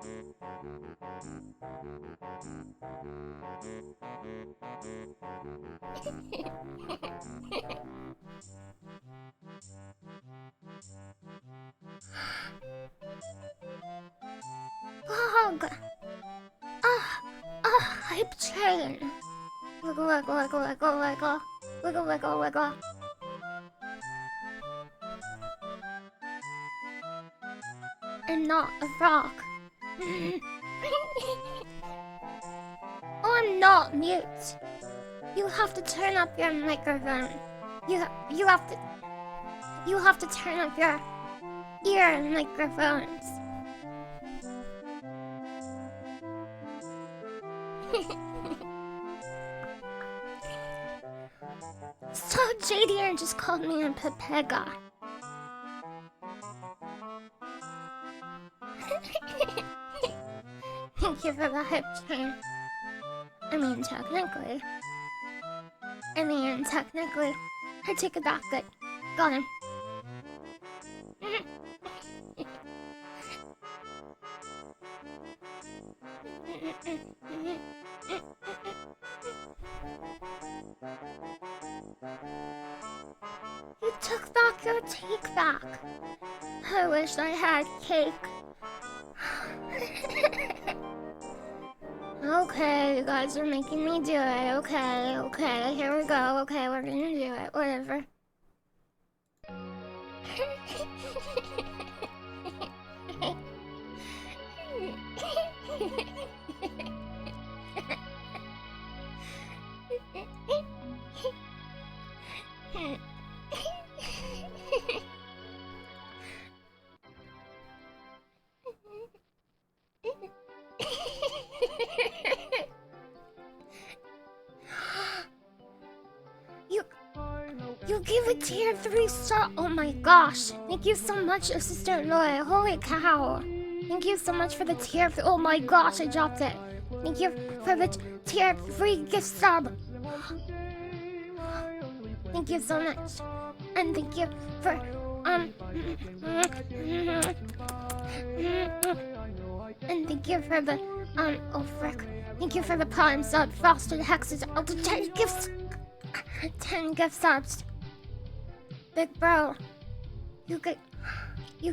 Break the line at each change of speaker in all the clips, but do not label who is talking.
Bog! Hype train! Wiggle, wiggle, wiggle, wiggle, wiggle. Wiggle, wiggle, wiggle. And not a frog. Oh, I'm not mute. You have to turn up your microphone. You have to turn up your ear microphones. So JDR just called me a Pepega. Thank you for the hype train. I mean, technically, I take it back. Good. Got him. You took back your take back. I wish I had cake. Okay, you guys are making me do it. Okay, here we go. Okay, we're gonna do it. Whatever. You gave a tier 3 star. Oh my gosh. Thank you so much, Assistant Roy. Holy cow. Thank you so much for the tier. Oh my gosh, I dropped it. Thank you for the tier 3 gift sub. Thank you so much. And thank you for and thank you for the oh frick. Thank you for the prime sub, frosted hexes, up to 10 gifts. 10 gift subs. Big bro, you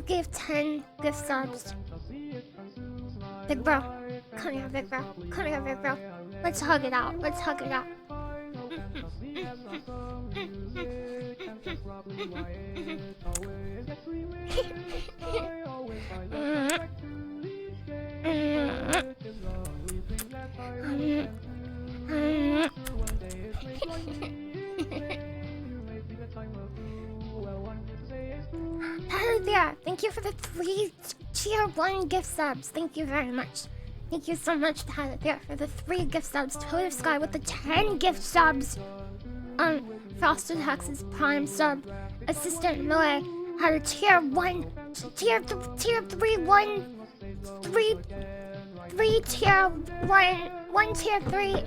gave 10 gift subs. Big bro, come here, big bro. Come here, big bro. Let's hug it out. Let's hug it out. There. Thank you for the 3 tier 1 gift subs. Thank you very much. Thank you so much, there, for the 3 gift subs. Total Sky with the 10 gift subs. Frosted Hex's prime sub. Assistant Noe had a tier 1, tier 3, 1, 3 tier 1 tier 3.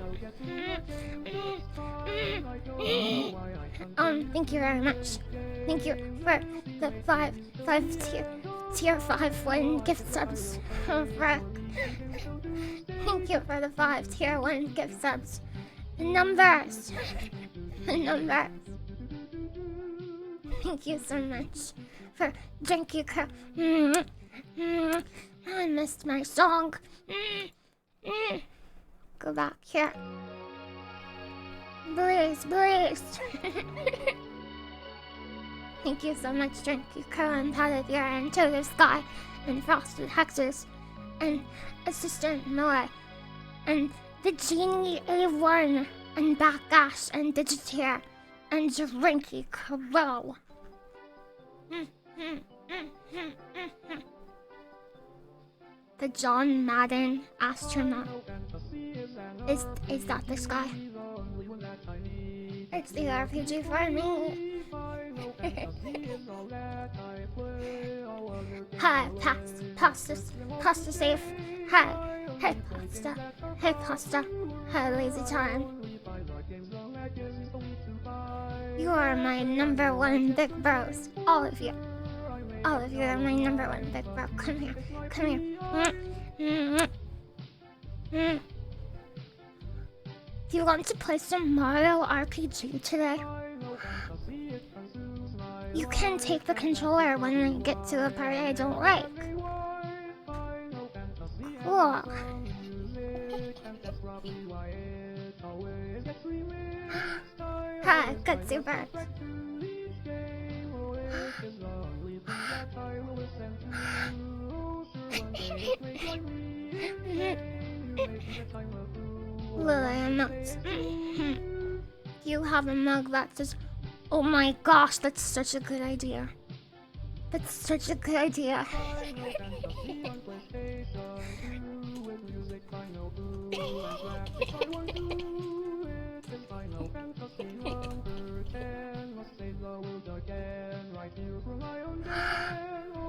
Thank you very much. Thank you for the 5 tier 5 1 gift subs. Oh, frick. Thank you for the 5 tier 1 gift subs. The numbers. Thank you so much for Drinky Crow. I missed my song. Go back here. Breeze. Thank you so much, Drinky Crow and Paladin and Total Sky and Frosted Hexes and Assistant Noah and the Genie A1 and Backash and Digiteer and Drinky Crow. The John Madden astronaut. Is that this guy? It's the RPG for me. Hi, pasta safe. Hi, pasta. Hi, lazy time. You are my number 1 big bros. All of you are my number 1 big bro. Come here. Mm. Mm. Do you want to play some Mario RPG today? You can take the controller when we get to a part I don't like. Cool. Hi, good super. Lily, I'm not. You have a mug that says, "Oh my gosh, that's such a good idea. That's such a good idea."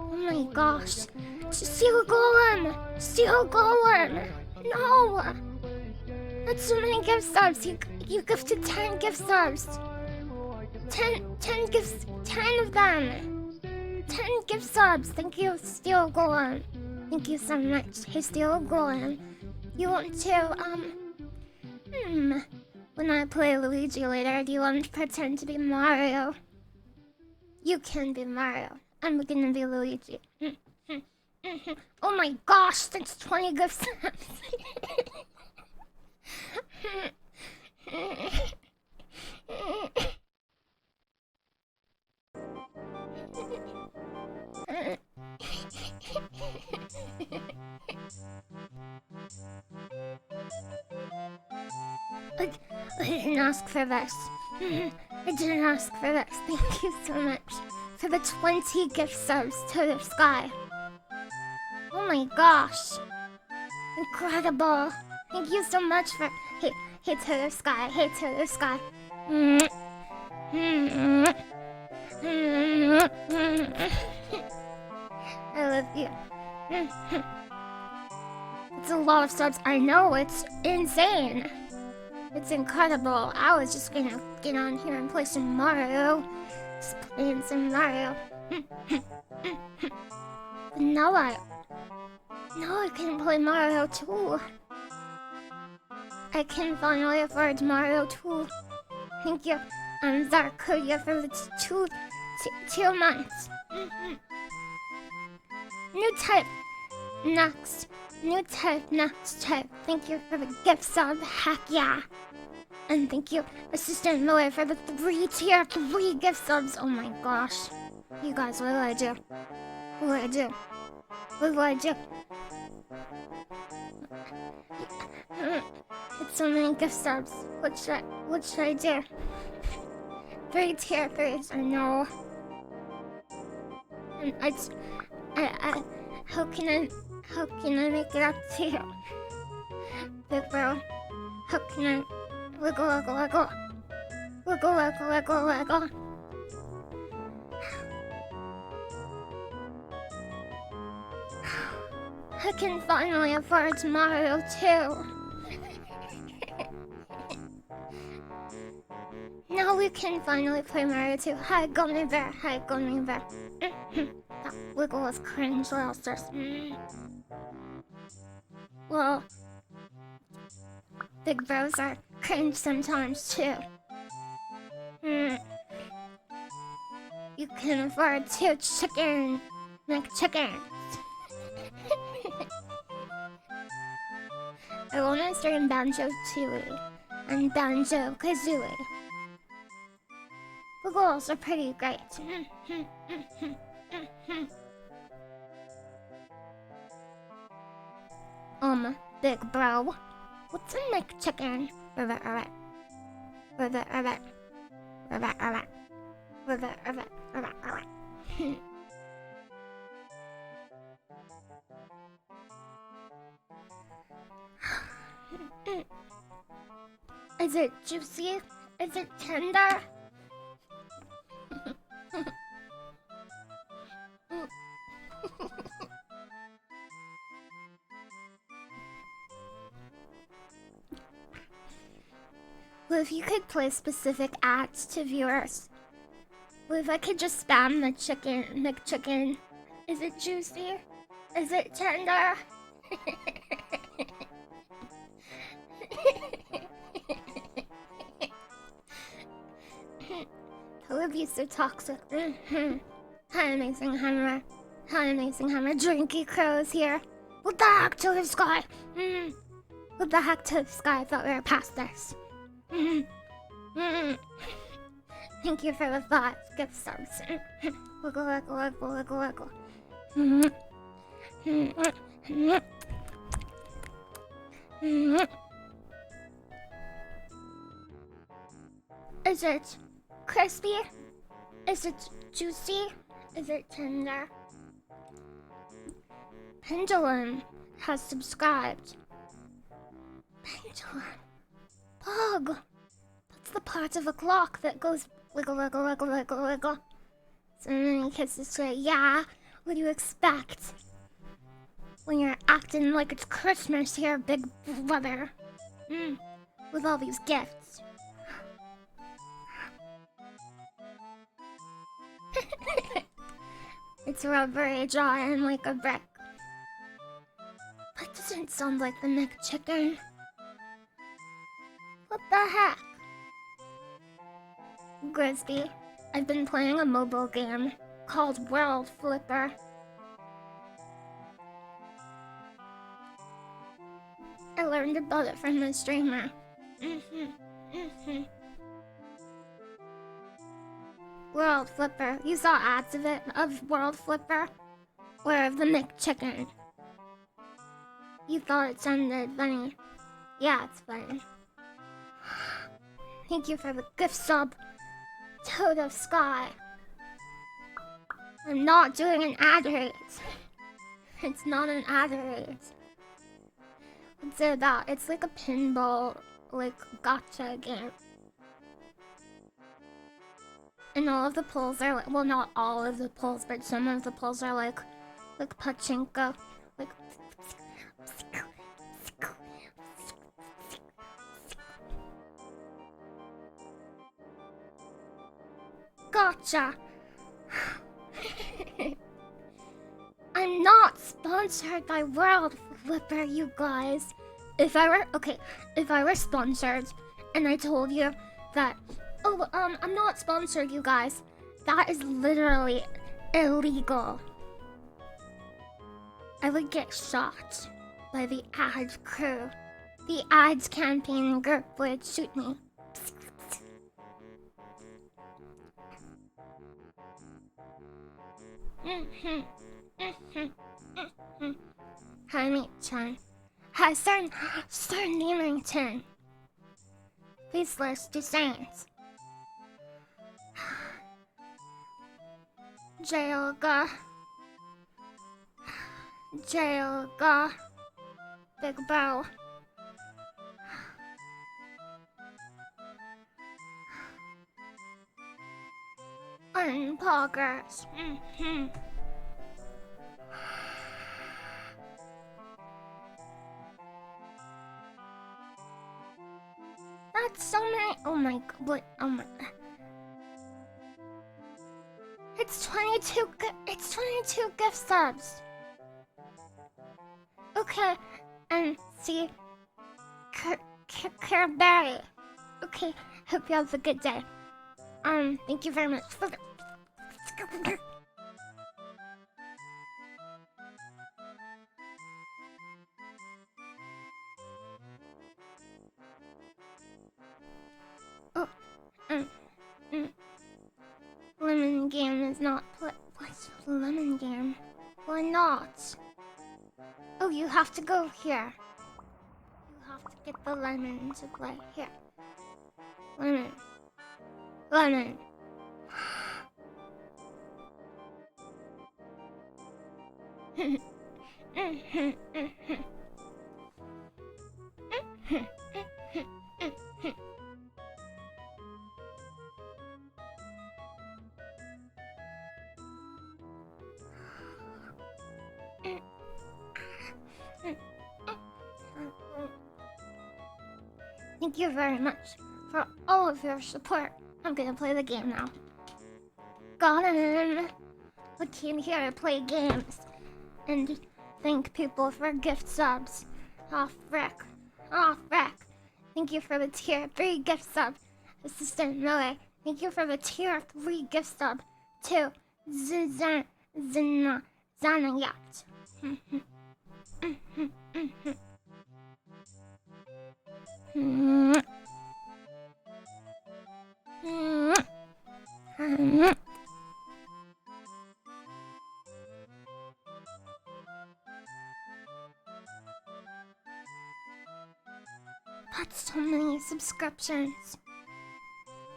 Oh my gosh. Steel Golem! Steel Golem! No! That's so many gift subs. You gifted 10 gift subs. 10 gifts, 10 of them. 10 gift subs. Thank you, Steel Golem. Thank you so much. Hey, Steel Golem. You want to, when I play Luigi later, do you want to pretend to be Mario? You can be Mario. I'm gonna be Luigi. Oh my gosh, that's 20 gift subs. I didn't ask for this. I didn't ask for this. Thank you so much for the 20 gift subs to the sky. Oh my gosh. Incredible. Thank you so much for... Hey, to the sky. Hey, to the sky. I love you. It's a lot of subs. I know, it's insane. It's incredible. I was just gonna get on here and play some Mario. Just playing some Mario. But now I can play Mario too. I can finally afford Mario too. Thank you, Zarkuya, for the two months. New type. Next. New type, next type. Thank you for the gift sub. Heck yeah. And thank you, Assistant Miller, for the 3 gift subs. Oh my gosh. You guys, what do I do? What do I do? What do I do? It's so many gift subs. What should I do? 3 tier 3s, I know. And how can I make it up to you? Big bro, how can I wiggle. I can finally afford Mario too. Now we can finally play Mario 2. Hi, Gummy Bear. Hi, Gummy Bear. That wiggle was cringe, Losters. Well, big bros are cringe sometimes too. You can afford 2 chicken McChickens. I want to stream Banjo-Tooie and Banjo-Kazooie. The goals are pretty great. Big bro. What's a McChicken? Ribbit. Is it juicy? Is it tender? Well, if you could play specific ads to viewers. Well, if I could just spam the McChicken. Is it juicy? Is it tender? Who of you so toxic? Hi, Amazing Hammer. Hi, Amazing Hammer. Drinky Crow's here. What the heck, Toad Sky? What the heck, Toad Sky? I thought we were past this. Thank you for the 5 gift subs. Wiggle, wiggle, wiggle, wiggle, wiggle. Is it crispy? Is it juicy? Is it tender? Pendulum has subscribed. Pendulum. Pug. That's the part of a clock that goes wiggle, wiggle, wiggle, wiggle, wiggle. So then he kisses say, yeah, what do you expect? When you're acting like it's Christmas here, big brother. With all these gifts. It's rubbery, dry, like a brick. That doesn't sound like the McChicken. What the heck? Grisby, I've been playing a mobile game called World Flipper. I learned about it from a streamer. World Flipper. You saw ads of it, of World Flipper? Or of the McChicken? You thought it sounded funny. Yeah, it's funny. Thank you for the gift sub, Toad of Sky. I'm not doing an ad read. It's not an ad read. What's it about? It's like a pinball, like, gotcha game. And all of the pulls are like, well, not all of the pulls, but some of the pulls are like pachinko. Like, gotcha. I'm not sponsored by World Flipper, you guys. If I were sponsored and I told you that, oh, I'm not sponsored, you guys, that is literally illegal. I would get shot by the ads crew. The ads campaign group would shoot me. Hi, Meat-chan. Hi, Sir Namington. Please list the saints. Jailga. Big Bow. In progress. That's so many. Oh my god. Oh my. It's 22. It's 22 gift subs. Okay. And see. Carberry. Okay. Hope you have a good day. Thank you very much for the. Oh, Lemon game is not play. What's lemon game? Why not? Oh, you have to go here. You have to get the lemon to play here. Lemon. Lemon. Thank you very much for all of your support. I'm gonna play the game now. Got him! I came here to play games. And thank people for gift subs. Oh, frick. Oh, frick. Thank you for the tier 3 gift sub. Assistant Miller. Thank you for the tier 3 gift sub. To Zanayat. That's so many subscriptions.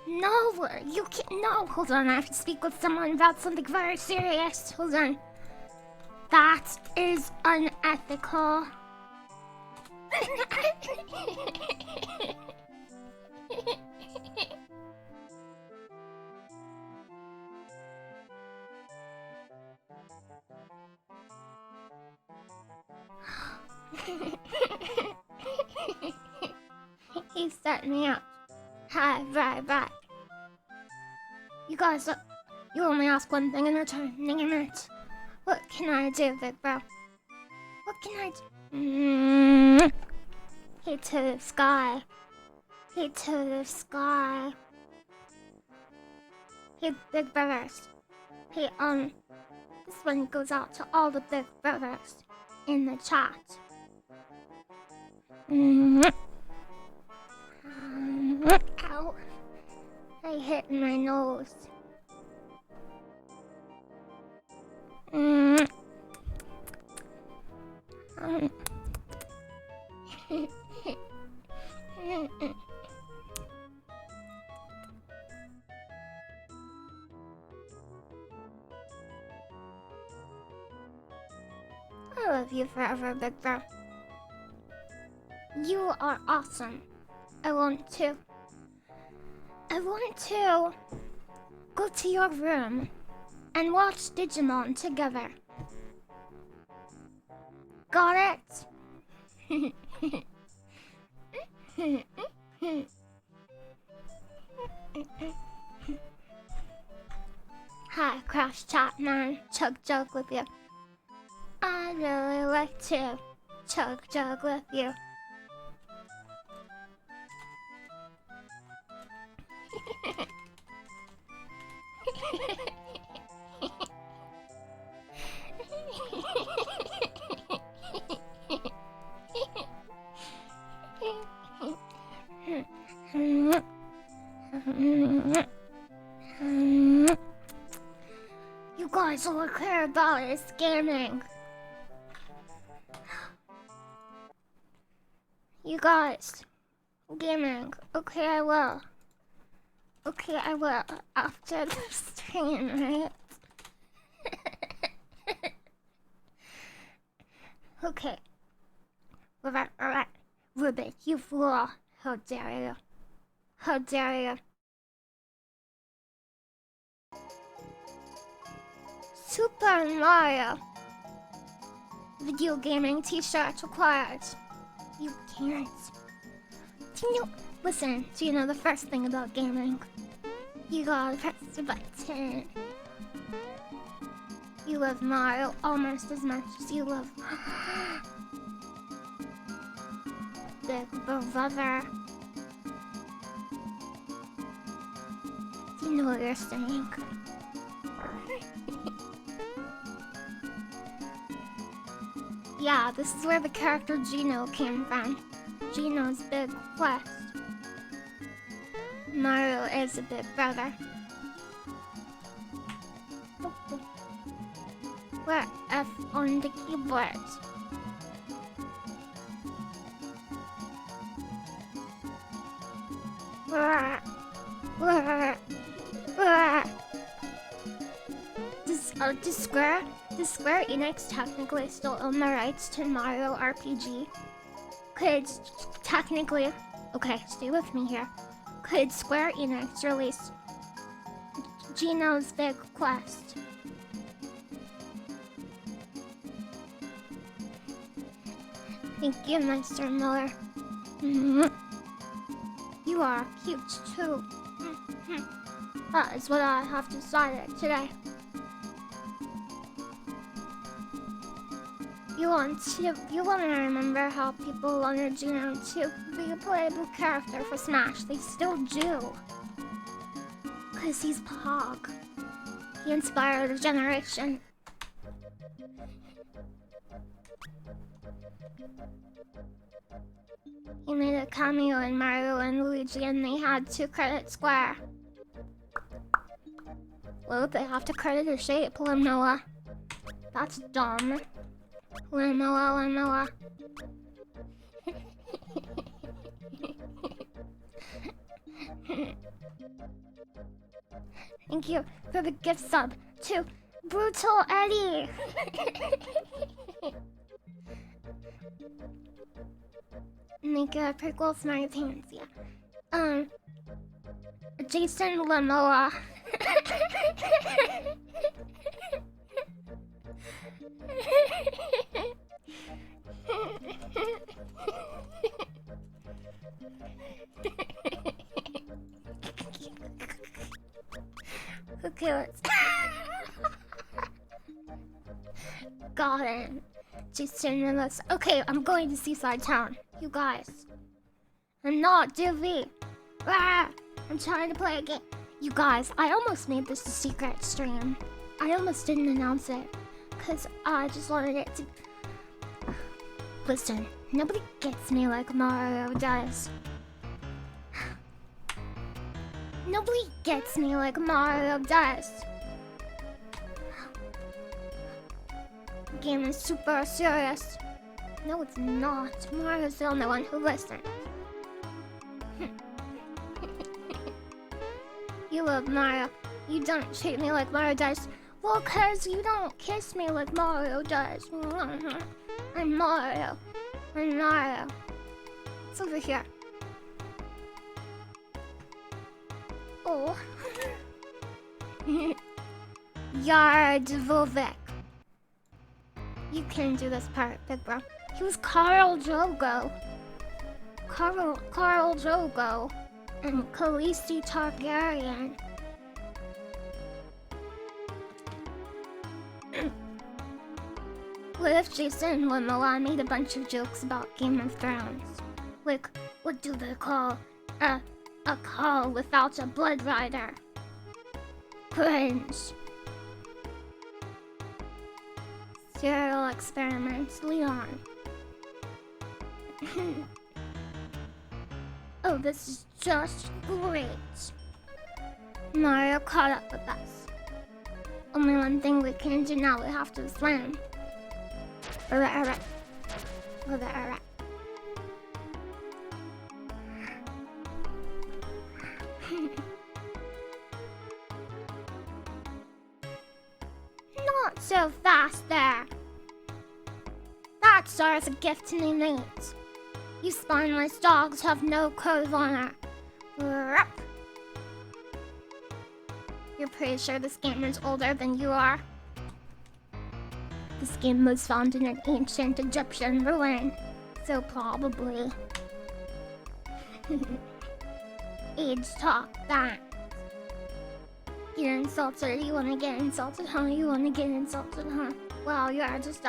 No, you can't. No, hold on. I have to speak with someone about something very serious. Hold on. That is unethical. He set me up. Hi, right. You guys, you only ask one thing in return. Dang it. What can I do, big bro? What can I do? Hey to the sky. Hey to the sky. Hey, big brothers. Hey, this one goes out to all the big brothers in the chat. Ow. I hit my nose. I love you forever, big bro. You are awesome. I want to go to your room and watch Digimon together. Got it? Hi, Crash Chat Man. Chug jug with you. I really like to chug jug with you. You guys all I care about is gaming. You guys, gaming. Okay, I will. Okay, I will after the stream, right? Okay. Alright. Rubik, you fool. How dare you? How dare you? Super Mario. Video gaming t-shirt required. You can't. Listen, do you know the first thing about gaming? You gotta press the button. You love Mario almost as much as you love Big Brother. Do you know what you're saying? Yeah, this is where the character Gino came from. Gino's big quest. Mario is a big brother. We're F on the keyboard. Does Square Enix technically still own the rights to Mario RPG? Could technically, okay, stay with me here. Could Square Enix release Gino's Big Quest? Thank you, Mr. Miller. You are cute too. That is what I have decided today. you wanna remember how people wanted Gino to be a playable character for Smash. They still do. Cause he's Pog. He inspired a generation. He made a cameo in Mario and Luigi and they had to credit Square. Well, they have to credit his shape, Limnoa. That's dumb. Limnoa. Thank you for the gift sub to Brutal Eddie. Make a prequel smart hands, yeah. Jason Lamoa. Who cares? Got it. Jason Lamoa. Okay, I'm going to Seaside Town. You guys. I'm not Divvy. Ah, I'm trying to play a game. You guys, I almost made this a secret stream. I almost didn't announce it. Because I just wanted it to... Listen, nobody gets me like Mario does. Nobody gets me like Mario does. The game is super serious. No, it's not. Mario's the only one who listens. You love Mario. You don't treat me like Mario does. Well, cause you don't kiss me like Mario does. I'm Mario. I'm Mario. It's over here. Oh. Yardvovic. You can do this part, big bro. He was Carl Drogo. Carl Drogo. And Khaleesi Targaryen. What if Jason Momoa made a bunch of jokes about Game of Thrones? Like, what do they call a call without a blood rider? Cringe. Serial experiments, Leon. Oh, this is just great. Mario caught up with us. Only one thing we can do now, we have to swim. Alright. Not so fast there. That star is a gift to me, mates. You spineless dogs have no code honor. You're pretty sure this game is older than you are? This game was found in an ancient Egyptian ruin, so probably. Age talk, that. Get insulted, you wanna get insulted, huh? You wanna get insulted, huh? Wow, you're just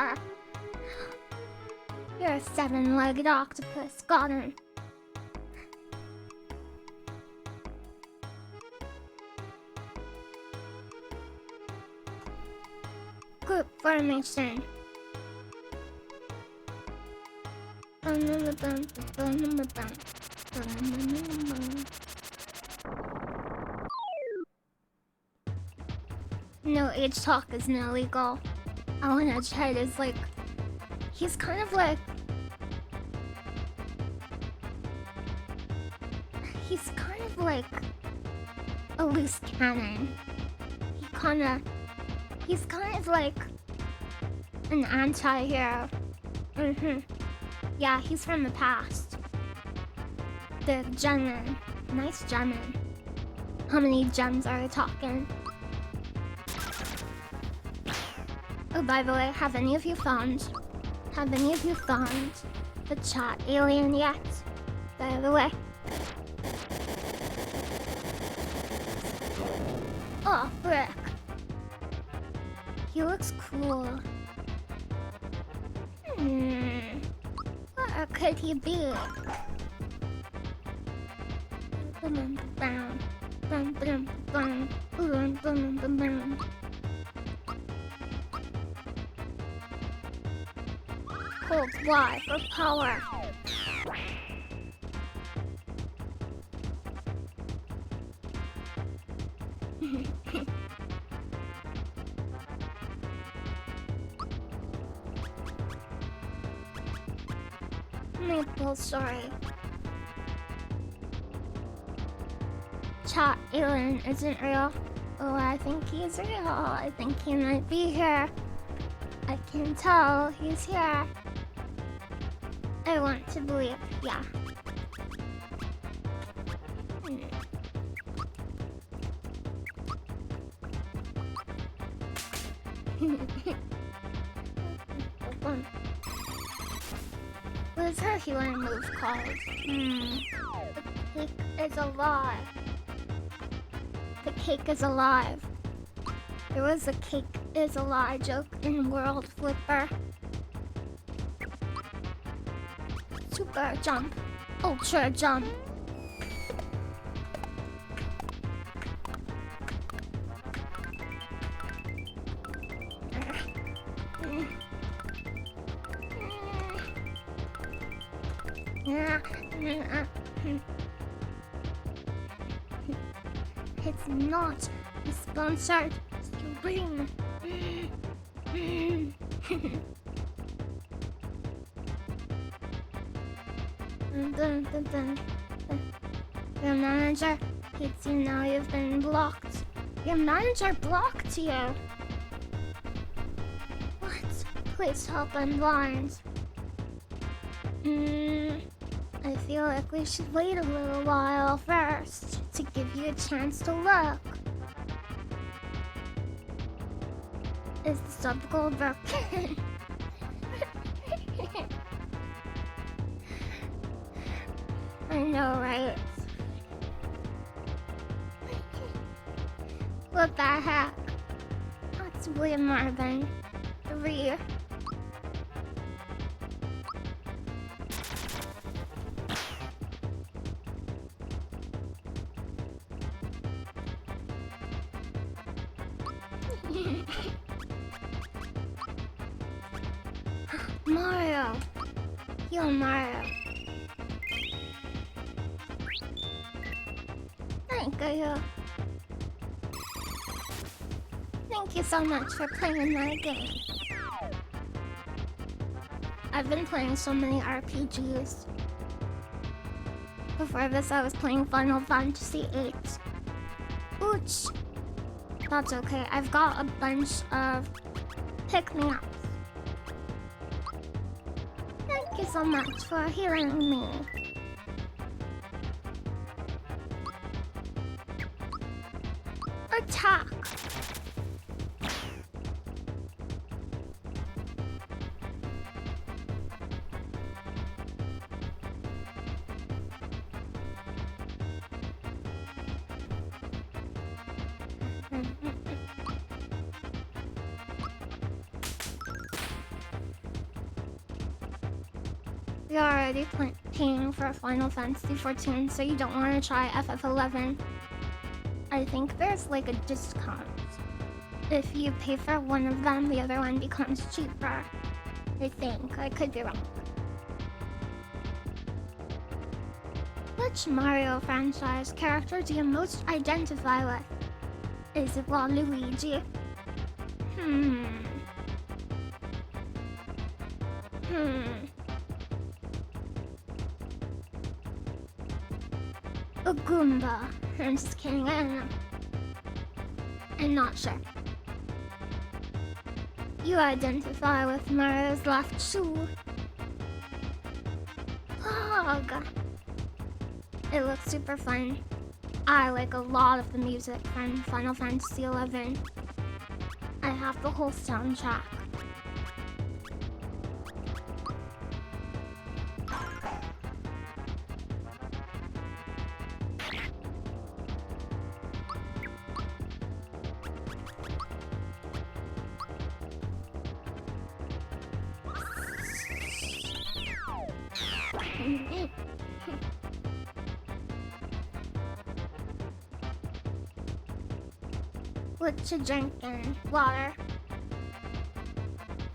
you're a 7-legged octopus, got him. Group formation. No, age talk isn't illegal. Alan Edgehead is like... He's kind of like... He's kind of like a loose cannon. He's kind of like an anti-hero. Yeah, he's from the past. The gemman. Nice gemman. How many gems are we talking? Oh, by the way, have any of you found the chat alien yet? By the way. Oh, frick. He looks cool. What could he be? Hold Y for power. Maple story. Chat alien isn't real. Oh, I think he's real. I think he might be here. I can tell he's here. I want to believe, yeah. What is her healing move called? The cake is alive. The cake is alive. There was a cake is alive joke in World Flipper. Super jump. Ultra jump. It's not a sponsored stream. Your manager hates you now. You've been blocked. Your manager blocked you. What? Please help. I'm blind. I feel like we should wait a little while first to give you a chance to look. Is the sub goal broken? I know, right? What the heck? That's way more than 3. Mario! Yo, Mario. Thank you. Thank you so much for playing my game. I've been playing so many RPGs. Before this, I was playing Final Fantasy VIII. Ooch! That's okay. I've got a bunch of pick-me-ups. Thank you so much for healing me. Attack! You're already paying for Final Fantasy 14, so you don't want to try FF11. I think there's like a discount. If you pay for one of them, the other one becomes cheaper. I think. I could be wrong. Which Mario franchise character do you most identify with? Is it Waluigi? A Goomba. I'm just kidding, I don't know. I'm not sure. You identify with Mario's left shoe. Log. It looks super fun. I like a lot of the music from Final Fantasy XI. I have the whole soundtrack. What to drink and water.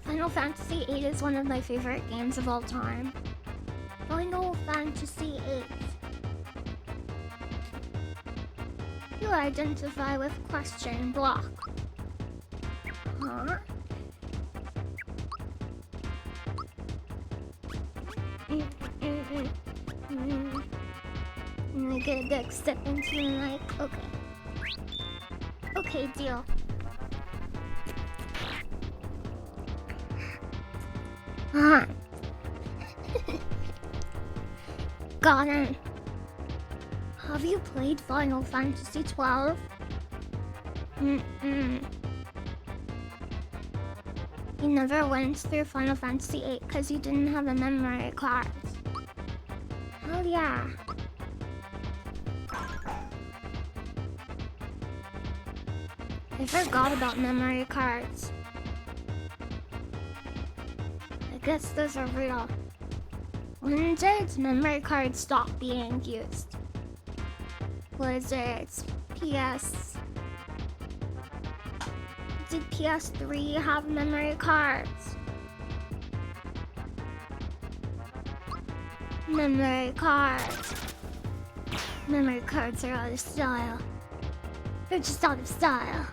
Final Fantasy VIII is one of my favorite games of all time. Final Fantasy VIII. You identify with question block. Huh? I'm gonna get a big step into the mic. Okay. Okay, deal. Got him. Have you played Final Fantasy 12? You never went through Final Fantasy 8 because you didn't have a memory card. Hell yeah. I forgot about memory cards. I guess those are real. When did memory cards stop being used? Was it PS? Did PS3 have memory cards? Memory cards. Memory cards are out of style. They're just out of style.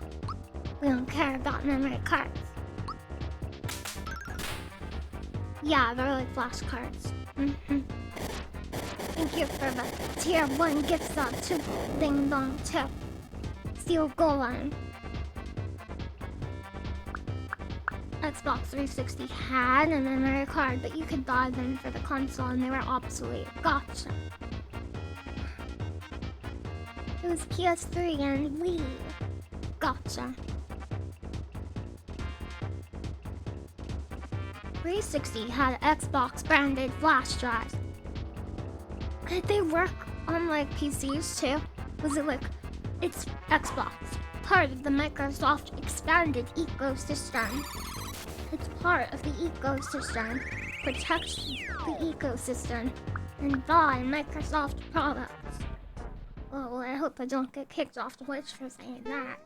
We don't care about memory cards. Yeah, they're like flashcards. Thank you for the tier 1 gift sub to Ding Dong Tip. Steel Golem. Xbox 360 had a memory card, but you could buy them for the console and they were obsolete. Gotcha. It was PS3 and Wii. Gotcha. 360 had Xbox branded flash drives. Could they work on like PCs too? Was it like, it's Xbox, part of the Microsoft expanded ecosystem. It's part of the ecosystem, protects the ecosystem, and buy Microsoft products. Oh, I hope I don't get kicked off Twitch for saying that.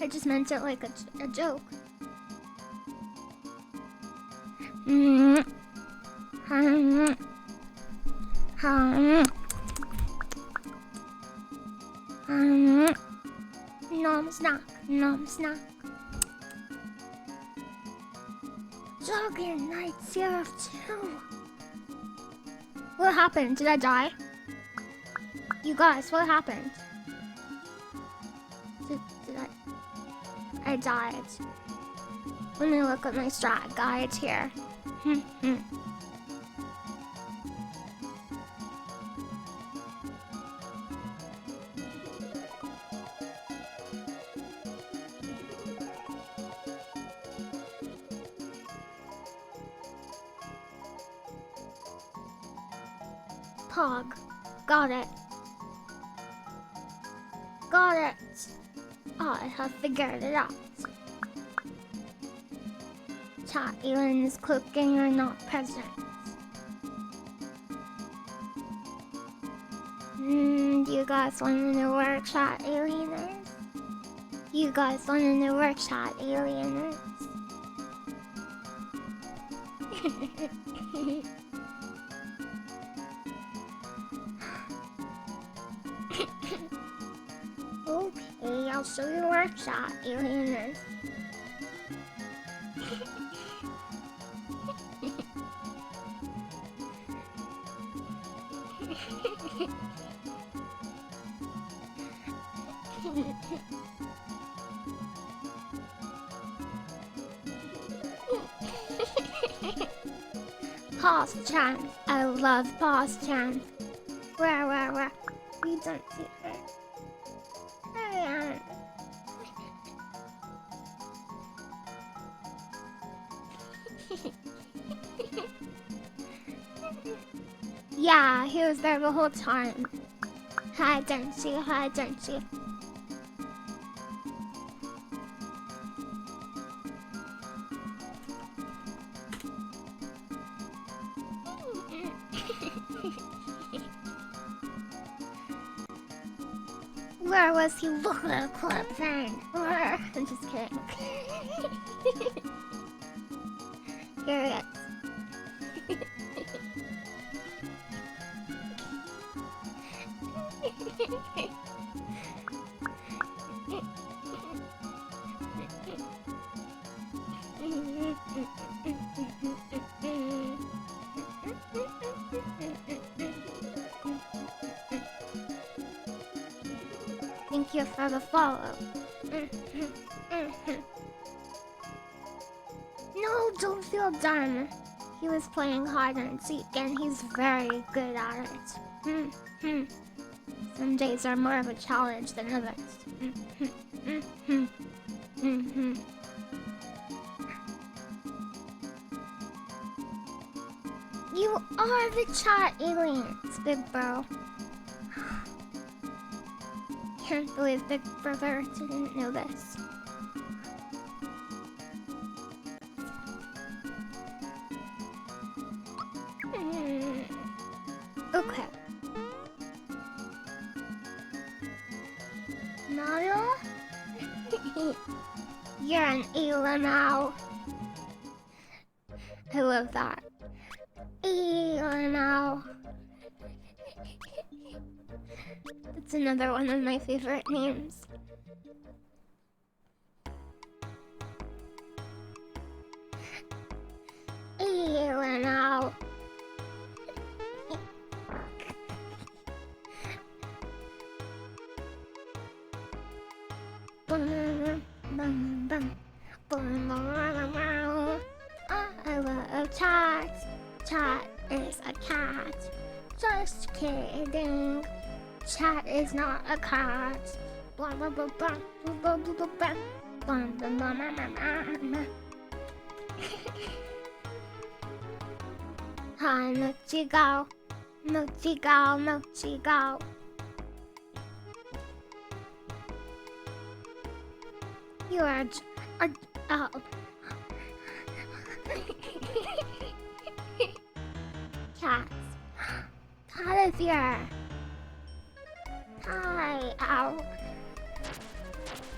I just meant it like a joke. Nom snack, nom snack. Jogging Night 02. What happened? Did I die? You guys, what happened? Did I died. Let me look at my strat guide here. Pog. Got it. Got it. I have figured it out. Chat aliens cooking are not present. Do you guys want to know where chat alien is? You guys want to know where chat alien is? Okay, I'll show you where chat alien is. Pause chant. I love pause chant. Where? You don't see her. Yeah, he was there the whole time. Hi, don't you? Hi, don't you? Where was he? Look at the clip thing. I'm just kidding. Here it is. Thank you for the follow. No, don't feel dumb. He was playing hide and seek and he's very good at it. Some days are more of a challenge than others. You are the chat aliens, Big Bro. Can't believe Big Brother didn't know this. Okay. Mario? You're an alien now. I love that. Alien now. That's another one of my favorite names. Alien now. I love chat. Chat is a cat. Just kidding. Chat is not a cat. Blah blah blah blah blah blah blah blah blah blah blah blah. Hi, Nuchi go. Nuchi go, Nuchi go. You are oh. Cats. Out of here. Hi, ow.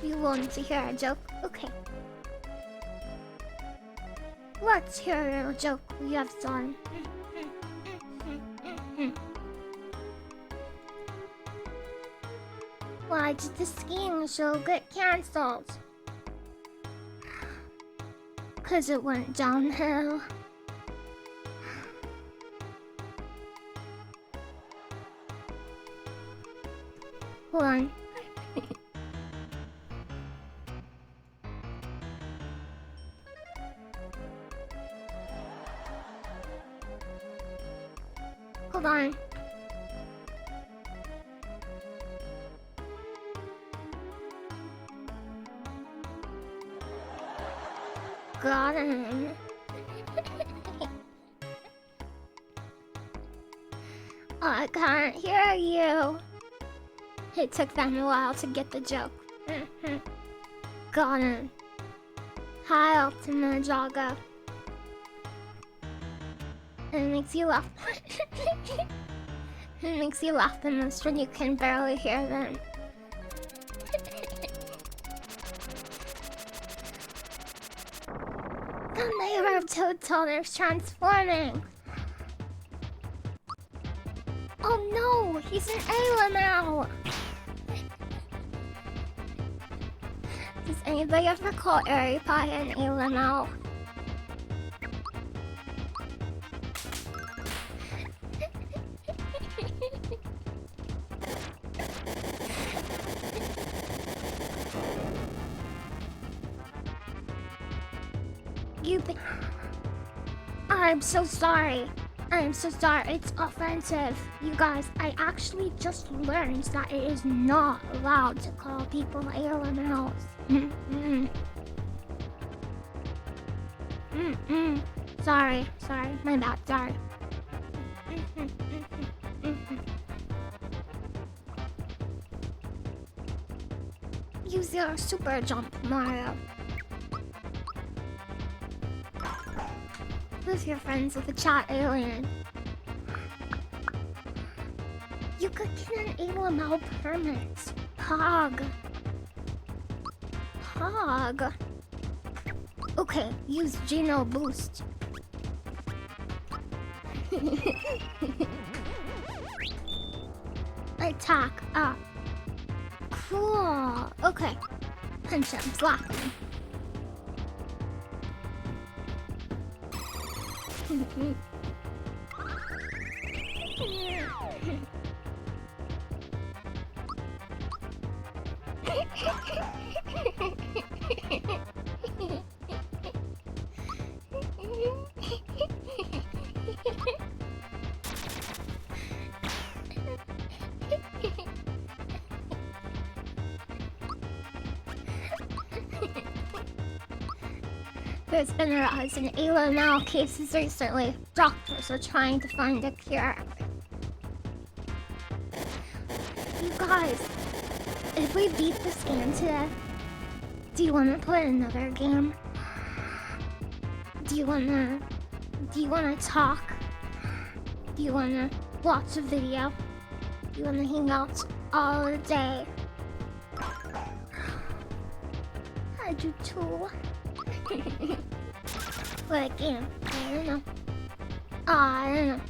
You want to hear a joke? Okay. Let's hear a joke we have done. Why did the skiing show get cancelled? 'Cause it went downhill. Hold on. Hold on. Got him. I can't hear you. It took them a while to get the joke. Got him. Hi, Ultima Jaga. It makes you laugh. It makes you laugh the most when you can barely hear them. The neighbor of Toad Toddler's transforming. Oh no, he's an Ayla now. Does anybody ever call Airy Pie an Ayla now? I'm so sorry. I'm so sorry. It's offensive. You guys, I actually just learned that it is not allowed to call people ALMLs. Sorry. My bad. Sorry. Use your super jump, Mario. Who's your friends with a chat alien? You could get an ALML permit. Pog. Pog. Okay, use Geno Boost. Attack up. Cool. Okay. Punch him. Slap him. There's been a rise in ALML cases recently. Doctors are trying to find a cure. You guys, if we beat this game today, do you want to play another game? Do you want to talk? Do you want to watch a video? Do you want to hang out all day? I do too. What game? I don't know. I don't know.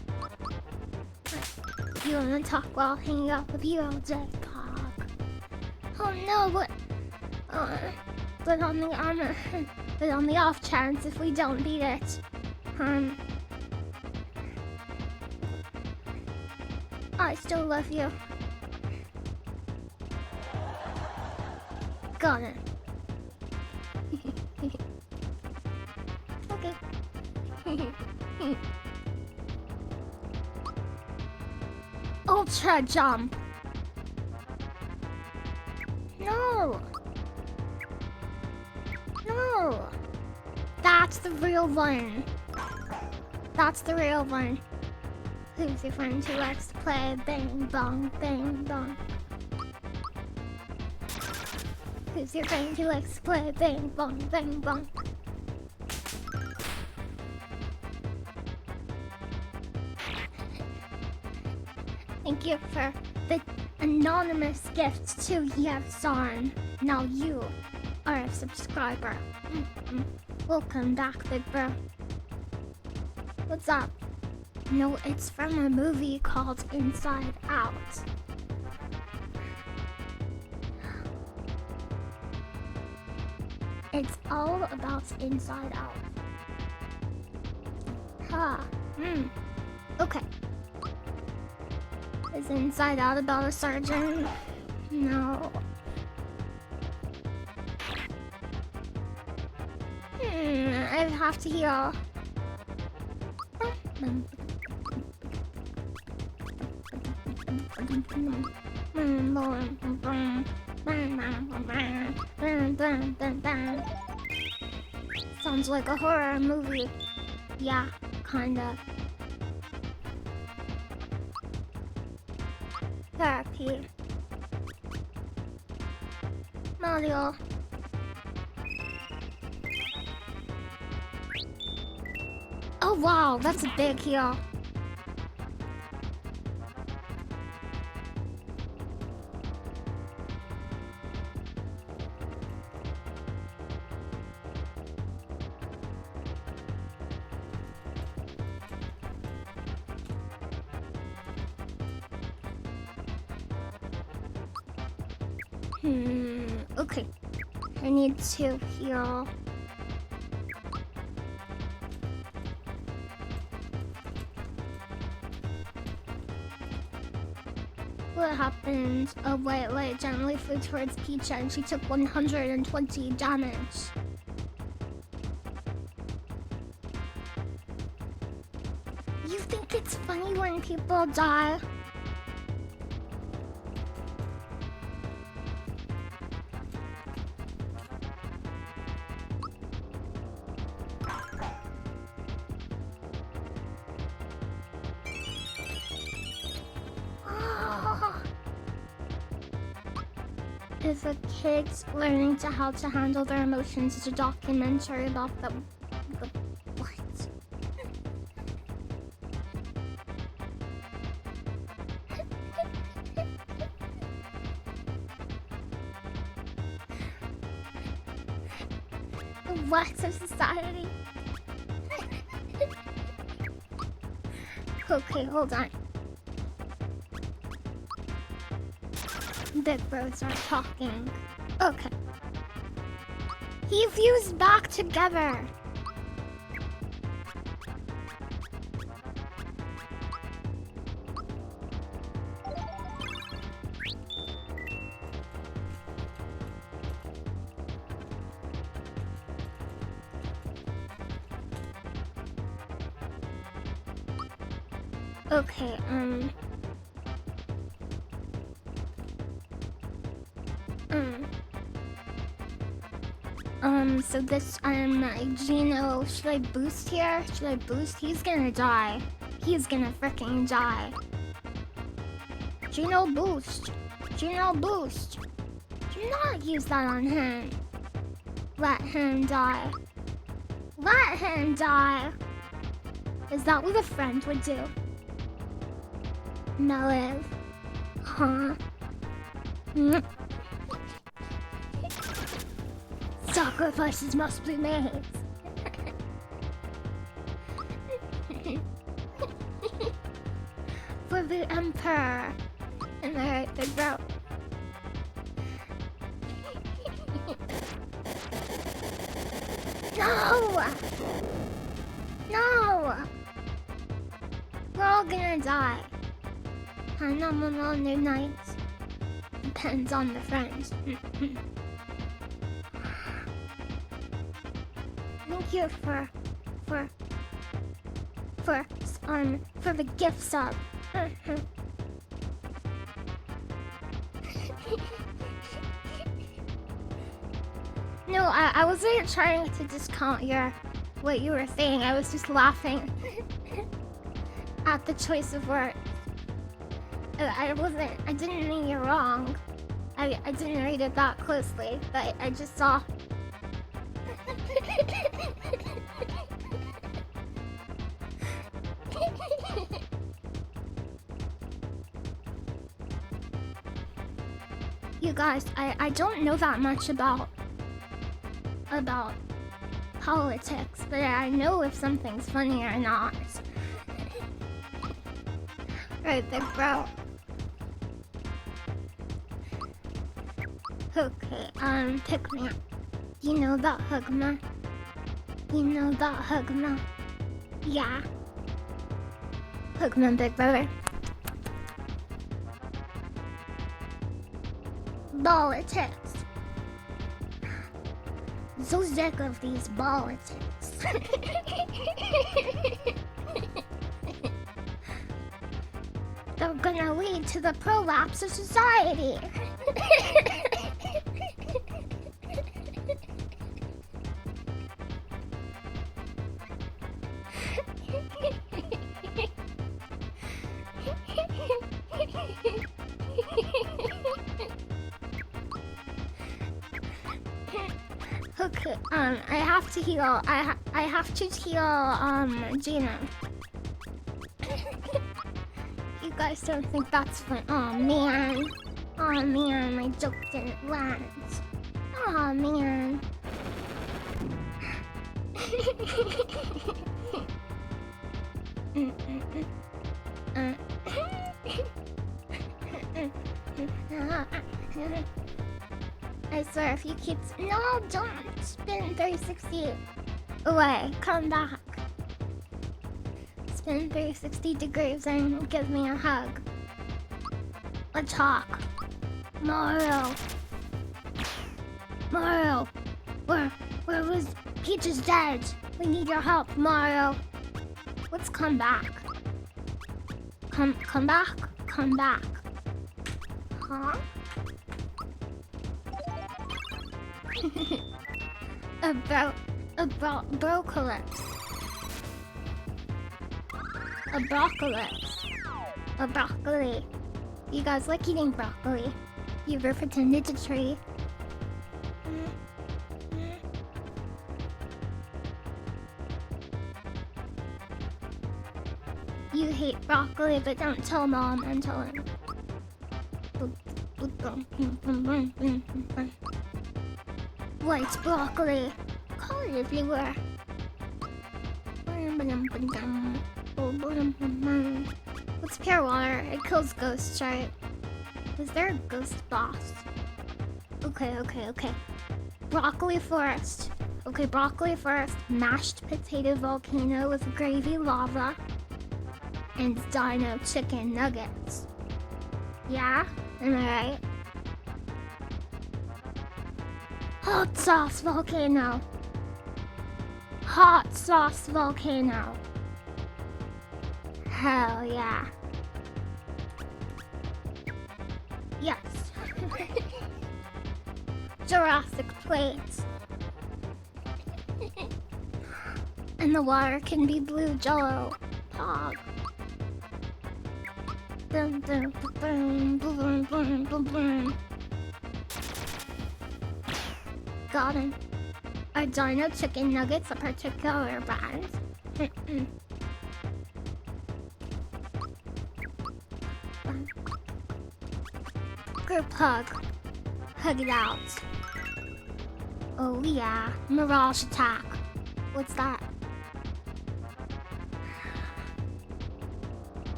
You wanna talk while hanging out with you all day, Pog? Oh no, what? But on the off chance if we don't beat it, I still love you. Got it. Okay. Ultra jump. No. No. That's the real one. That's the real one. Who's your friend who likes to play bang bong bang bong? Who's your friend who likes to play bang bong bang bong? Thank you for the anonymous gift to Yevzarn. Now you are a subscriber. Welcome back, big bro. What's up? No, it's from a movie called Inside Out. It's all about Inside Out. Okay. Is Inside Out about a surgeon? No. I'd have to heal. Sounds like a horror movie. Yeah, kinda. Therapy. Mario. Oh wow, that's a big heal. Okay. I need to heal. What happened? A white light gently flew towards Peach and she took 120 damage. You think it's funny when people die? Is a kids learning how to handle their emotions. It's a documentary about the what? What of society? Okay, hold on. Big bros aren't talking. Okay. He fused back together. Okay, so this, Gino, should I boost here? Should I boost? He's gonna die. He's gonna freaking die. Gino, boost. Gino, boost. Do not use that on him. Let him die. Let him die. Is that what a friend would do? Meliv. Huh? Sacrifices must be made. For the Emperor. And I the bro. No! No! We're all gonna die. And I'm on new nights. Depends on the friends. Thank you for the gift sub. No, I wasn't trying to discount what you were saying. I was just laughing at the choice of words. I didn't mean you're wrong. I didn't read it that closely, but I just saw. You guys, I don't know that much about politics, but I know if something's funny or not. Right there, bro. Okay, pick me up. You know that Hugma? You know that Hugma? Yeah. Hugma, big brother. Politics. So sick of these politics. They're gonna lead to the prolapse of society. Okay, I have to heal. I have to heal, Gina. You guys don't think that's fun? Oh man, my joke didn't land. Oh man. I swear, if you keep... No, don't spin 360 away. Come back. Spin 360 degrees and give me a hug. Let's talk. Mario. Mario. Where was... Peach is dead. We need your help, Mario. Let's come back. Come back? Come back. Huh? Brocalypse. A brocalypse. A broccoli. You guys like eating broccoli? You ever pretended to tree? You hate broccoli, but don't tell Mom and tell him. White broccoli. call it if you were. What's pure water? It kills ghosts, right? Is there a ghost boss? Okay. Broccoli forest. Okay, broccoli forest, mashed potato volcano with gravy lava, and dino chicken nuggets. Yeah? Am I right? Hot sauce volcano. Hot sauce volcano. Hell yeah. Yes. Jurassic plates. And the water can be blue jello. Pog. Boom, boom, boom, boom, boom, boom, boom. Got him. Are dino chicken nuggets a particular brand? Group hug. Hug it out. Oh yeah. Mirage attack. What's that?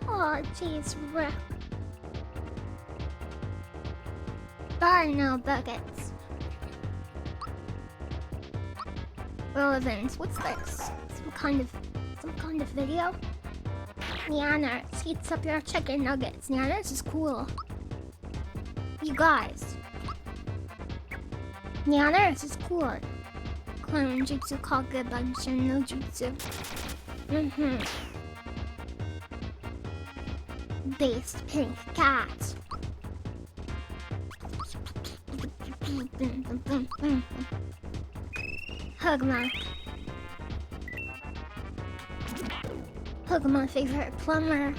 Oh jeez, Rick. Dino buckets. Relevance. What's this? Some kind of video? Niana heats up your chicken nuggets. Niana, this is cool. You guys. Niana, this is cool. Clone jutsu kage banshin no jutsu. Based pink cat. Hug my favorite plumber.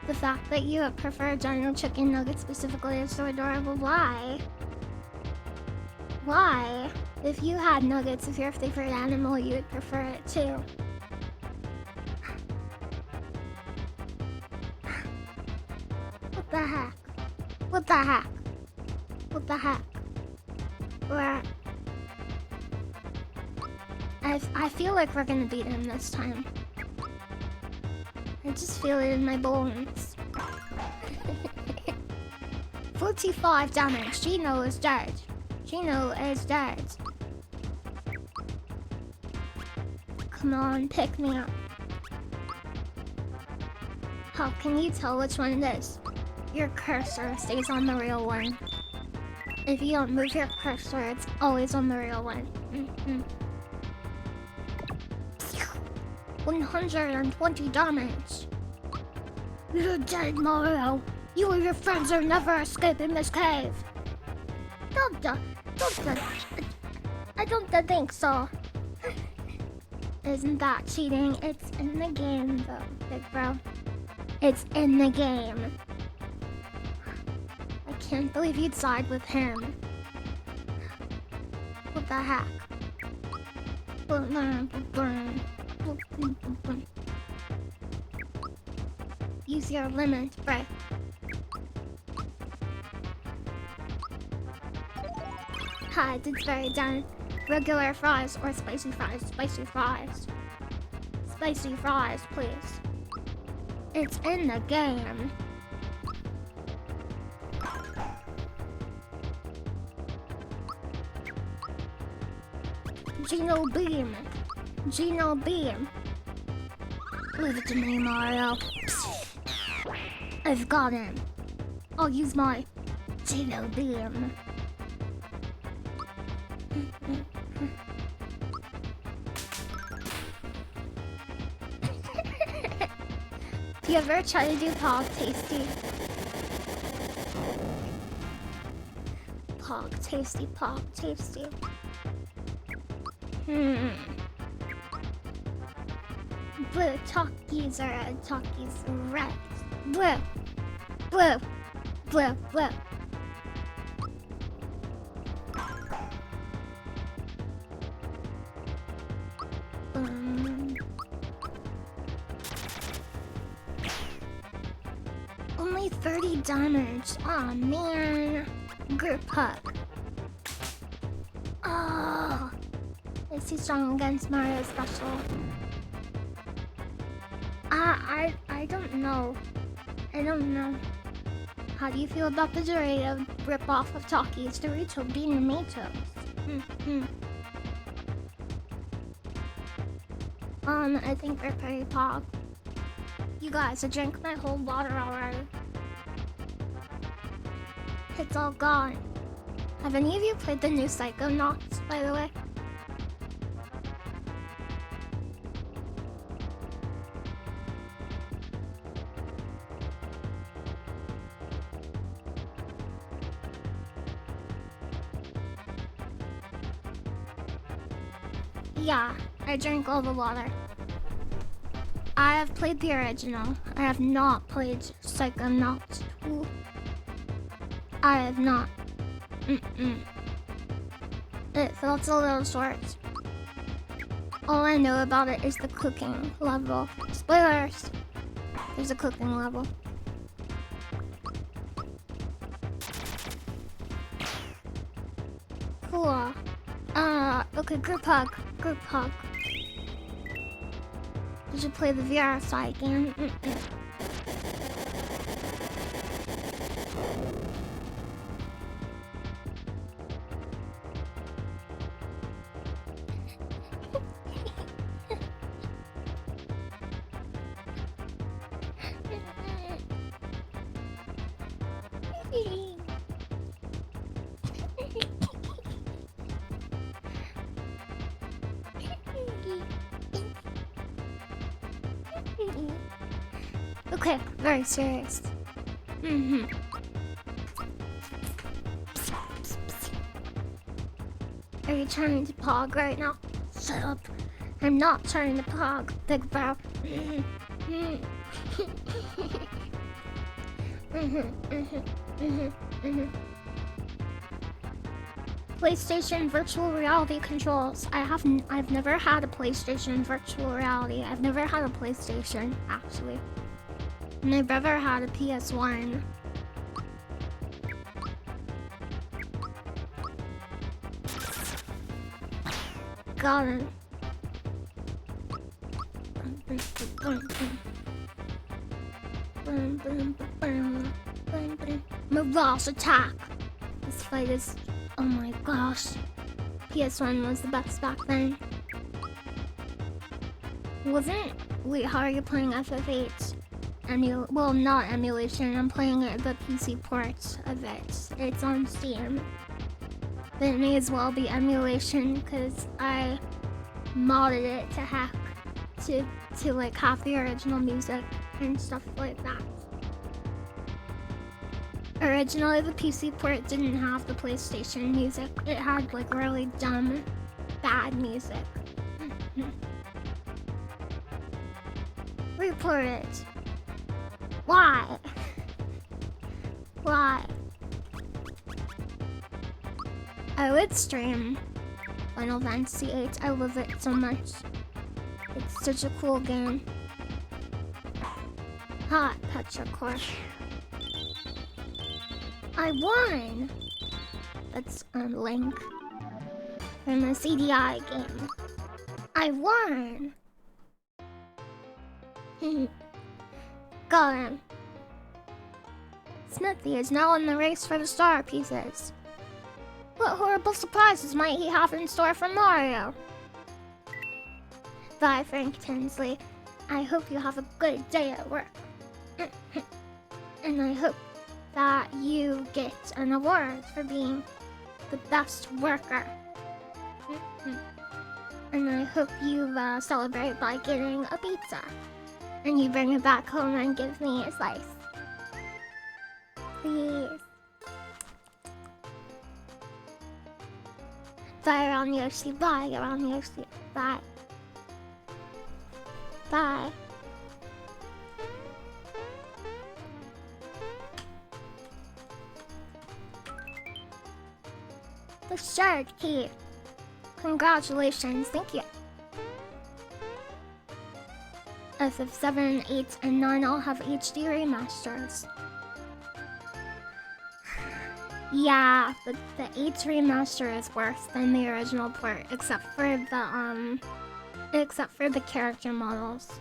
The fact that you prefer dino chicken nuggets specifically is so adorable. Why? Why? If you had nuggets with your favorite animal, you would prefer it too. What the heck? What the heck? What the heck? Where? I feel like we're gonna beat him this time. I just feel it in my bones. 45 damage. Gino is dead. Gino is dead. Come on, pick me up. How can you tell which one it is? Your cursor stays on the real one. If you don't move your cursor, it's always on the real one. 120 damage. You're dead, Mario. You and your friends are never escaping this cave. I don't think so. Isn't that cheating? It's in the game, though, big bro. It's in the game. I can't believe you'd side with him. What the heck? Use your limit break. Hi, it's very done. Regular fries or spicy fries? Spicy fries. Spicy fries, please. It's in the game. Geno Beam. Geno Beam. Leave it to me, Mario. I've got him. I'll use my Geno Beam. Do you ever try to do Pog Tasty? Pog Tasty, Pog Tasty. Blue Talkies are red, Talkies are red. Blue, blue, blue, blue. Only 30 damage. Aw, man. Group hug. Oh, is he strong against Mario Special? I don't know. I don't know. How do you feel about the Dorito rip-off of Takis Dorito bean tomatoes? I think we're pretty pog. You guys, I drank my whole water already. It's all gone. Have any of you played the new Psychonauts, by the way? Yeah, I drank all the water. I have played the original. I have not played Psychonauts 2. I have not. It felt a little short. All I know about it is the cooking level. Spoilers! There's a cooking level. Cool. Okay, group hug. Group hug. Did you play the VR side game? Okay, very serious. Are you trying to pog right now? Shut up. I'm not trying to pog, big bro. PlayStation virtual reality controls. I've never had a PlayStation virtual reality. I've never had a PlayStation, actually. My brother had a PS1. Got him. Mirage attack. This fight is... oh my gosh. PS1 was the best back then. Wasn't... wait, how are you playing FF8? Well, not emulation. I'm playing the PC port of it. It's on Steam. But it may as well be emulation because I modded it to hack to like have the original music and stuff like that. Originally, the PC port didn't have the PlayStation music. It had like really dumb, bad music. Report it. Why? Why? I would stream Final Fantasy VIII. I love it so much. It's such a cool game. Hot Petrichor. I won! That's Link. From the CDI game. I won! Got him. Smithy is now in the race for the star pieces. What horrible surprises might he have in store for Mario? Bye, Frank Tinsley. I hope you have a good day at work. And I hope that you get an award for being the best worker. And I hope you celebrate by getting a pizza. And you bring it back home and give me a slice. Please. Bye, around Yoshi. Bye, around Yoshi. Bye. Bye. The shard key. Congratulations. Thank you. FF7, 8, and 9 all have HD remasters. Yeah, the 8 remaster is worse than the original port, except for the character models.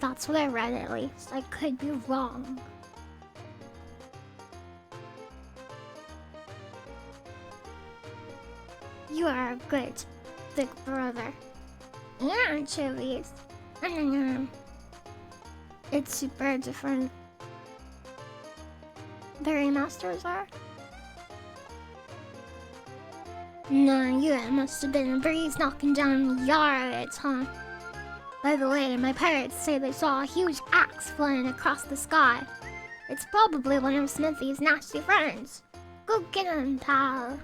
That's what I read, at least. I could be wrong. You are a good big brother. Yeah, anchovies. It's super different. The remasters are? No, you must have been a breeze knocking down yards, huh? By the way, my pirates say they saw a huge axe flying across the sky. It's probably one of Smithy's nasty friends. Go get him, pal.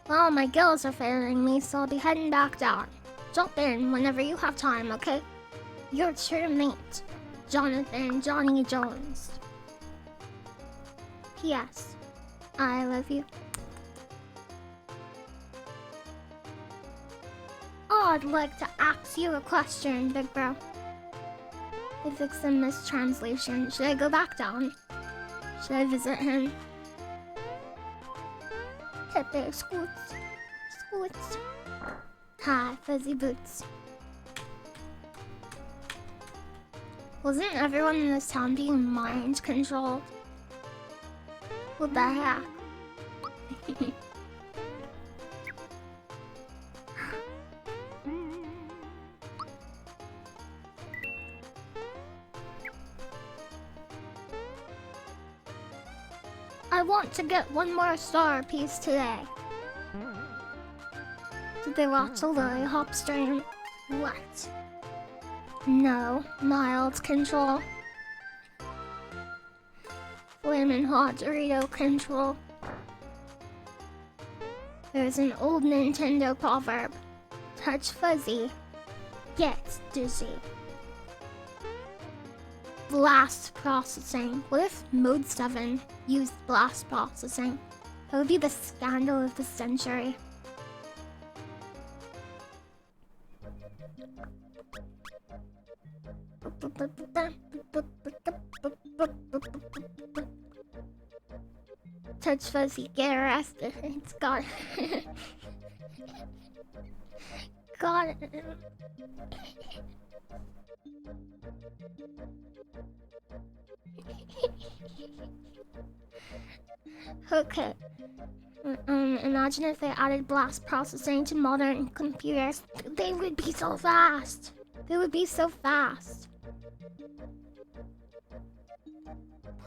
Well, my gills are failing me, so I'll be heading back down. Jump in whenever you have time, okay? Your true mate, Jonathan Johnny Jones. P.S. I love you. Oh, I'd like to ask you a question, big bro. To fix a mistranslation, should I go back down? Should I visit him? Pepe Scoots. Scoots. Hi, fuzzy boots. Wasn't everyone in this town being mind controlled? What the heck? I want to get one more star piece today. Did they watch the LilyHops stream? What? No, mild control. Flamin' hot Dorito control. There's an old Nintendo proverb. Touch fuzzy, get dizzy. Blast processing. What if Mode 7 used blast processing? That would be the scandal of the century. Touch fuzzy, get arrested. It's got got it. Okay. Imagine if they added blast processing to modern computers. They would be so fast. They would be so fast.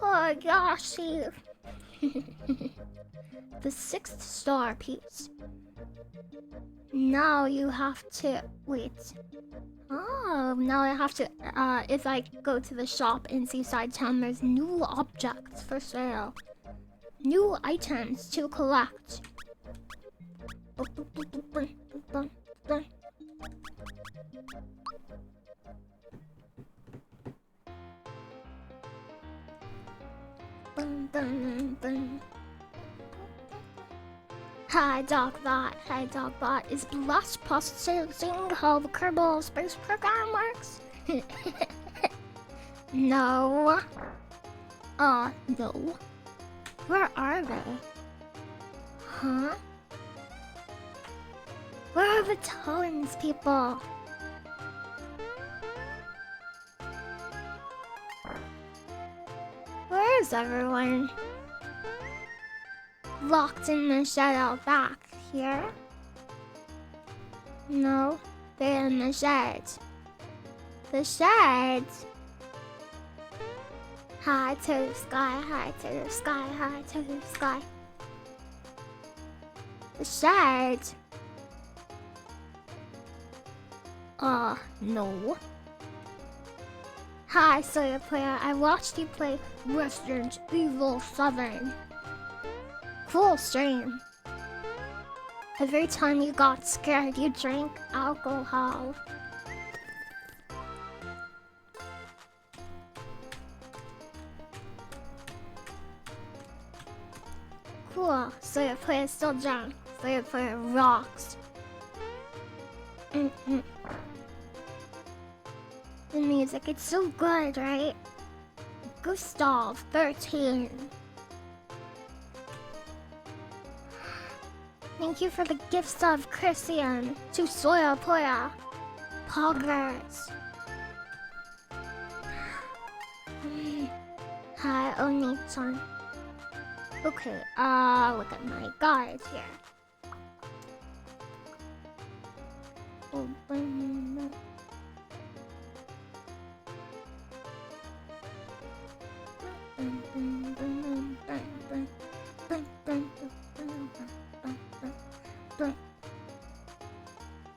Oh gosh, the 6th star piece. Now you have to wait. Oh, now I have to. If I go to the shop in Seaside Town, there's new objects for sale. New items to collect. Hi Dogbot, hi Dogbot. Is blast processing how the Kerbal Space Program works? No. No. Where are they? Huh? Where are the Tones people? Where is everyone? Locked in the shed out back here? No, they're in the shed. The shed? High to the sky, high to the sky, high to the sky. The shed? No. Hi, Sawyer Player. I watched you play Resident Evil 7. Cool stream. Every time you got scared, you drank alcohol. Cool. Sawyer Player still drunk. Sawyer Player rocks. The music, it's so good, right? Gustav, 13. Thank you for the gifts of Christian to Soya Poya. Progress. Hi, Oni-chan. Okay, look at my guides here. Open.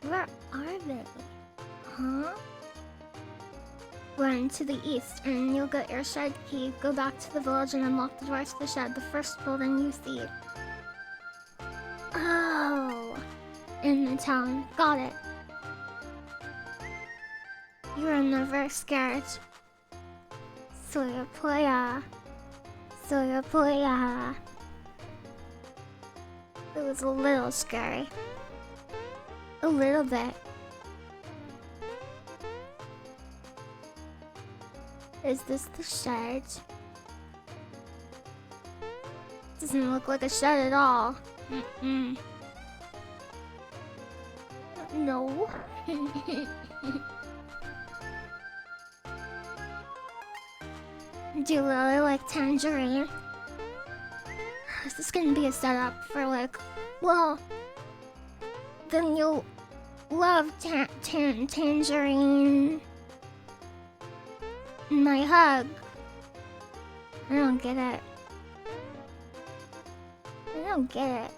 Where are they? Huh? Run to the east and you'll get your shed key. Go back to the village and unlock the doors to the shed, the first building you see. Oh, in the town. Got it. You're never scared. Soya Poya. Soya Poya. It was a little scary. A little bit. Is this the shed? Doesn't look like a shed at all. No. Do you really like tangerine? Is this gonna be a setup for like, well, then you'll love tangerine. My hug. I don't get it. I don't get it.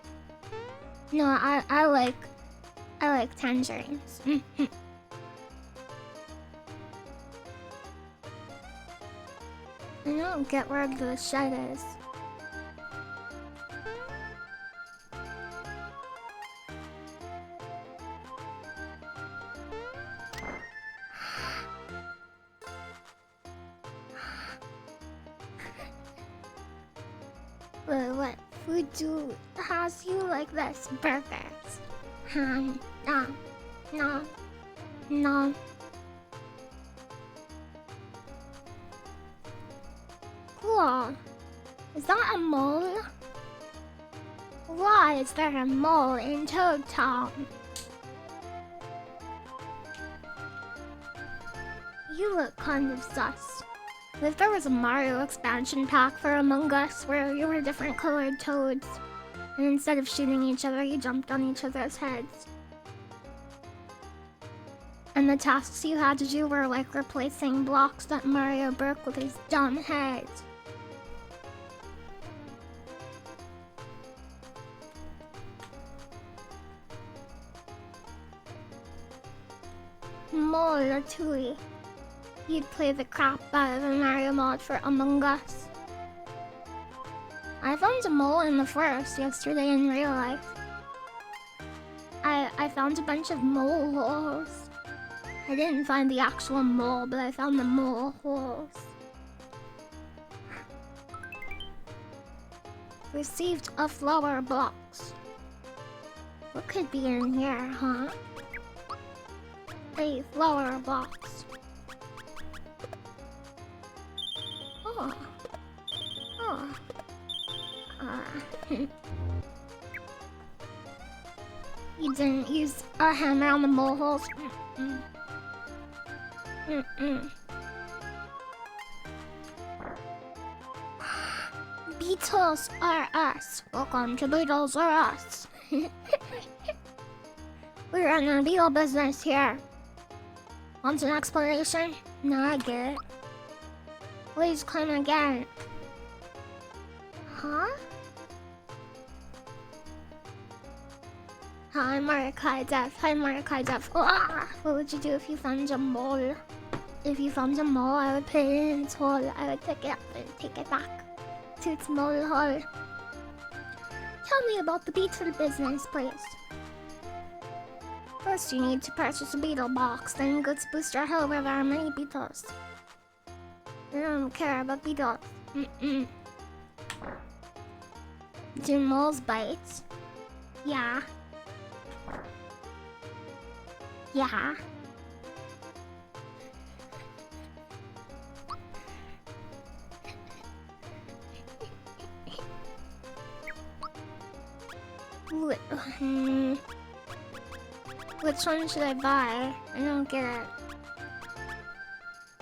No, I like tangerines. I don't get where the shed is. What food has you like this? Burgers. No. Cool. Is that a mole? Why is there a mole in Toad Town? You look kind of sus. If there was a Mario expansion pack for Among Us where you were different colored toads, and instead of shooting each other, you jumped on each other's heads. And the tasks you had to do were like replacing blocks that Mario broke with his dumb head. Molatui. You'd play the crap out of a Mario mod for Among Us. I found a mole in the forest yesterday in real life. I found a bunch of mole holes. I didn't find the actual mole, but I found the mole holes. Received a flower box. What could be in here, huh? A flower box. You didn't use a hammer on the mole holes? Beetles are us. Welcome to Beetles are us. We're in the beetle business here. Want an explanation? No, I get it. Please come again. Huh? Hi, Marakai Dev. Hi, Marakai Dev. What would you do if you found a mole? If you found a mole, I would put it in its hole. I would pick it up and take it back to its mole hole. Tell me about the beetle business, please. First, you need to purchase a beetle box. Then you go to Booster Hill where there are many beetles. I don't care about beetles. Do moles bite? Yeah. Yeah. Which one should I buy? I don't get it.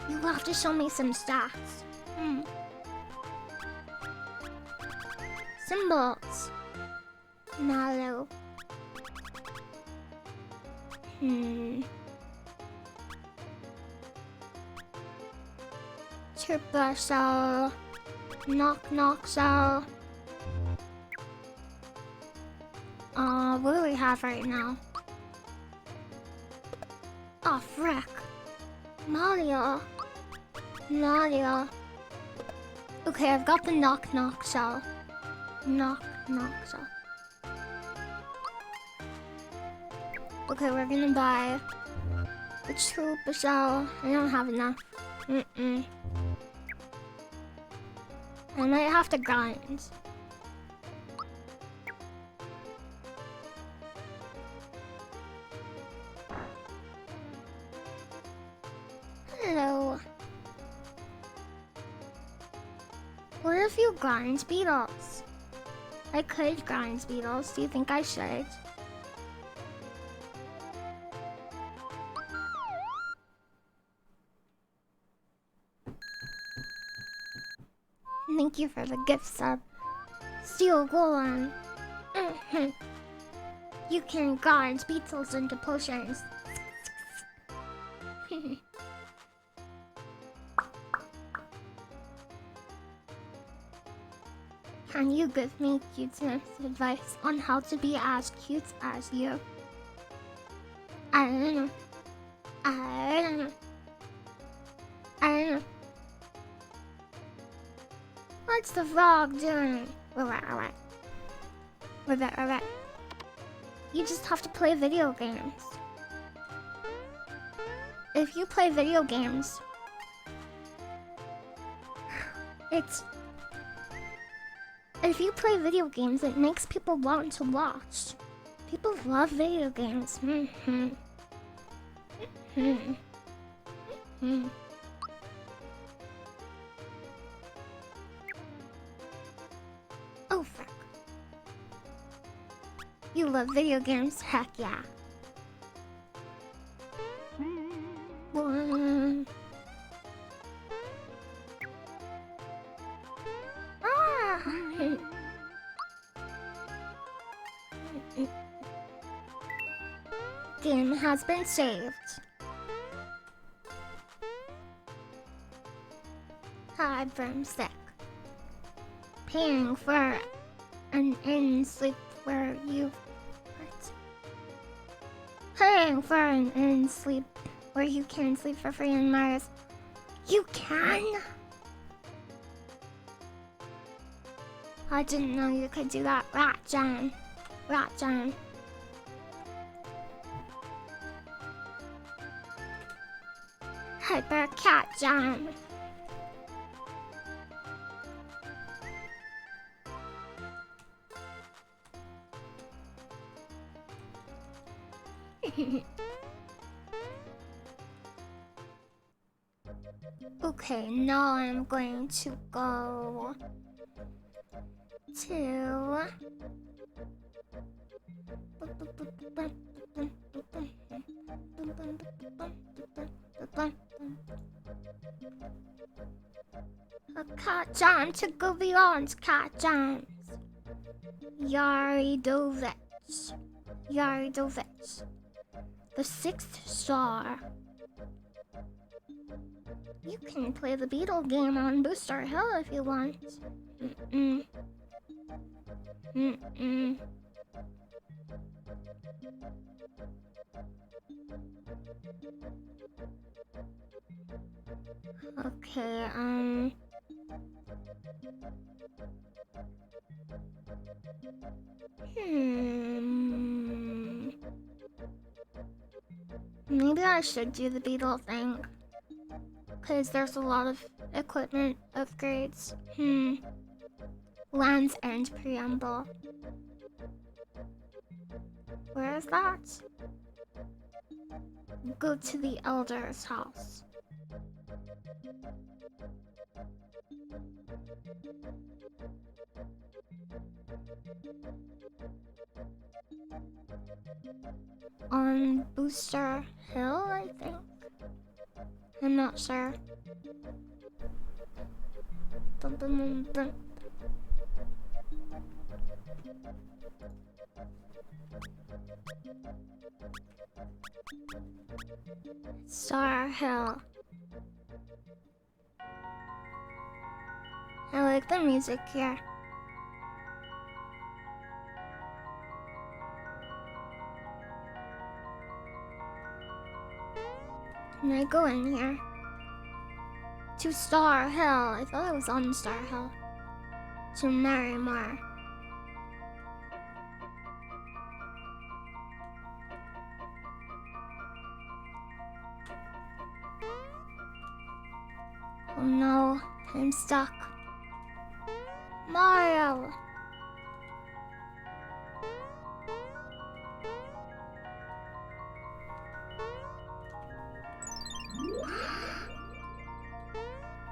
You have to show me some stats. Symbols. Malo. Chirpa cell. Knock cell. What do we have right now? Oh, frick. Mario. Okay, I've got the knock shell. Knock shell. Okay, we're gonna buy the Trooper shell. I don't have enough. I might have to grind. Hello. What if you grind beetles? I could grind beetles. Do you think I should? Thank you for the gift sub. Steel Golem. You can grind beetles into potions. Can you give me cuteness advice on how to be as cute as you? I don't know. What's the frog doing? Alright. You just have to play video games. If you play video games, it makes people want to watch. People love video games. Oh, fuck. You love video games? Heck yeah. Game has been saved. Hi, Broomstick. Paying for an in-sleep where you... What? Paying for an in-sleep where you can sleep for free in Mars. You can? I didn't know you could do that. Rat Jam. Hyper Cat Jam. Okay, now I'm going to go to... A cat jam to go beyond cat jams. Yaridovich. The 6th star. You can play the Beetle game on Booster Hill if you want. Okay, maybe I should do the Beetle thing. Because there's a lot of equipment upgrades. Land's End Preamble. Where is that? Go to the Elder's house. on Booster Hill, I think. I'm not sure. Bum, bum, bum, bum. Star Hill. I like the music here. Can I go in here? To Star Hill. I thought I was on Star Hill. To Marymore. Oh no, I'm stuck. Mario!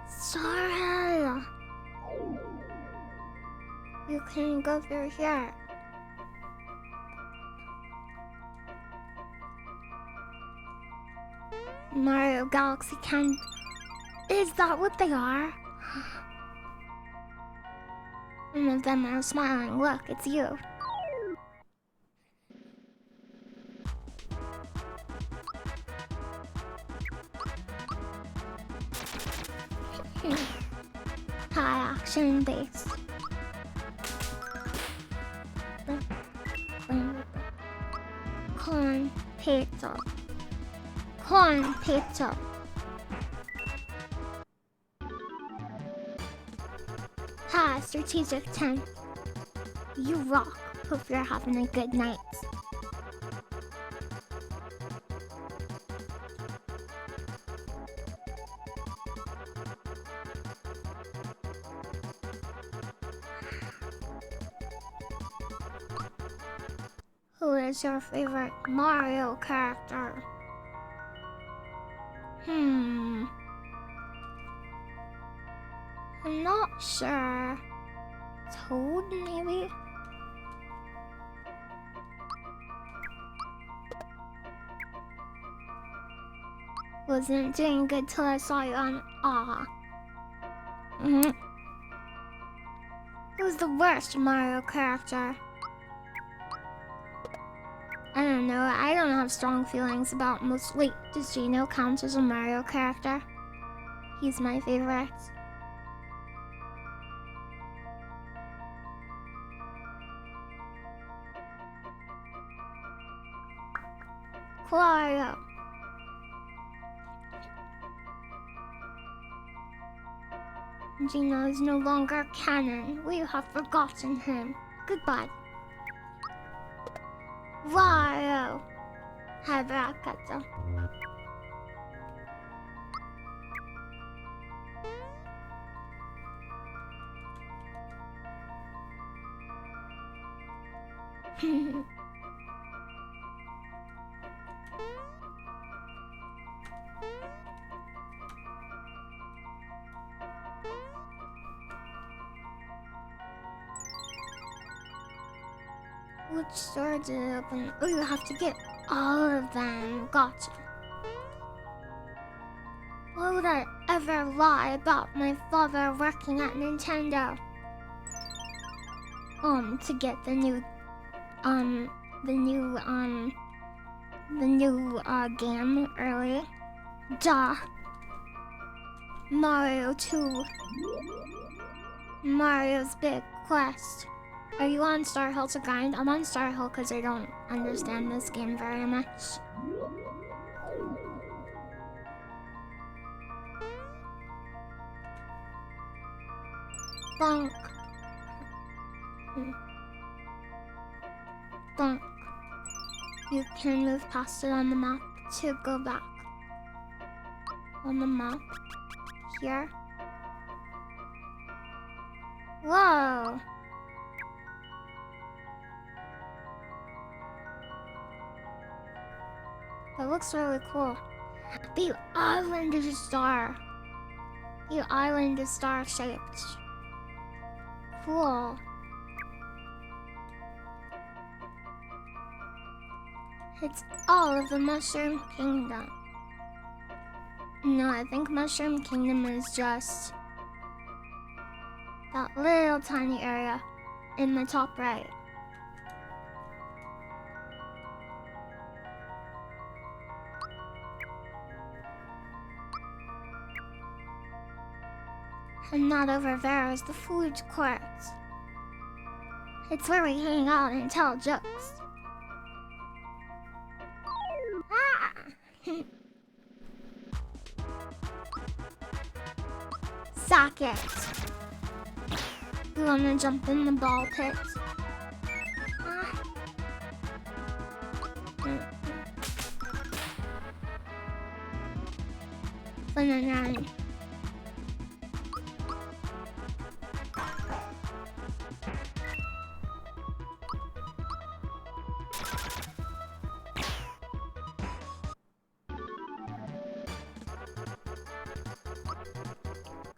Star Hill! You can go through here. Mario Galaxy can... Is that what they are? One of them are smiling. Look, it's you. High action base. Corn pizza. Corn pizza. Ha, strategic 10. You rock. Hope you're having a good night. Who is your favorite Mario character? I'm not sure. Toad, maybe? Wasn't doing good till I saw you on Aw. Who's the worst Mario character? I don't know. I don't have strong feelings about most. Wait, does Gino count as a Mario character? He's my favorite. Wario. Gino is no longer canon. We have forgotten him. Goodbye. Wario. Have a cut. Which door did it open? Oh, you have to get all of them. Gotcha. Why would I ever lie about my father working at Nintendo? To get the new game early. Duh. Mario 2. Mario's Big Quest. Are you on Star Hill to grind? I'm on Star Hill because I don't understand this game very much. Bonk. Bonk. You can move past it on the map to go back. On the map. Here. Whoa! That looks really cool. The island is a star. The island is star-shaped. Cool. It's all of the Mushroom Kingdom. No, I think Mushroom Kingdom is just that little tiny area in the top right. And that over there is the food court. It's where we hang out and tell jokes. Ah! Sack it. You wanna jump in the ball pit? Ah. Banana.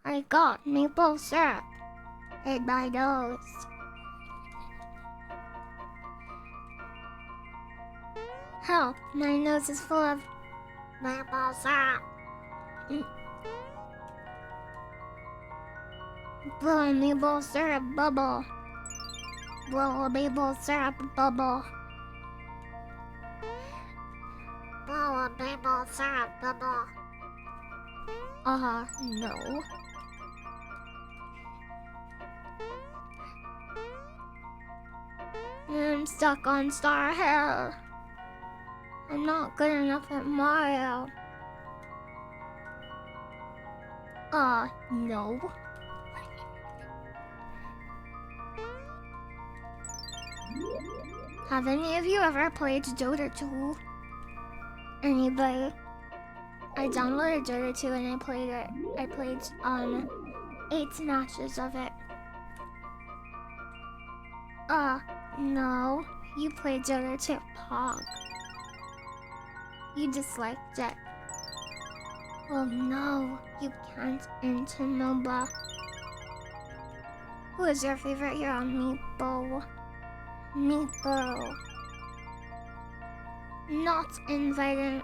I got maple syrup in my nose. Help, my nose is full of maple syrup. Blow a maple syrup bubble. Blow a maple syrup bubble. Blow a maple syrup bubble. No. I'm stuck on Star Hill. I'm not good enough at Mario. No. Have any of you ever played Dota 2? Anybody? I downloaded Dota 2 and I played it. I played 8 matches of it. No. You played Dota 2 Pog. You disliked it. Oh no, you can't enter MOBA. Who is your favorite hero? Meepo. Meepo. Not invited.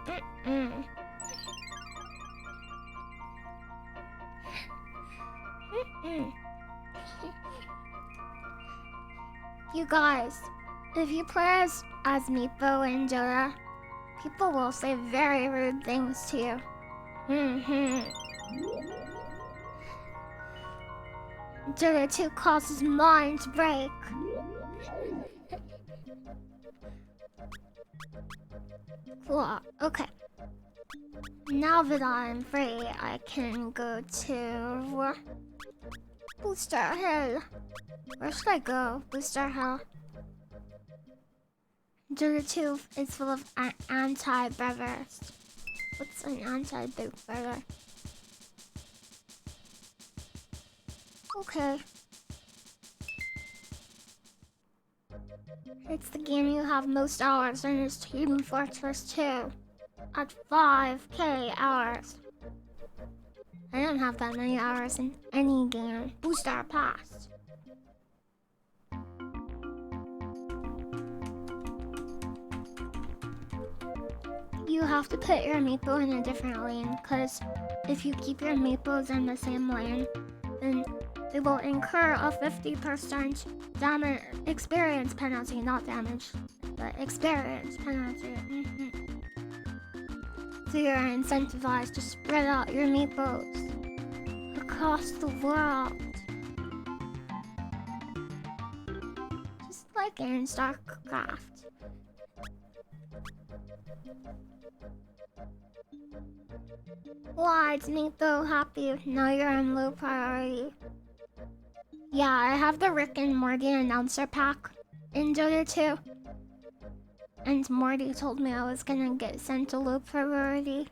You guys, if you play as Meepo in Dota, people will say very rude things to you. Dota 2 causes mind break. Okay. Now that I'm free, I can go to Booster Hill. Where should I go? Booster Hill. Dota 2 is full of anti-beavers. What's an anti-beaver? Okay. It's the game you have most hours in is Team Fortress 2. At 5k hours. I don't have that many hours in any game. Booster Pass. You have to put your meeple in a different lane, because if you keep your meeples in the same lane, then they will incur a 50% damage experience penalty, not damage, but experience penalty. So you're incentivized to spread out your meeples across the world. Just like in StarCraft. Why is Meepo happy? Now you're on low priority. Yeah, I have the Rick and Morty announcer pack in Dota 2. And Morty told me I was gonna get sent to low priority.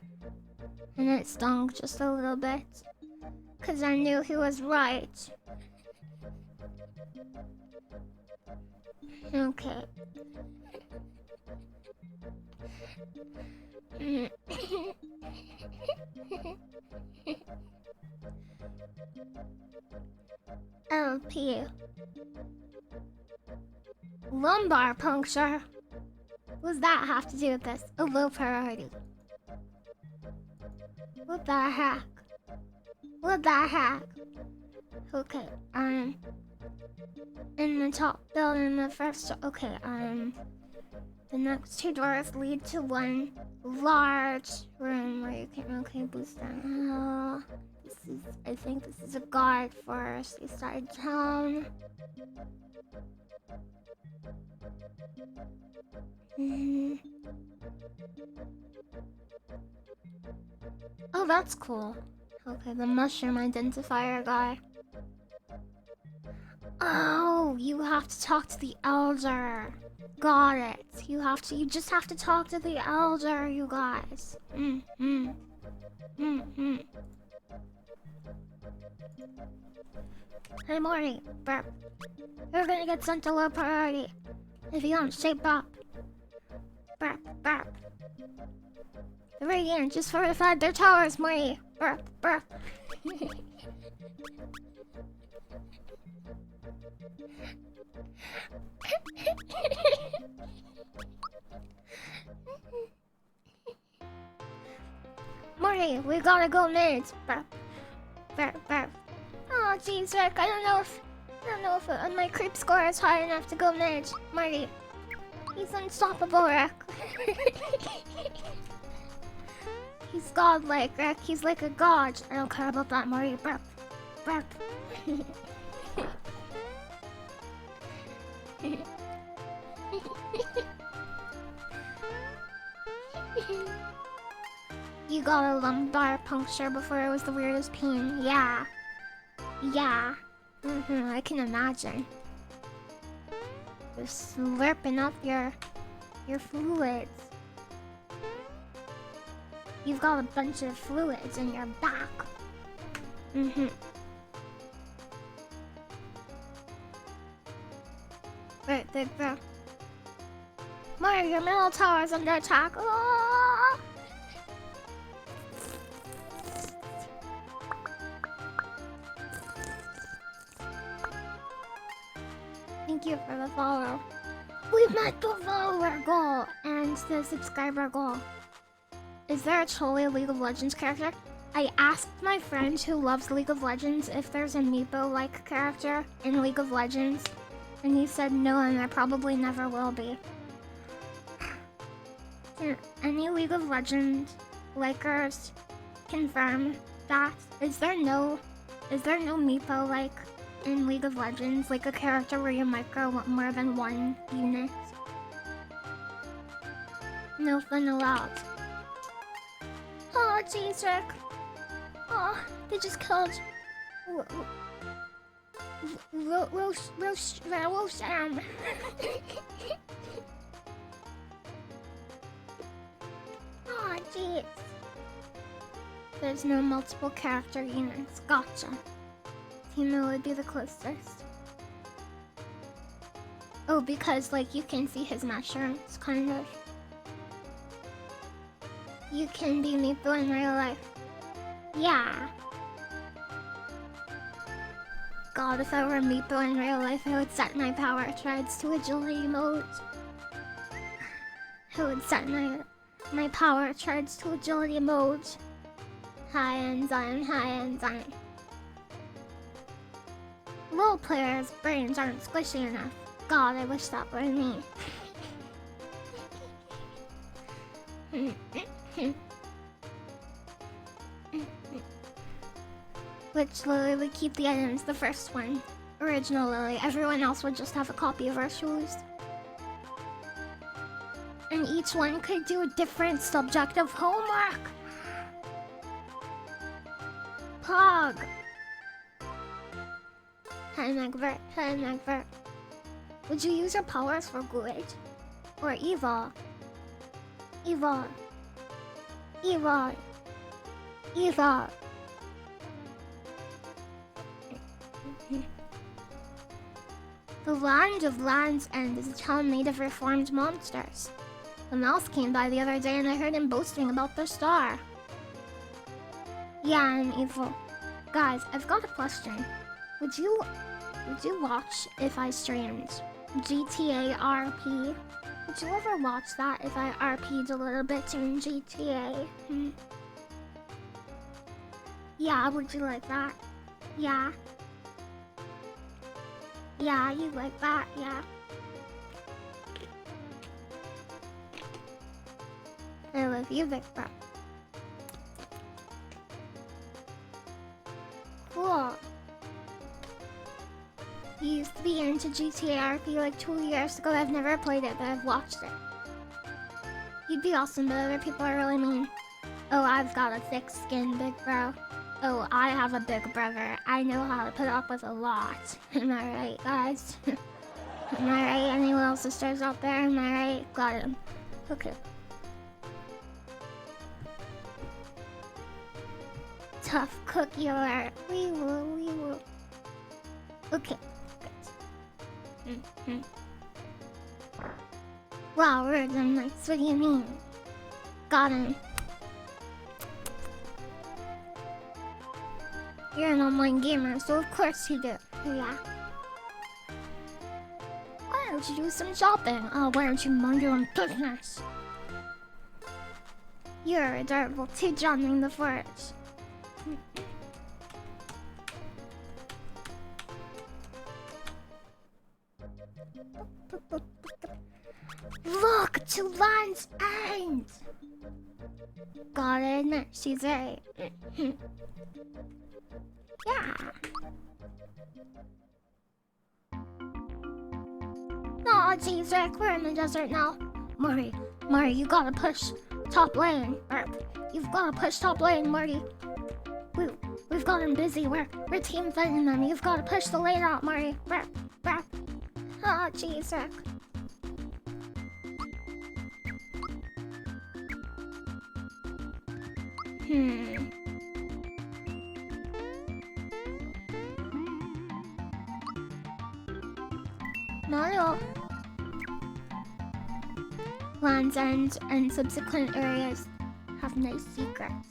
And it stung just a little bit. Cause I knew he was right. Okay. LP. Lumbar puncture. What does that have to do with this? A low priority. What the heck? What the heck? Okay, in the top building, the first, okay, the next two doors lead to one large room where you can, okay, boost down. I think this is a guard force. You start down. Oh, that's cool. Okay, the mushroom identifier guy. Oh, you have to talk to the elder. Got it. You just have to talk to the elder, you guys. Hey, Morty. Burp. You're gonna get sent to low priority if you don't shape up. Burp, burp. The Radiant just fortified their towers, Morty. Burp, burp. Morty, we gotta go mid. Burp, burp, burp. Oh, jeez, Rick, I don't know if my creep score is high enough to go mid. Marty, he's unstoppable, Rick. He's godlike, Rick. He's like a god. I don't care about that, Marty. Burp, burp. You got a lumbar puncture before it was the weirdest pain. Yeah. Yeah. I can imagine. You're slurping up your fluids. You've got a bunch of fluids in your back. Right, big bro. Mario, your middle tower is under attack. Oh! Thank you for the follow. We met the follower goal and the subscriber goal. Is there a truly League of Legends character? I asked my friend who loves League of Legends if there's a Meepo-like character in League of Legends, and he said no, and there probably never will be. Can any League of Legends likers confirm that? Is there no Meepo-like in League of Legends, like a character where you micro more than one unit? No fun allowed. Oh, jeez, Rick. Oh, they just killed Roshan. Oh, jeez. There's no multiple character units. Gotcha. Timo would be the closest. Oh, because, like, you can see his mushrooms, kind of. You can be Meepo in real life. Yeah. God, if I were Meepo in real life, I would set my power trides to agility mode. I would set my power trides to agility mode. High enzyme, high enzyme. Little players' brains aren't squishy enough. God, I wish that were me. Which Lily would keep the items, the first one. Original Lily. Everyone else would just have a copy of our shoes. And each one could do a different subject of homework. Pog. Hi Magbert, hi Magbert. Would you use your powers for good? Or evil? Evil. Evil. Evil. The land of Land's End is a town made of reformed monsters. The mouse came by the other day and I heard him boasting about their star. Yeah, I'm evil. Guys, I've got a question. Would you watch if I streamed GTA RP Would you ever watch that if I RP'd a little bit in GTA? Yeah, would you like that? Yeah. Yeah, you like that? Yeah. I love you, Big Bro. Cool. You used to be into GTA RP like 2 years ago. I've never played it, but I've watched it. You'd be awesome, but other people are really mean. Oh, I've got a thick skin, Big Bro. Oh, I have a big brother. I know how to put up with a lot. Am I right, guys? Am I right? Any little sisters out there? Am I right? Got him. Okay. Tough cookie alert. We will. Okay, good. Wow, words and nights, what do you mean? Got him. You're an online gamer, so of course you do. Yeah. Why don't you do some shopping? Oh, why don't you mind your own business? You're adorable too, joining the forest. Look, to Land's End! Gotta admit, she's right. Yeah. Aw, jeez, Rick, we're in the desert now. Marty, you gotta push top lane. You've gotta push top lane, Marty. We've got him busy. We're team fighting them. You've gotta push the lane out, Marty. Aw, jeez, Rick. Mario. Land's End and subsequent areas have nice secrets.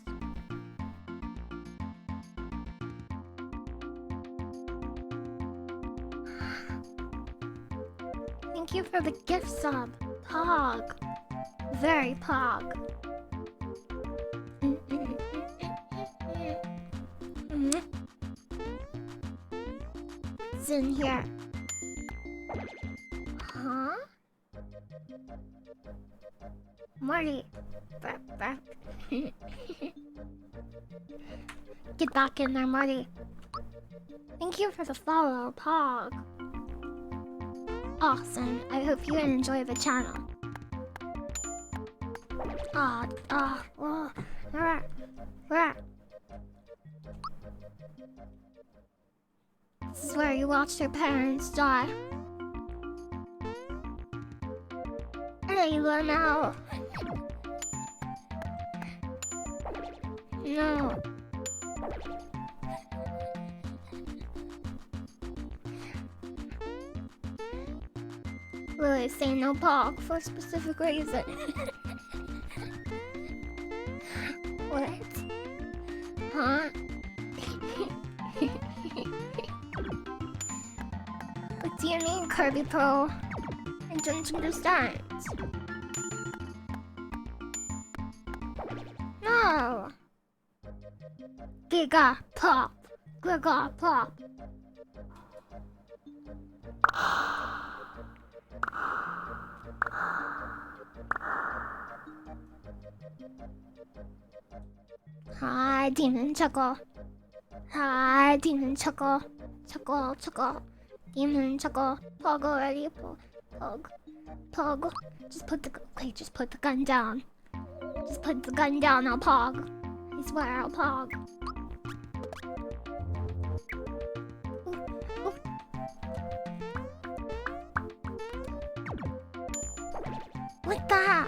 Thank you for the gift sub, Pog. Very Pog. It's in here. Huh? Marty. Get back in there, Marty. Thank you for the follow, Pog. Awesome. I hope you enjoy the channel. This is where you watched your parents die. Layla now. No. Lily say no Pog for a specific reason. What? Huh? What do you mean, Kirby Pro? I don't understand. No! Giga Pop! Giga Pop! Hi, Demon Chuckle. Hi, Demon Chuckle. Chuckle. Demon Chuckle. Pog already. Pog. Just put the gun down. Just put the gun down, I'll Pog. I swear I'll Pog. Ooh. What the heck?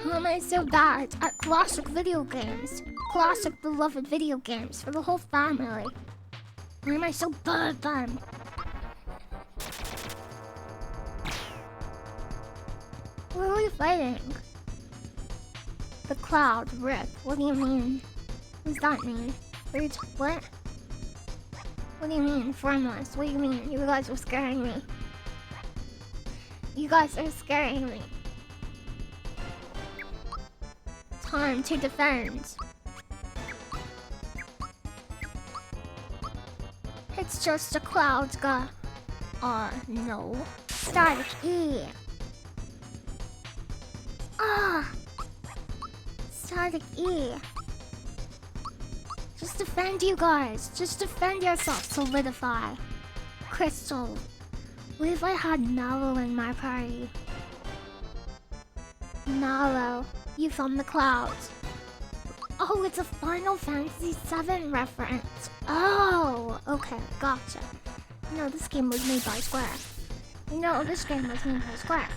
How am I so bad at classic video games? Classic beloved video games for the whole family. Why am I so bad at them? What are we fighting? The Cloud, Rip. What do you mean? What does that mean? What? What do you mean, formless? What do you mean? You guys were scaring me. You guys are scaring me. Time to defend. It's just a cloud, no. Static E. Static E. Just defend, you guys. Just defend yourself. Solidify. Crystal. What if I had Mallow in my party? Mallow. You from the clouds. Oh, it's a Final Fantasy VII reference. Oh, okay, gotcha. You know, this game was made by Square. You know, this game was made by Square.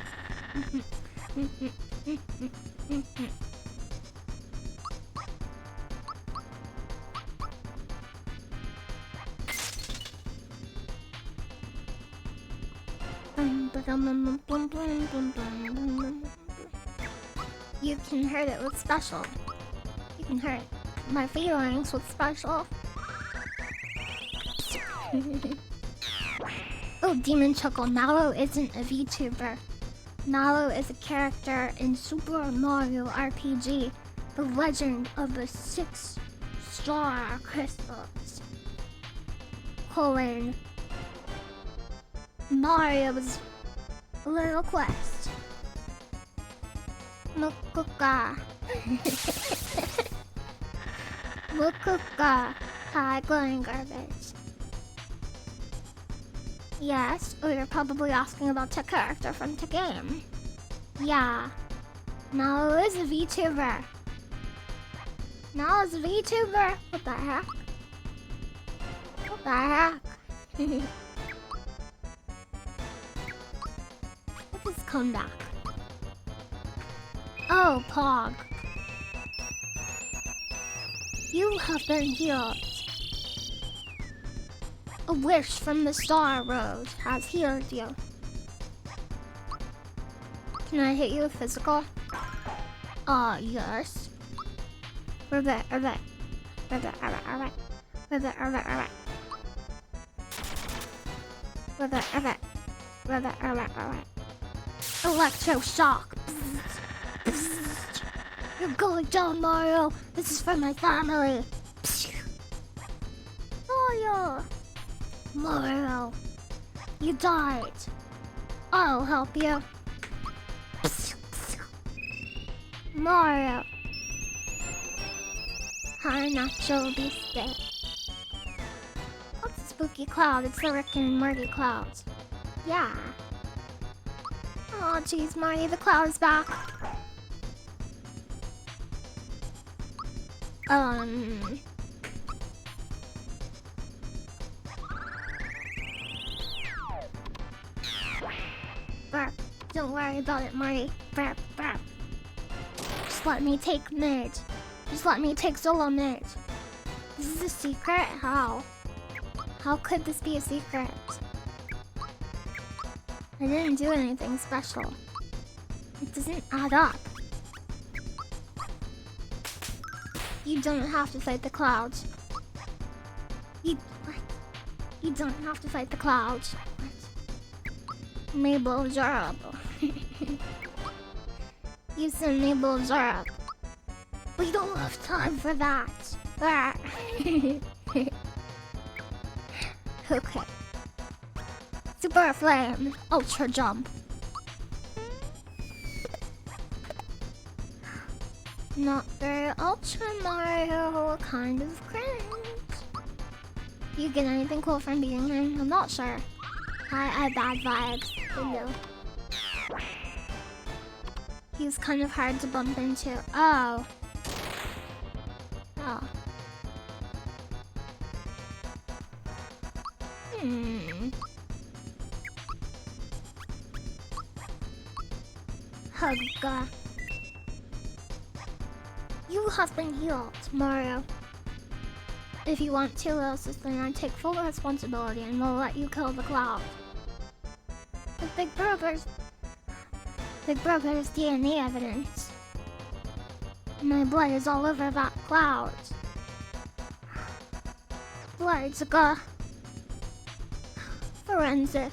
You can hurt it with special. You can hurt my feelings with special. Oh, Demon Chuckle. Mallow isn't a VTuber. Mallow is a character in Super Mario RPG, The Legend of the 6-Star Crystals. Mario's little quest. Mukuka. Mukuka. High glowing garbage. Yes, or you're probably asking about the character from the game. Yeah. Mallow is a VTuber. Mallow's a VTuber? What the heck? What the heck? What's his comeback? Oh, Pog. You have been healed. A wish from the Star Road has healed you. Can I hit you with physical? Yes. Ribbit. Electroshock. You're going down, Mario. This is for my family. Mario, you died. I'll help you. Mario. High natural beast day. What's a spooky cloud? It's the Rick and Morty cloud. Yeah. Oh jeez, Marty, the cloud is back. Burp. Don't worry about it, Marty. Burp. Just let me take mid. Just let me take solo mid. This is a secret? How? How could this be a secret? I didn't do anything special. It doesn't add up. You don't have to fight the clouds. What? You don't have to fight the clouds. What? Mabel Zurb. You said Mabel Zurb. We don't have time for that. Okay. Super Flame. Ultra Jump. Not very Ultra Mario. Kind of cringe. You get anything cool from being him? I'm not sure. I had bad vibes. Hello. He's kind of hard to bump into. Oh. Hugga. You have been healed, Mario. If you want to, little sister, I take full responsibility and will let you kill the cloud. But Big Brother's DNA evidence. My blood is all over that cloud. Blood's forensic.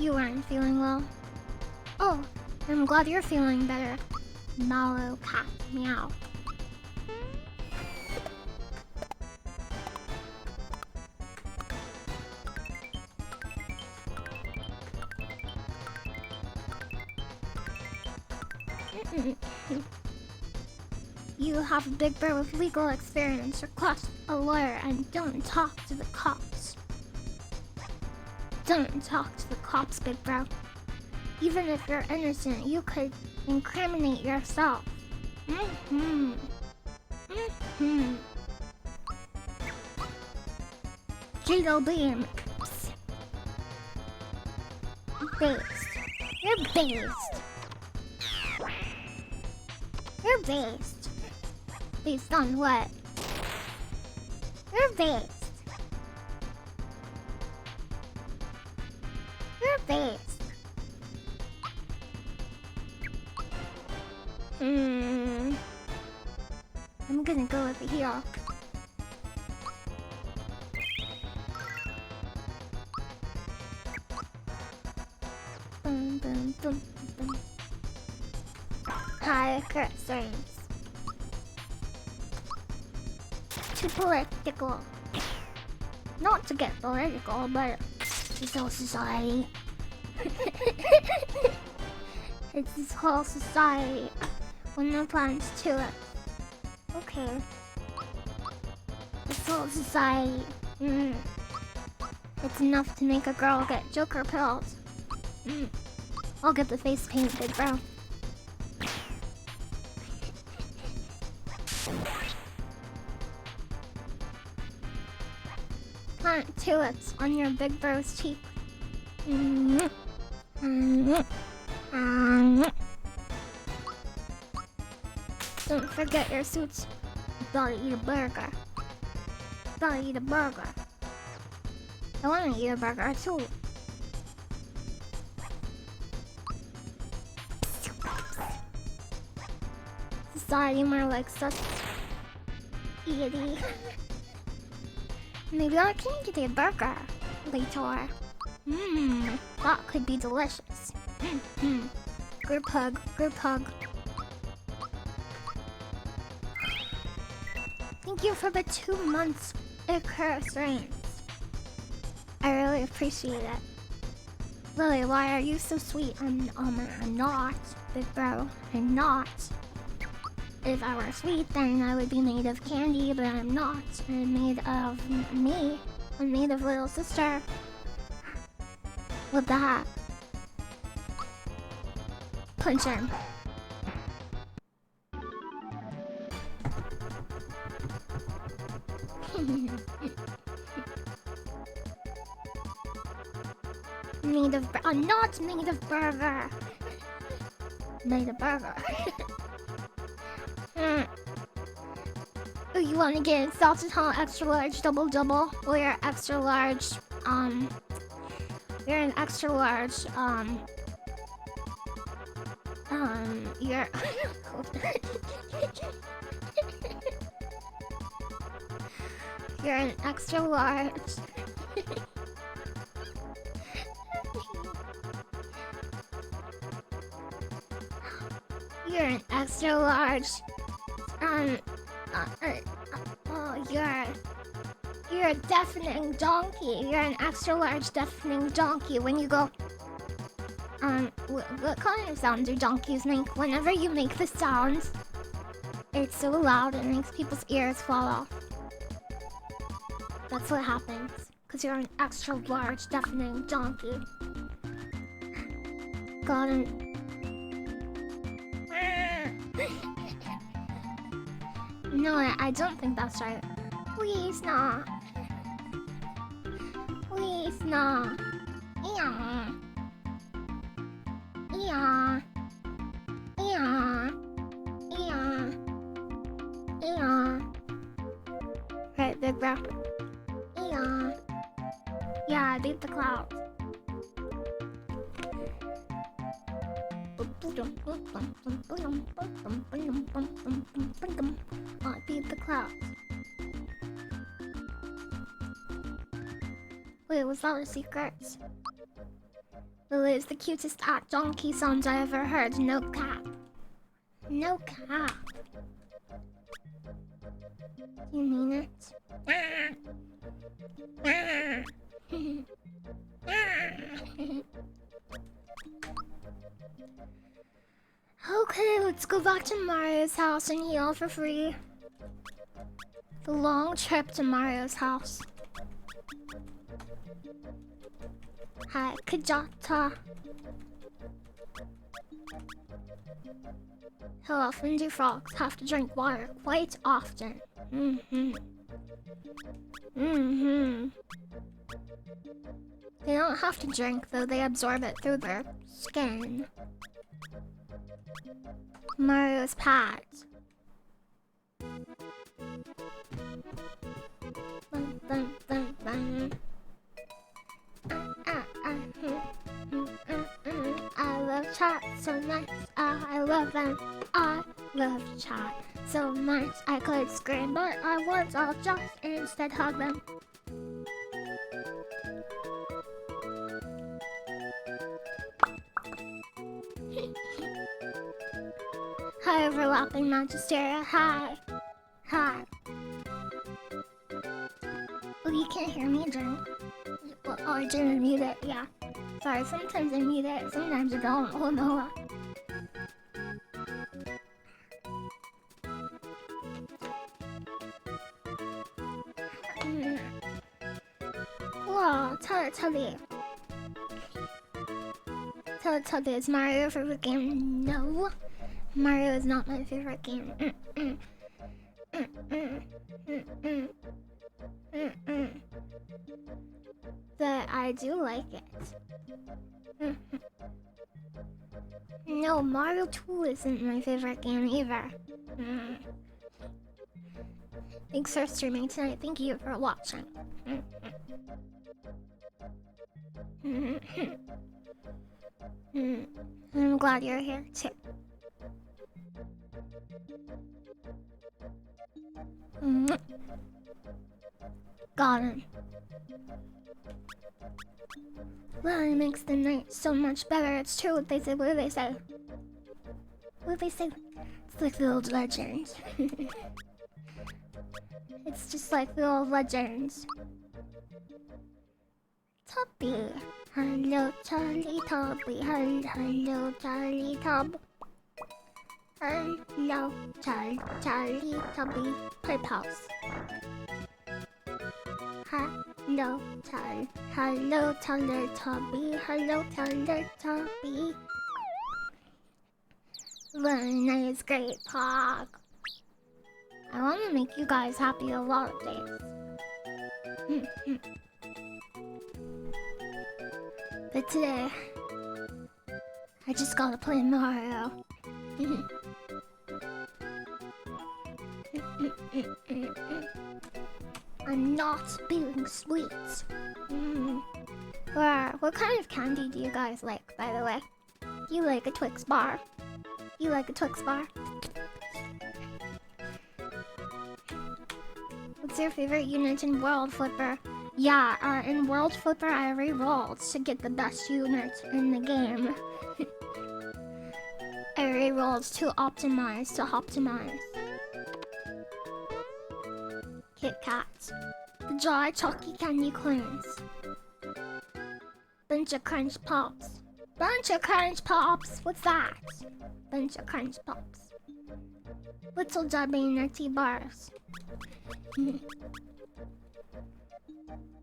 You weren't feeling well. Oh, I'm glad you're feeling better. Mallow cat, meow. You have a big bro with legal experience, request a lawyer, and don't talk to the cops. Don't talk to the cops, big bro. Even if you're innocent, you could incriminate yourself. Jiggle beam. Psst. Based. You're based. You're based. Based on what? You're based. You're based. I'm gonna go over here. Boom, boom, boom, boom. Hi, concerns. Too political. Not to get political, but it's all society. It's this whole society. When no plans to it. Okay. This whole society. It's enough to make a girl get Joker pills. I'll get the face painted, bro. Plant tulips on your big bro's cheek. Don't forget your suits. You gotta eat a burger. Gotta eat a burger. I wanna eat a burger too. Society more like society. Maybe I can get a burger later. That could be delicious. Group hug, group hug. Thank you for the 2 months Icarus Reigns. I really appreciate it. Lily, why are you so sweet? I'm not, big bro. I'm not. If I were sweet, then I would be made of candy, but I'm not. I'm made of me. I'm made of little sister. With that. Punch him. Made of I'm not made of burger. Made of burger. Oh, you want to get salted hot extra large double double? Well, you're extra large. You're an extra large. You're. You're an extra large. You're an extra large. You're a deafening donkey. You're an extra large deafening donkey. When you go, what kind of sounds do donkeys make? Whenever you make the sounds, it's so loud it makes people's ears fall off. That's what happens. Because you're an extra large deafening donkey. Got him. No, I don't think that's right. Please, nah. Please, nah. Yeah. Yeah. Yeah. Yeah. Yeah. Right, big bro. Yeah. Yeah, beat the clouds. Beat the clouds. Wait, was that a secret? Lily is the cutest donkey sounds I ever heard. No cap. No cap. You mean it? Okay, let's go back to Mario's house and heal for free. The long trip to Mario's house. Hi, Kajata. How often do frogs have to drink water? Quite often. They don't have to drink, though. They absorb it through their skin. Mario's pads. I love chat so much. I love them. I love chat so much. I could scream, but I want I'll just instead hug them. Hi, overlapping Magisteria. Hi. Hi. Oh, you can't hear me drink. Well, oh, I didn't mute it. Yeah. Sorry, sometimes I mute it, sometimes I don't. Oh no. Whoa, Teletubby. Teletubby, is Mario your favorite game? No. Mario is not my favorite game. But I do like it. No, Mario 2 isn't my favorite game either. Thanks for streaming tonight. Thank you for watching. I'm glad you're here too. Got him. Well, it makes the night so much better. It's true what they say. What do they say? What do they say? It's like the old legends. It's just like the old legends. Tubby. Hello, Charlie Tubby. Hello, Charlie Tub. Hello, Charlie Tubby. Playhouse. Hello, Hello, Teletubby. Hello, Teletubby. Very nice, great talk. I want to make you guys happy a lot of days. But today, I just gotta play Mario. I'm not being sweet. What kind of candy do you guys like, by the way? Do you like a Twix bar? You like a Twix bar? What's your favorite unit in World Flipper? Yeah, in World Flipper I re-rolled to get the best unit in the game. I re-rolled to optimize. Kit Kats. The dry chalky candy coins. Bunch of Crunch Pops. Bunch of Crunch Pops! What's that? Bunch of Crunch Pops. Little Debbie Nutty Bars.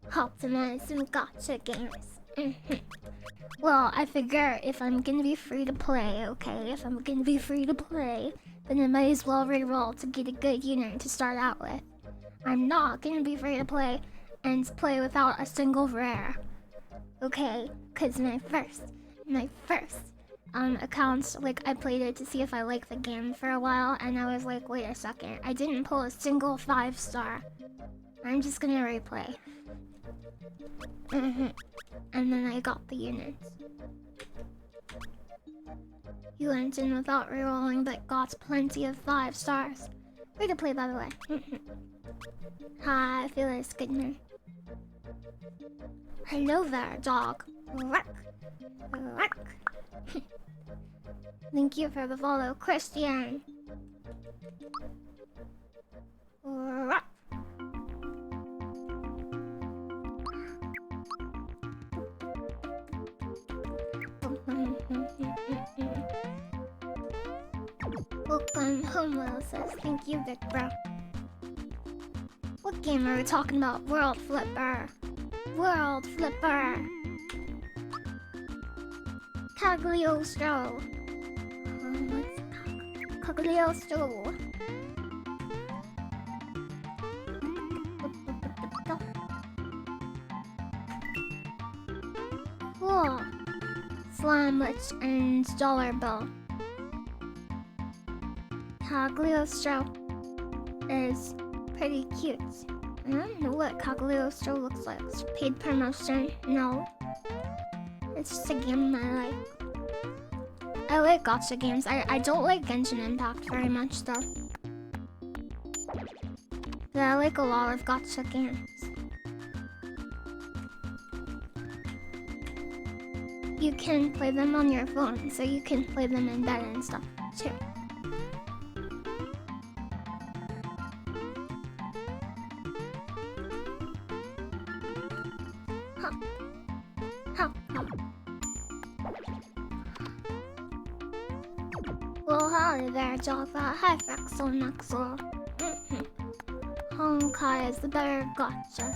Optimize some gotcha games. Well, I figure if I'm gonna be free to play, okay? If I'm gonna be free to play, then I might as well re-roll to get a good unit to start out with. I'm not gonna be free to play and play without a single rare. Okay? Cause my first account, like I played it to see if I liked the game for a while and I was like, wait a second, I didn't pull a single 5-star. I'm just gonna replay. And then I got the units. You went in without rerolling but got plenty of 5 stars. Free to play, by the way. Hi, I feel like Skidman. Hello there, dog. Thank you for the follow, Christian. Welcome, Homo says, thank you, big bro. What game are we talking about? World Flipper. World Flipper. Cagliostro. What's Cagliostro? Cool. Slime Witch and Dollar Bill. Cagliostro is pretty cute. I don't know what Cagliostro looks like. It's paid promotion. No. It's just a game I like. I like gacha games. I don't like Genshin Impact very much though. But I like a lot of gacha games. You can play them on your phone, so you can play them in bed and stuff too. Well, hi there, Java. Hi, Frexel Nexel. Honkai is the better gotcha.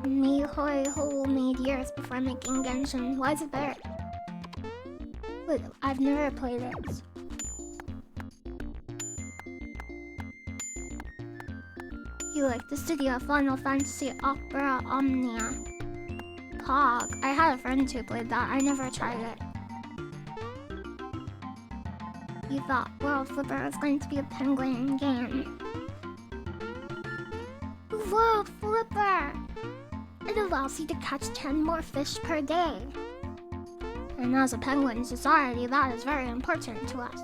Mihoiho made years before making Genshin. Why is it better? Wait, I've never played it. You like the studio Final Fantasy Opera Omnia. Pog. I had a friend who played that. I never tried it. You thought World Flipper was going to be a penguin game. World Flipper! It allows you to catch 10 more fish per day. And as a penguin society, that is very important to us.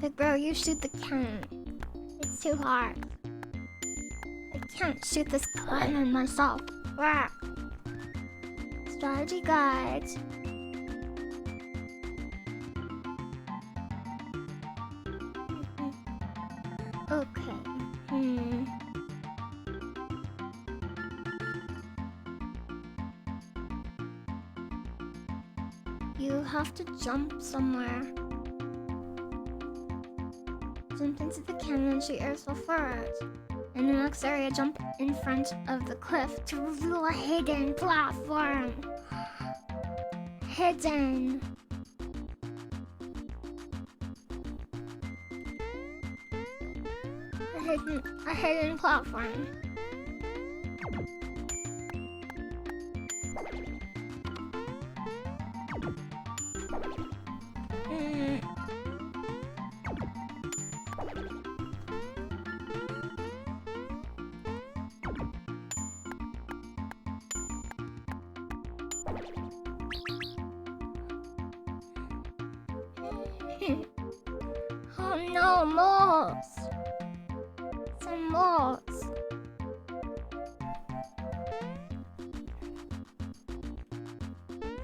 Big bro, you shoot the cannon. It's too hard. I can't shoot this cannon myself. Rah. Strategy guide. Okay. You have to jump somewhere. Jump into the cannon and shoot yourself forward. In the next area, jump in front of the cliff to reveal a hidden platform. Hidden. A hidden platform. Oh no, moles! Some moles.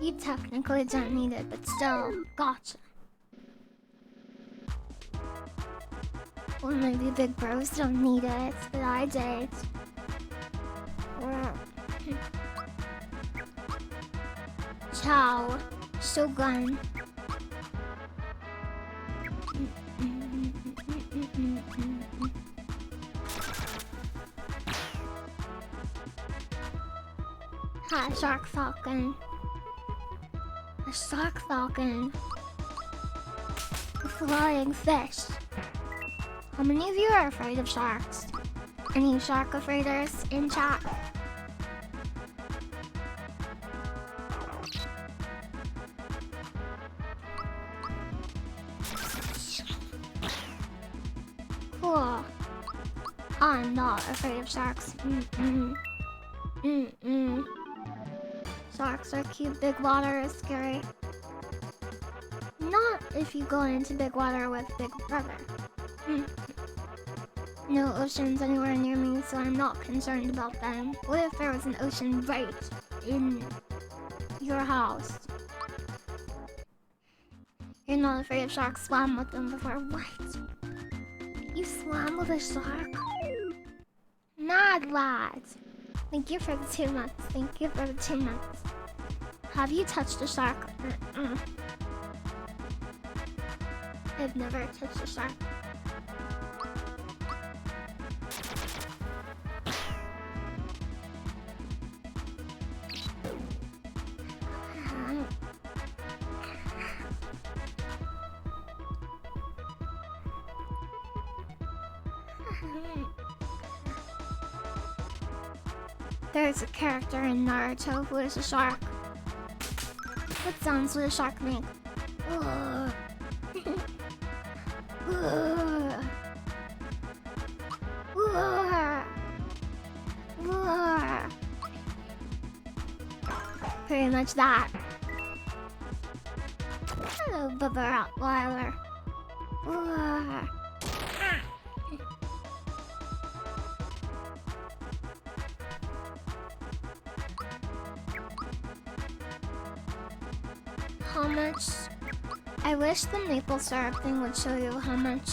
You technically don't need it, but still, gotcha. Well, maybe big bros don't need it, but I did. Ciao, Shogun. Hi, Shark Falcon. A Shark Falcon. A flying fish. How many of you are afraid of sharks? Any shark afraiders in chat? Cool. I'm not afraid of sharks. Sharks are cute. Big water is scary. Not if you go into big water with Big Brother. No oceans anywhere near me, so I'm not concerned about them. What if there was an ocean right in your house? You're not afraid of sharks. Swam with them before. What? You swam with a shark? Mad lad. Thank you for the 2 months. Thank you for the 2 months. Have you touched a shark? I've never touched a shark. There's a character in Naruto who is a shark. What sounds would a shark make? Ugh. Ugh. Ugh. Ugh. Pretty much that. Hello, Bubba Rottweiler. Ugh. How much? I wish the maple syrup thing would show you how much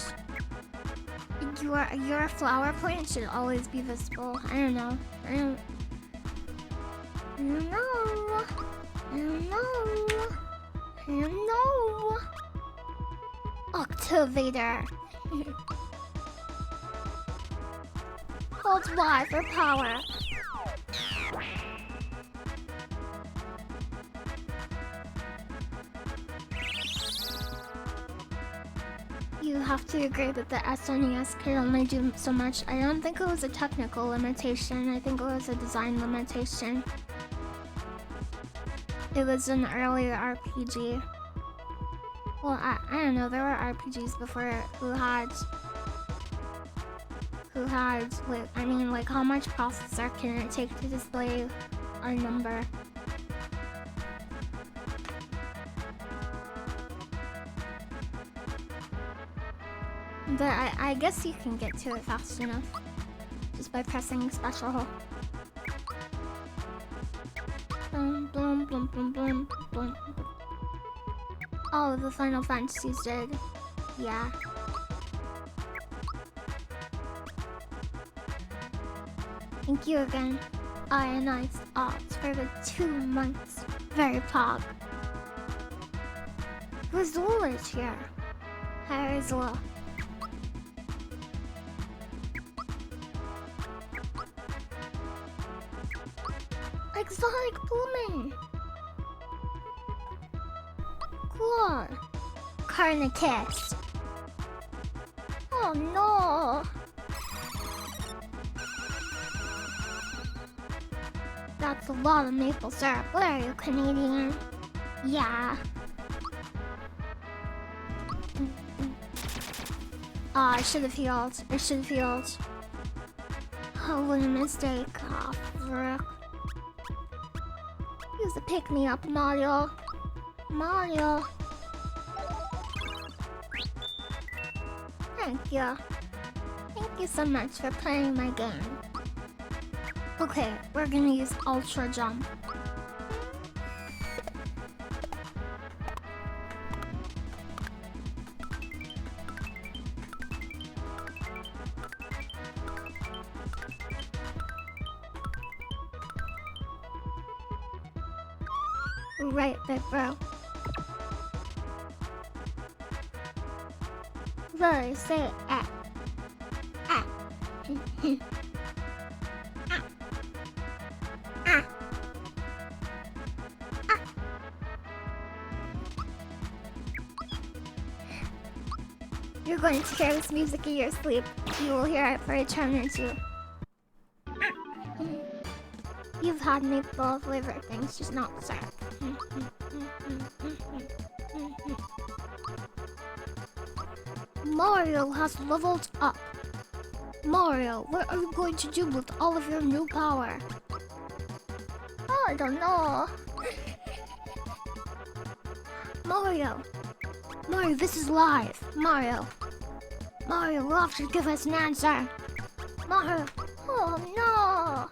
your flower plant should always be visible. I don't know. I don't know. Activator. Hold Y for power. You have to agree that the SNES could only do so much. I don't think it was a technical limitation. I think it was a design limitation. It was an earlier RPG. Well, I don't know. There were RPGs before who had like how much processor can it take to display a number? But I guess you can get to it fast enough just by pressing special. Boom, boom, boom, boom, boom, boom. Oh, the Final Fantasies did. Yeah. Thank you again. Ionized odds for the 2 months. Very pog. Rizul is here. Hi, Rizul. Exotic blooming. Cool. Carnitas. Oh no. That's a lot of maple syrup. What are you, Canadian? Yeah. I should have healed. Oh, what a mistake. Oh, frick. Use the pick-me-up, Mario. Thank you. Thank you so much for playing my game. Okay, we're gonna use Ultra Jump. Right, big bro. Rory, say it. Ah. Ah. Ah. Ah. going to hear this music in your sleep. You will hear it for a turn or two. You've had maple flavored things, just not syrup. Mario has leveled up. Mario, what are you going to do with all of your new power? Oh, I don't know. Mario, this is live. Mario, you'll have to give us an answer. Mario, oh no.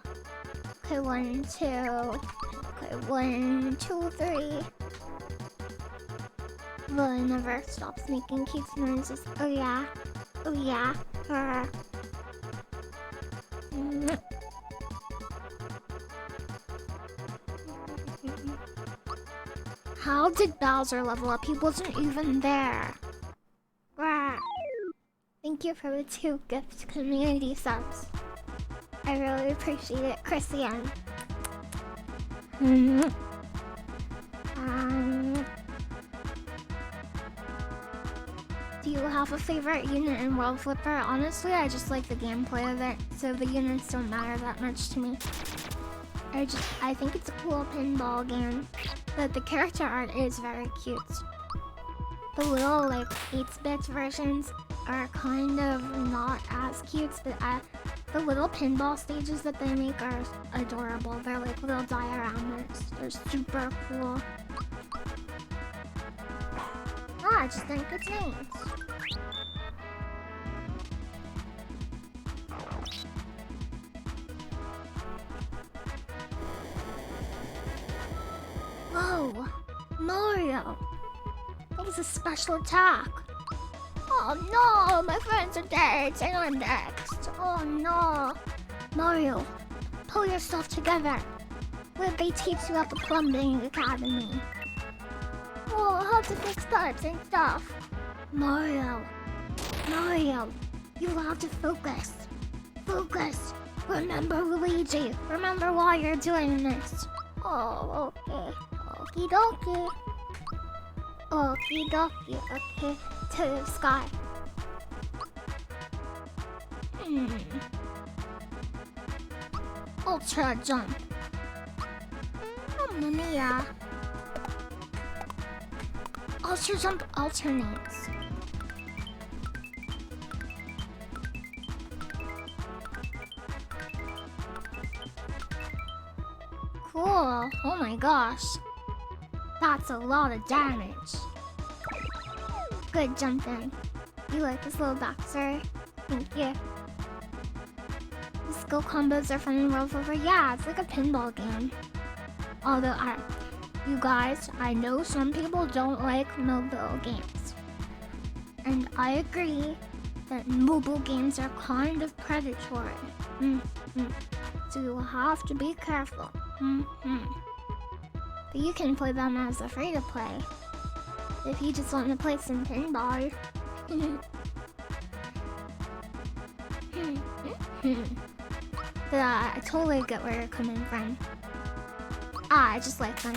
Okay, 1, 2. Okay, 1, 2, 3. Lily never stops making cute noises. Oh yeah. Oh yeah. How did Bowser level up? He wasn't even there. Thank you for the 2 gift community subs. I really appreciate it, Christian. Do you have a favorite unit in World Flipper? Honestly, I just like the gameplay of it, so the units don't matter that much to me. I think it's a cool pinball game, but the character art is very cute. The little, like, 8-bit versions are kind of not as cute, but the little pinball stages that they make are adorable. They're like little dioramas. They're super cool. I just think it's neat. Whoa! Mario! That was a special attack. Oh no! My friends are dead and I'm next. Oh no! Mario, pull yourself together. Where'd they teach you at the Plumbing Academy? Oh, how to fix pipes and stuff. Mario, you have to focus. Focus. Remember Luigi. Remember why you're doing this. Oh, okay. Okie dokie. Okie dokie. Okay. To the sky. Ultra jump. Mamma mia. Ultra jump alternates. Cool. Oh my gosh. That's a lot of damage. Good jumping. You like this little boxer? Thank you. The skill combos are fun in World Flipper. Yeah, it's like a pinball game. Although, you guys, I know some people don't like mobile games. And I agree that mobile games are kind of predatory. So you'll have to be careful. But you can play them as a free-to-play. If you just want to play some pinball. But I totally get where you're coming from. I just like them.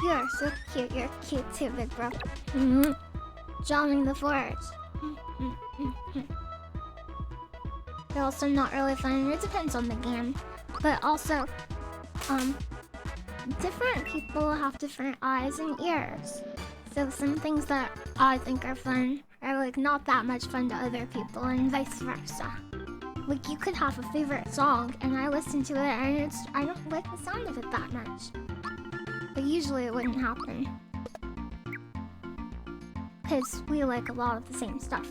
You're so cute. You're cute too, big bro. Jamming the forest. They're also not really fun. It depends on the game. But also, different people have different eyes and ears. So some things that I think are fun are like not that much fun to other people, and vice versa. Like you could have a favorite song and I listen to it and I don't like the sound of it that much. But usually it wouldn't happen. Because we like a lot of the same stuff.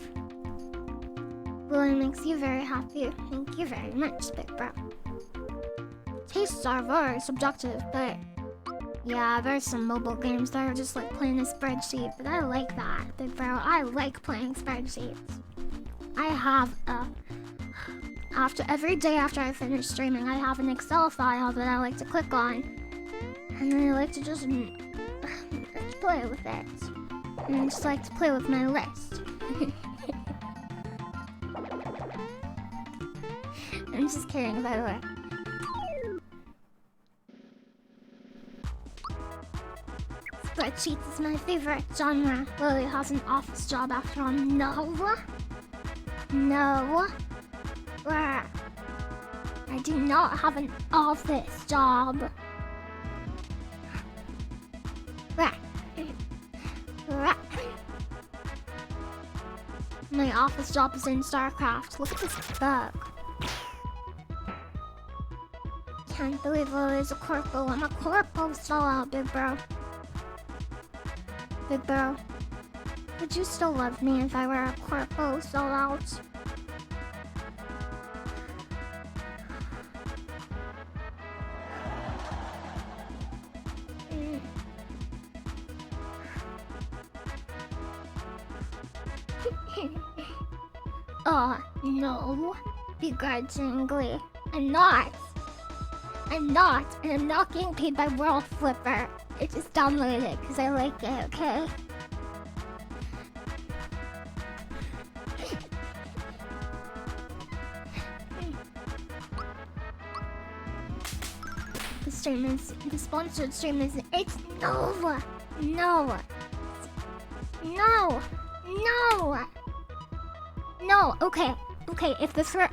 Willie makes you very happy. Thank you very much, big bro. Tastes are very subjective, but yeah, there's some mobile games that are just like playing a spreadsheet, but I like that, big bro. I like playing spreadsheets. I have every day after I finish streaming, I have an Excel file that I like to click on, and then I like to just play with it. And I just like to play with my list. I'm just kidding, by the way. Spreadsheets is my favorite genre. Lily has an office job after all. No. No. I do not have an office job. My office job is in StarCraft. Look at this bug. Can't believe Lily's a corpo. I'm a corpo still out, big bro. Big bro. Would you still love me if I were a corpo still out? Oh, no. Begrudgingly. I'm not. And I'm not getting paid by World Flipper. I just downloaded it because I like it, okay? The sponsored stream is, it's no. No, okay, if this were,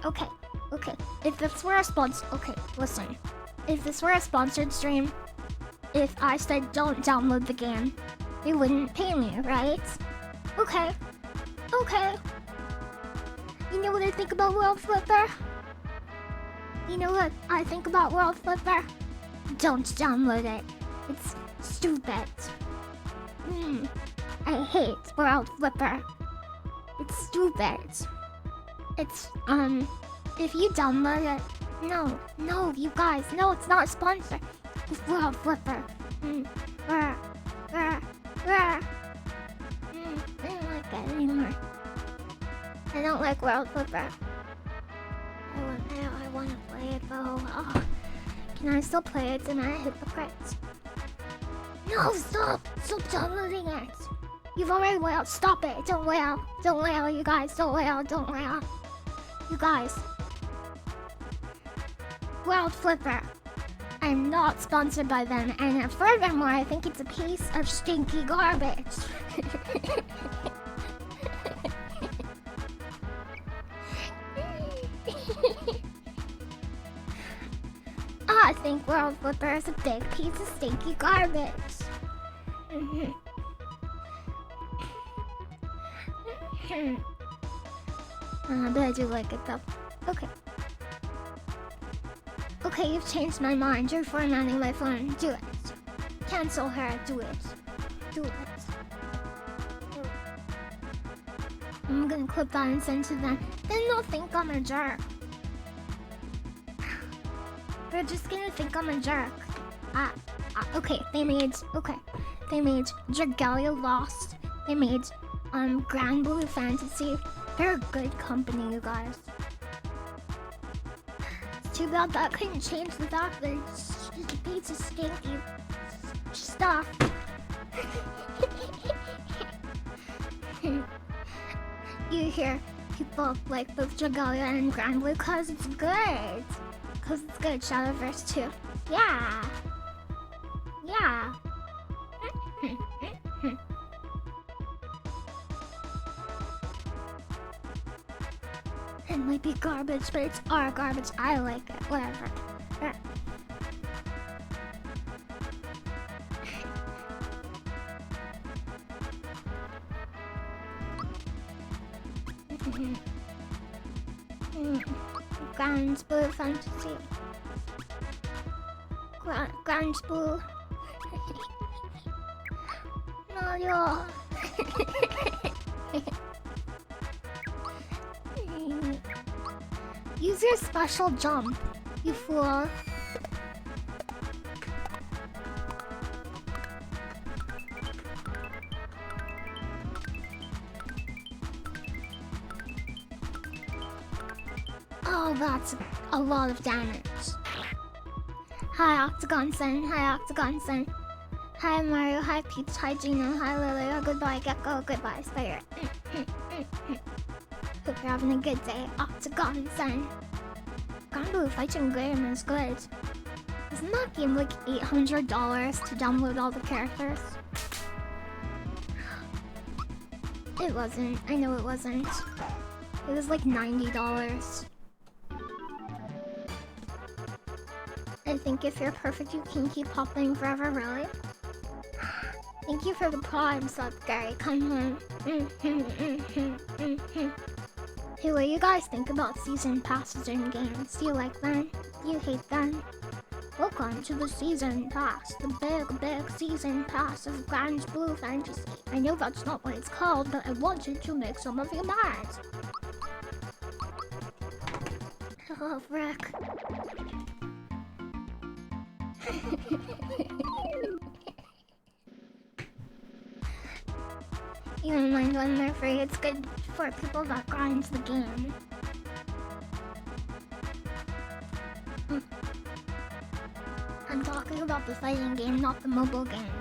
if this were a sponsor, listen. If this were a sponsored stream, if I said don't download the game, they wouldn't pay me, right? Okay. You know what I think about World Flipper? Don't download it. It's stupid. I hate World Flipper. It's stupid. It's, if you download it, no, you guys, no, it's not sponsored. It's World Flipper. I don't like that anymore. I don't like World Flipper. I want to play it though. Oh, can I still play it? Am I a hypocrite? No, stop downloading it. You've already wailed. Stop it. Don't wail, you guys. Don't wail. You guys. World Flipper. I'm not sponsored by them, and furthermore, I think it's a piece of stinky garbage. I think World Flipper is a big piece of stinky garbage. But I do like it though. Okay, you've changed my mind. You're formatting my phone. Do it. Cancel her. Do it. I'm gonna clip that and send to them. Then they'll think I'm a jerk. They're just gonna think I'm a jerk. They made Dragalia Lost. They made Grand Blue Fantasy. They're a good company, you guys. It's too bad that couldn't change the fact that it's just a piece of stinky stuff. You hear people like both Dragalia and Grand Blue cause it's good. Shadowverse 2. Yeah. It might be garbage, but it's our garbage. I like it. Whatever. Grand Blue Fantasy. Grand Blue. Mario. Use your special jump, you fool. Oh, that's a lot of damage. Hi, Octagon-san. Hi, Mario. Hi, Peach. Hi, Gina. Hi, Lily. Goodbye, Gecko. Goodbye, Spider. Hope you're having a good day, Octagon-san. Grand Blue Fighting Game is good. Isn't that game like $800 to download all the characters? It wasn't. I know it wasn't. It was like $90. I think if you're perfect, you can keep popping forever, really. Thank you for the prime sub, Gary. Come on. Hey, what do you guys think about season passes in games? Do you like them? Do you hate them? Welcome to the season pass, the big season pass of Grand Blue Fantasy. I know that's not what it's called, but I wanted to make some of you mad. Oh, frick. You don't mind when they're free. It's good for people that grind the game. I'm talking about the fighting game, not the mobile game.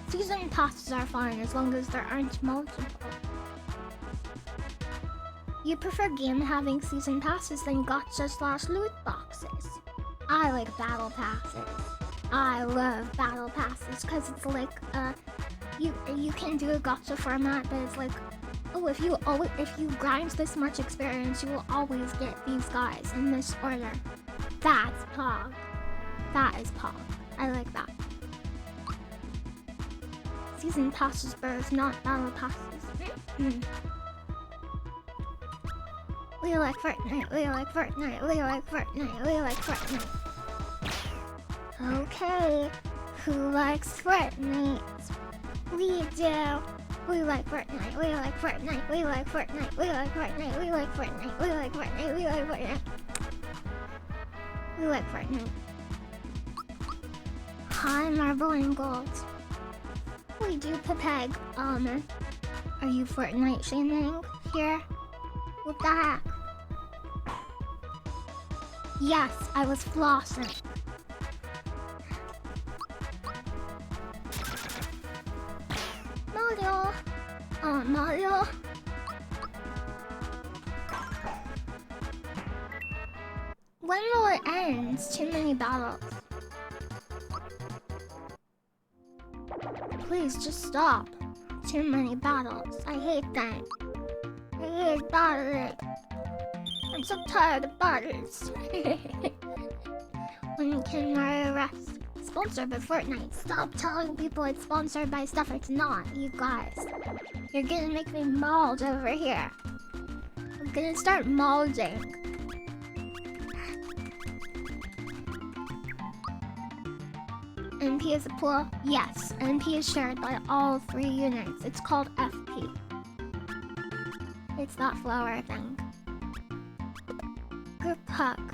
Season passes are fine as long as there aren't multiple. You prefer game having season passes than gacha/loot boxes. I like battle passes. I love battle passes because it's like you can do a gacha format, but it's like, oh, if you grind this much experience, you will always get these guys in this order. That's Pog. That is Pog. I like that. Season passes birds, not battle passes. We like Fortnite, we like Fortnite, we like Fortnite, we like Fortnite. Okay, who likes Fortnite? We do. We like Fortnite, we like Fortnite, we like Fortnite, we like Fortnite, we like Fortnite, we like Fortnite, we like Fortnite. We like Fortnite. Hi, Marble and Gold. We do Pepeg. Are you Fortnite shaming here? What the heck? Yes, I was flossing. Mario! Oh, Mario! When will it end? Too many battles. Please, just stop. Too many battles. I hate them. I hate battling. I'm so tired of battles. When can Mario rest? Sponsored by Fortnite. Stop telling people it's sponsored by stuff it's not, you guys. You're gonna make me mauled over here. I'm gonna start mauling. MP is a pool? Yes, MP is shared by all 3 units. It's called FP. It's that flower thing. Group hug.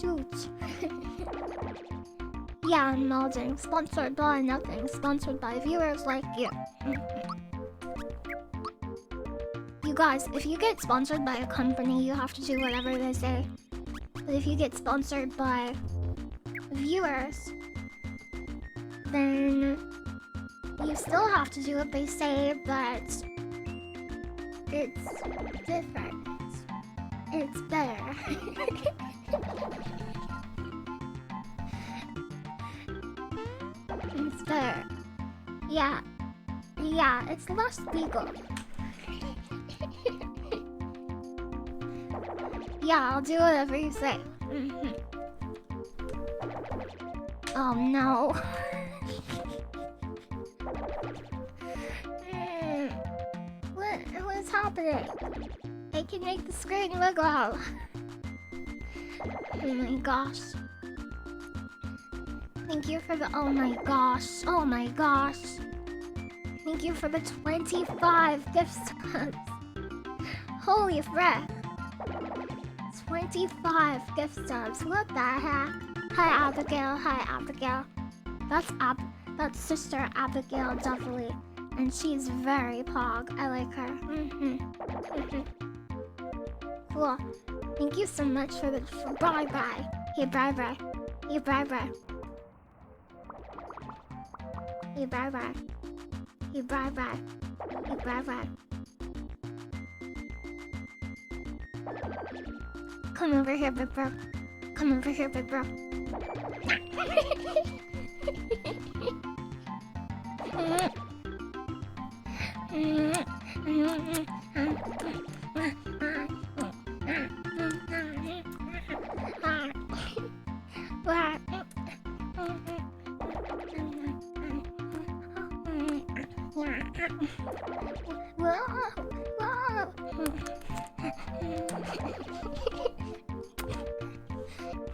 Shoot. Yeah, I'm melding. Sponsored by nothing. Sponsored by viewers like you. You guys, if you get sponsored by a company, you have to do whatever they say. But if you get sponsored by viewers, then you still have to do what they say, but it's different. It's better. It's better. Yeah. Yeah, it's less legal. Yeah, I'll do whatever you say. Oh no. What's happening? I can make the screen wiggle. Oh my gosh. Thank you for the oh my gosh. Oh my gosh. Thank you for the 25 gift subs. Holy frick. 25 gift subs. What the heck? Hi Abigail. Hi Abigail. That's Sister Abigail Duffley. And she's very pog. I like her. Cool. Thank you so much for the bye-bye. Hey, bye-bye. Hey, bye-bye. Hey, bye-bye. Hey, bye-bye. Hey, bye-bye. Come over here, big bro. Come over here, big bro.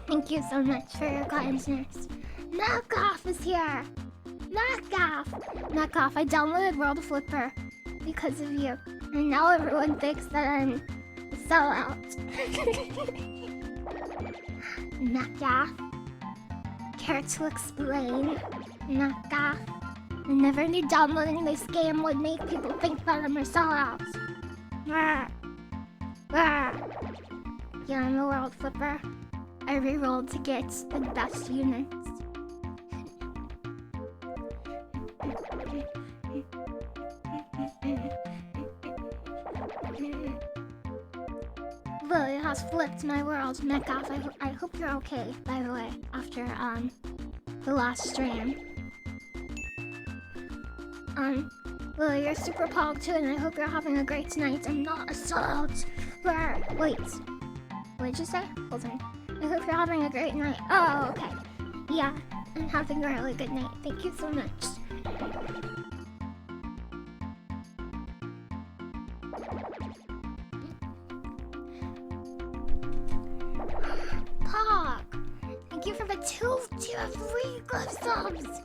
Thank you so much for your kindness. Knockoff is here. Knockoff. Knockoff, I downloaded World Flipper because of you. And now everyone thinks that I'm a sellout. Knockoff. Care to explain? Knockoff. I never knew downloading this game would make people think that I'm a sellout. Yeah, I'm a World Flipper. I rerolled to get the best units. Lily has flipped my world. Knockoff, I hope you're okay, by the way, after the last stream. Lily, you're super pog too, and I hope you're having a great night. I'm not a sellout. Wait, what did you say? Hold on. I hope you're having a great night. Oh, okay. Yeah, I'm having a really good night. Thank you so much. Pog! Thank you for the 2 tier 3 gift subs!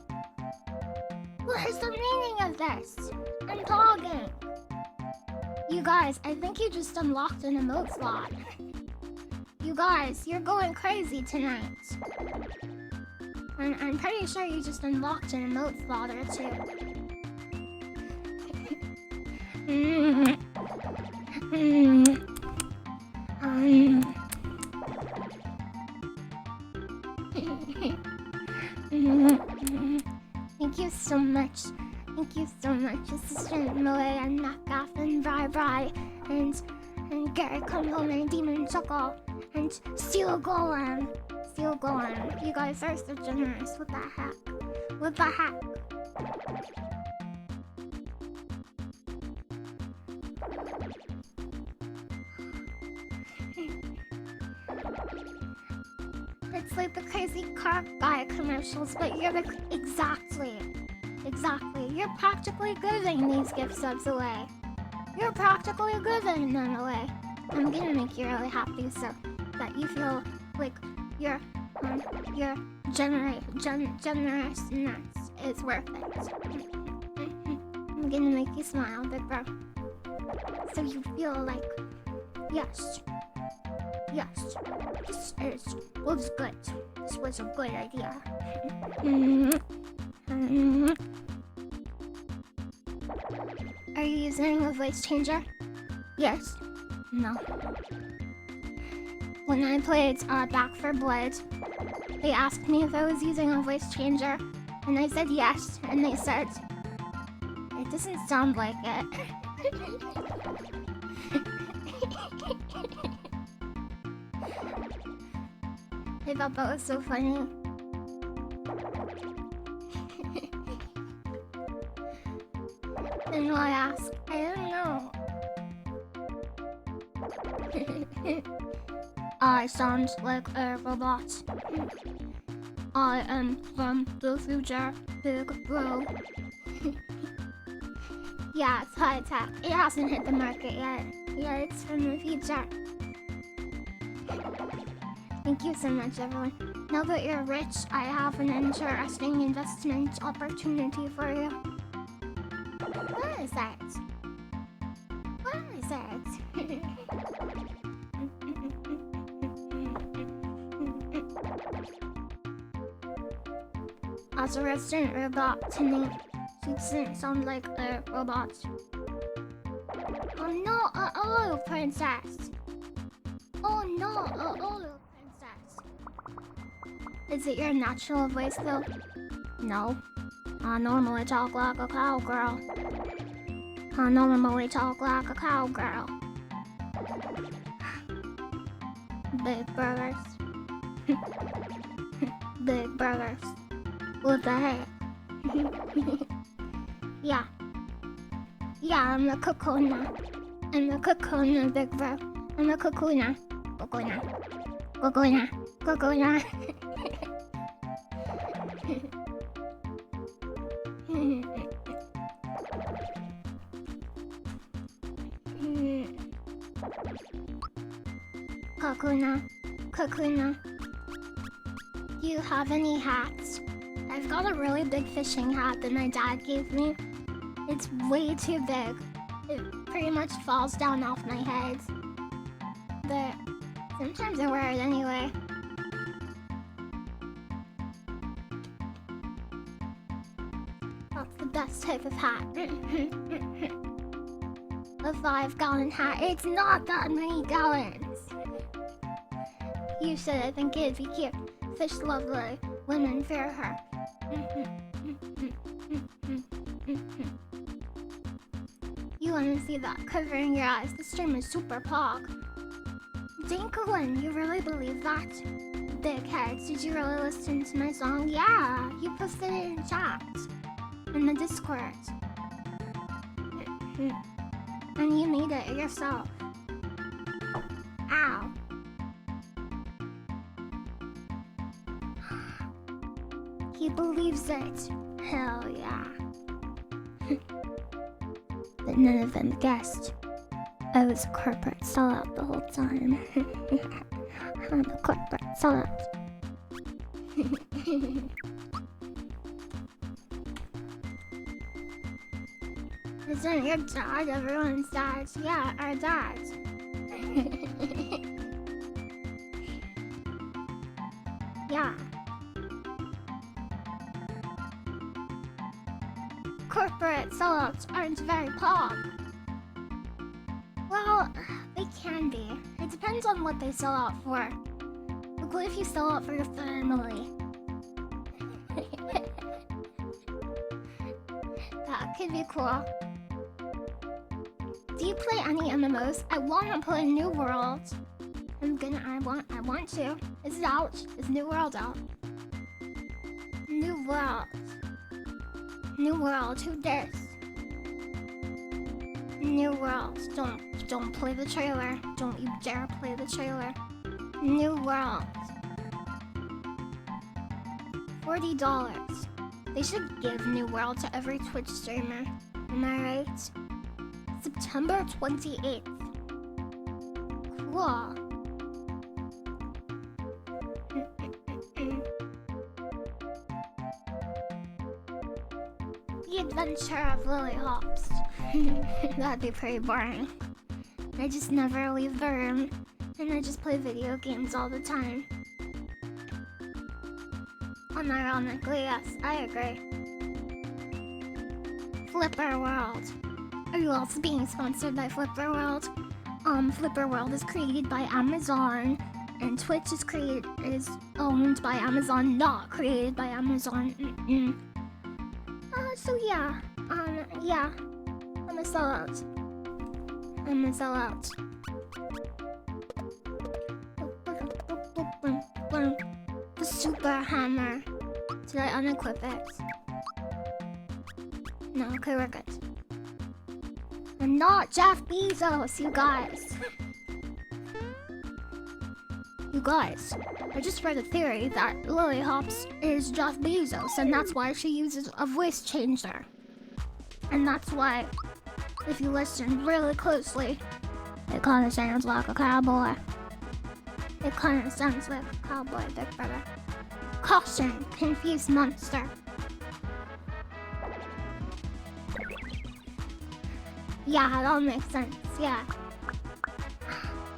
What is the meaning of this? I'm pogging! You guys, I think you just unlocked an emote slot. You guys, you're going crazy tonight. I'm pretty sure you just unlocked an emote slot or 2. Thank you so much. Thank you so much, Assistant Malay and Knockoff and Bri and Gary Come Home and Demon Chuckle and Steel Golem. Steel Golem. You guys are so generous. What the heck? What the heck? It's like the crazy car guy commercials, but you're the exactly. You're practically giving these gift subs away. You're practically giving them away. I'm gonna make you really happy so that you feel like your generousness is worth it. I'm gonna make you smile, big bro. So you feel like, yes, this was good. This was a good idea. Are you using a voice changer? Yes. No. When I played Back 4 Blood, they asked me if I was using a voice changer, and I said yes, and they said, it doesn't sound like it. I thought that was so funny. And I asked, I don't know. I sound like a robot. I am from the future, big bro. Yeah, it's high tech. It hasn't hit the market yet. Yeah, it's from the future. Thank you so much, everyone. Now that you're rich, I have an interesting investment opportunity for you. What is that? What is that? As a resident robot, to me, she doesn't sound like a robot. I'm not an oil princess. Oh no, an oil princess. Is it your natural voice though? No. I normally talk like a cowgirl. Big burgers. Big burgers. What the heck? Yeah. Yeah, I'm a Kokona. I'm a Kokona, big bro. I'm a Kokona. Kokona. Kokona. Kokona. Kokona. Kokona. Do you have any hats? I've got a really big fishing hat that my dad gave me. It's way too big. It pretty much falls down off my head. But sometimes I wear it anyway. That's the best type of hat. A 5-gallon hat. It's not that many gallons. You said I think it'd be cute. Fish lovely. Women fear her. You want to see that covering your eyes? The stream is super pog. Dinklin, you really believe that? Big heads, did you really listen to my song? Yeah, you posted it in chat. In the Discord. And you made it yourself. Ow. He believes it. Hell yeah. But none of them guessed. I was a corporate sellout the whole time. I'm a corporate sellout. Isn't your dad everyone's dad? Yeah, our dad. Yeah. Corporate sellouts aren't very pog. Well, they can be. It depends on what they sell out for. But what if you sell out for your family? That could be cool. Do you play any MMOs? I want to play New World. I want to. Is it out? Is New World out? New World. New World, who dares? New World, don't play the trailer. Don't you dare play the trailer. New World. $40. They should give New World to every Twitch streamer. Am I right? September 28th. Cool. The Adventure of LilyHops. That'd be pretty boring. I just never leave the room, and I just play video games all the time. Unironically, yes, I agree. Flipper World. Are you also being sponsored by Flipper World? Flipper World is created by Amazon, and Twitch is owned by Amazon, not created by Amazon. So yeah, yeah, I'm a sellout. I'm a sellout. The super hammer. Did I unequip it? No, okay, we're good. I'm not Jeff Bezos, you guys. You guys, I just read a theory that LilyHops is Jeff Bezos, and that's why she uses a voice changer. And that's why, if you listen really closely, it kind of sounds like a cowboy. It kind of sounds like a cowboy, big brother. Caution, confused monster. Yeah, that all makes sense, yeah.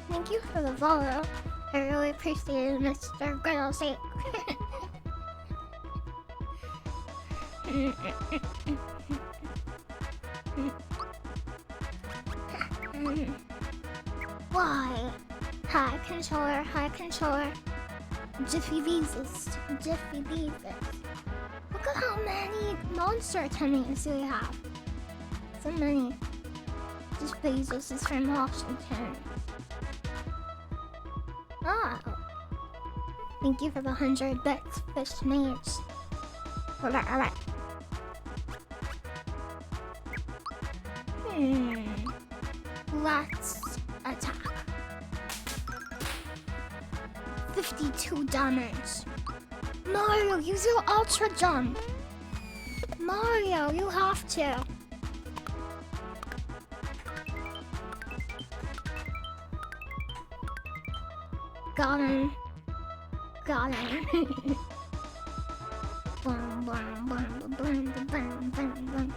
Thank you for the follow. I really appreciate it, Mr. Griddleshake. Why? Hi, controller. Jiffy Beezus. Jiffy Beezus. Look at how many monster tummies we have. So many. Jeff Bezos is from Washington. Oh. Thank you for the 100 bits, fish mage. Alright. Let's attack. 52 damage. Mario, use your ultra jump. Mario, you have to. Got him. Got him. Boom, boom, boom, boom, boom, boom, boom, boom.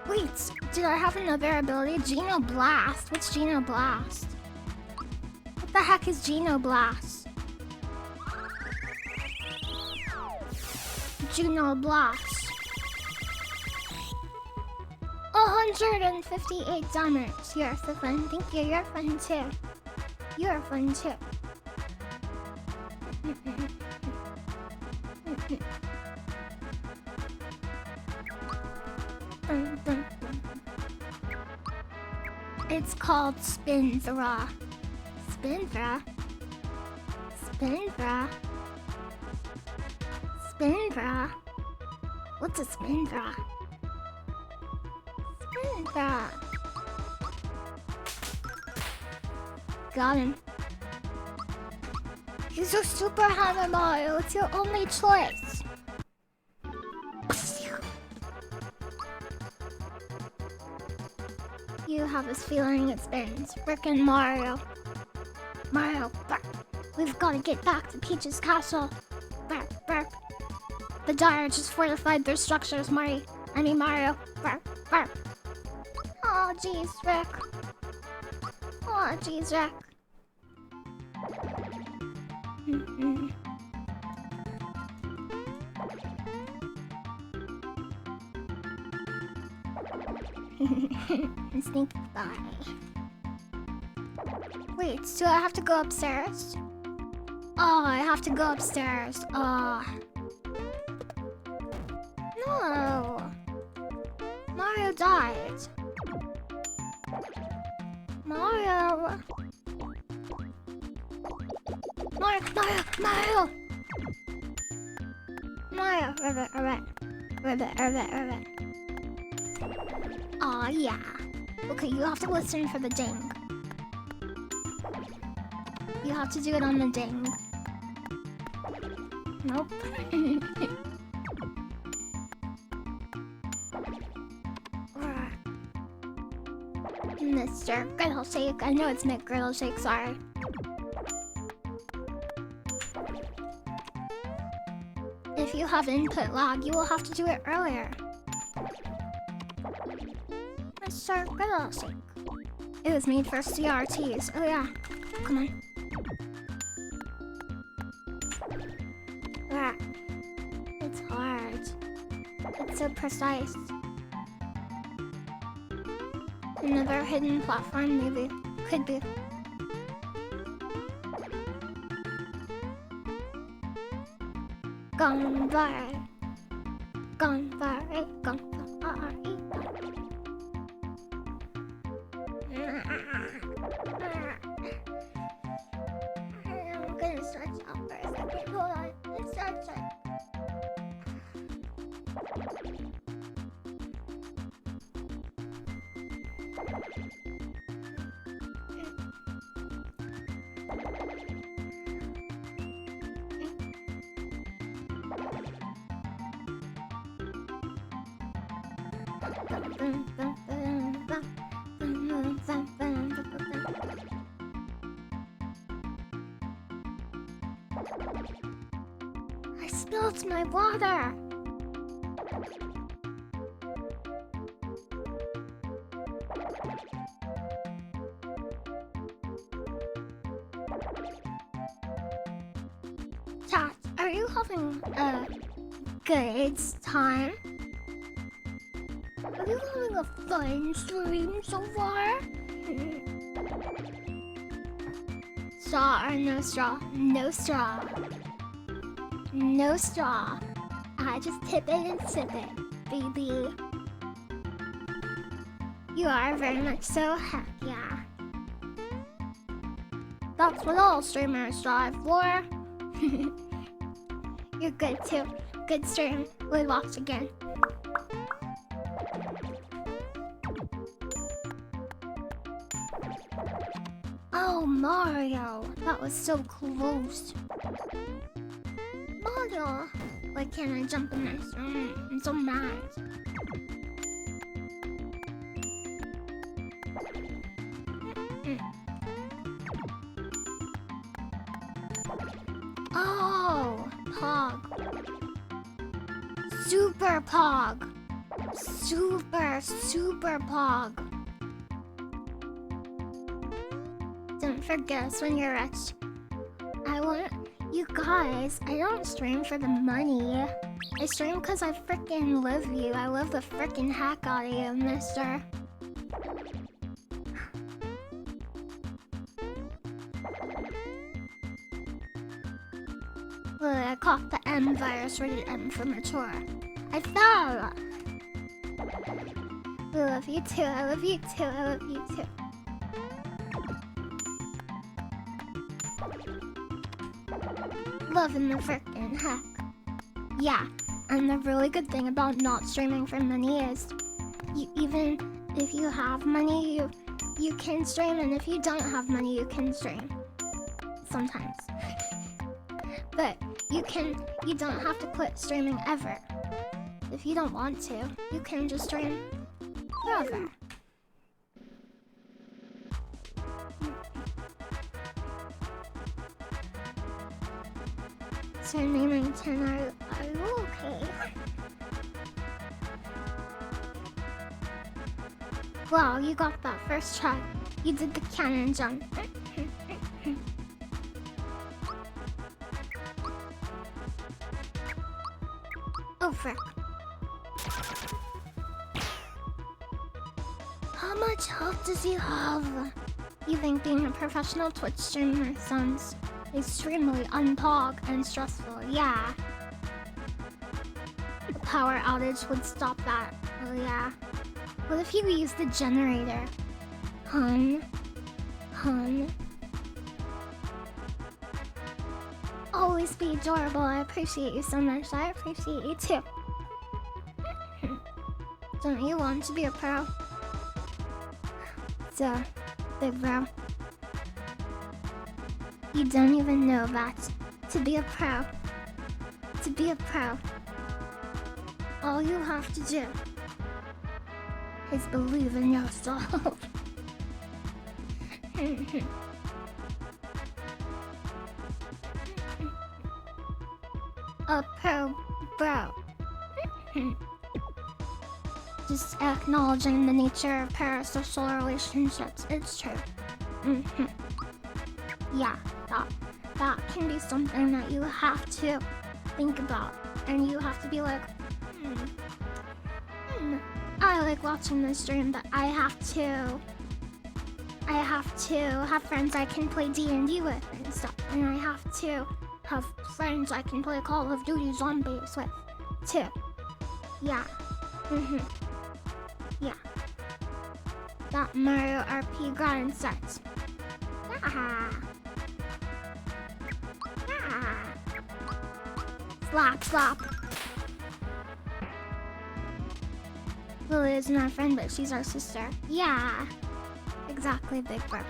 Wait, did I have another ability? Geno Blast. What's Geno Blast? What the heck is Geno Blast? Geno Blast. 158 damage. You're so fun. Thank you. You're fun too. You're fun too. It's called Spin Thra. Spin Thra? Spin Thra? Spin Thra? What's a Spin Thra? Spin Thra. Got him. Use your super hammer, Mario. It's your only choice. You have this feeling it spins. Frickin' Mario. Mario, bark. We've got to get back to Peach's castle. Bark, bark. The Dire just fortified their structures, Mario. Bark, bark. Oh, jeez, Rick. Oh, jeez, Rick. Sneak by. Wait, do I have to go upstairs? Oh, I have to go upstairs. Oh. No. Mario died. Mario. Mario. Ribbit. Aw, yeah. Okay, you have to listen for the ding. You have to do it on the ding. Nope. Mr. Griddleshake. I know it's Mick Griddleshake, sorry. If you have input lag, you will have to do it earlier. Mr. Griddleshake. It was made for CRTs. Oh yeah. Come on. Ah. It's hard. It's so precise. Another hidden platform, maybe. Could be. Gone by. I'm gonna stretch out for a second. Hold on. Let's stretch. I spilled my water. Chat, are you having a good time? Are you having a fun stream so far? Straw or no straw? No straw. No straw. I just tip it and sip it, baby. You are very much so, heck yeah. That's what all streamers strive for. You're good too. Good stream. We'll watch again. Oh, Mario. That was so close. Mario. Why can't I jump in this? I'm so mad. Oh, Pog. Super Pog. Super Pog. Don't forget us when you're rich. You guys, I don't stream for the money. I stream because I freaking love you. I love the freaking heck out of you, mister. Look, I caught the M virus, rated M for mature. I fell! I love you too, I love you too, I love you too. Loving the frickin' heck. Yeah, and the really good thing about not streaming for money is even if you have money, you can stream, and if you don't have money, you can stream. Sometimes. But you don't have to quit streaming ever. If you don't want to, you can just stream forever. So naming 10, are you okay? Wow, you got that first try. You did the cannon jump. Oh frick. How much health does he have? You think being a professional Twitch streamer sounds extremely unpog and stressful? Yeah. A power outage would stop that. Oh yeah. What if you use the generator? Hun. Always be adorable. I appreciate you so much. I appreciate you too. Don't you want to be a pro? So, big bro. You don't even know that. To be a pro. All you have to do is believe in yourself. A pro bro. Just acknowledging the nature of parasocial relationships. It's true. Yeah, that can be something that you have to think about. And you have to be like, I like watching this stream, but I have to have friends I can play D&D with and stuff. And I have to have friends I can play Call of Duty Zombies with, too. Yeah. Yeah. That Mario RP grind starts. Slap. Lily isn't our friend, but she's our sister. Yeah. Exactly, big bro.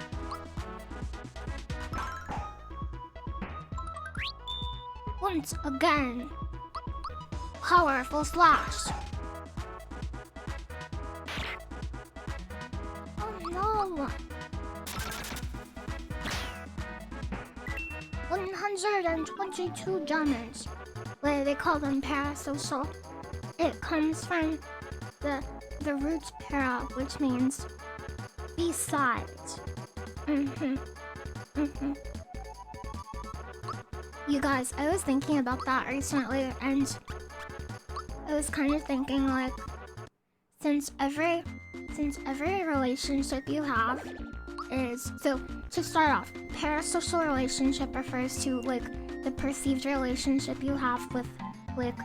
Once again. Powerful slash. Oh no. 122 damage. Why they call them parasocial? It comes from the root para, which means besides. You guys, I was thinking about that recently, and I was kind of thinking, like, since every relationship you have is, so to start off, parasocial relationship refers to like the perceived relationship you have with like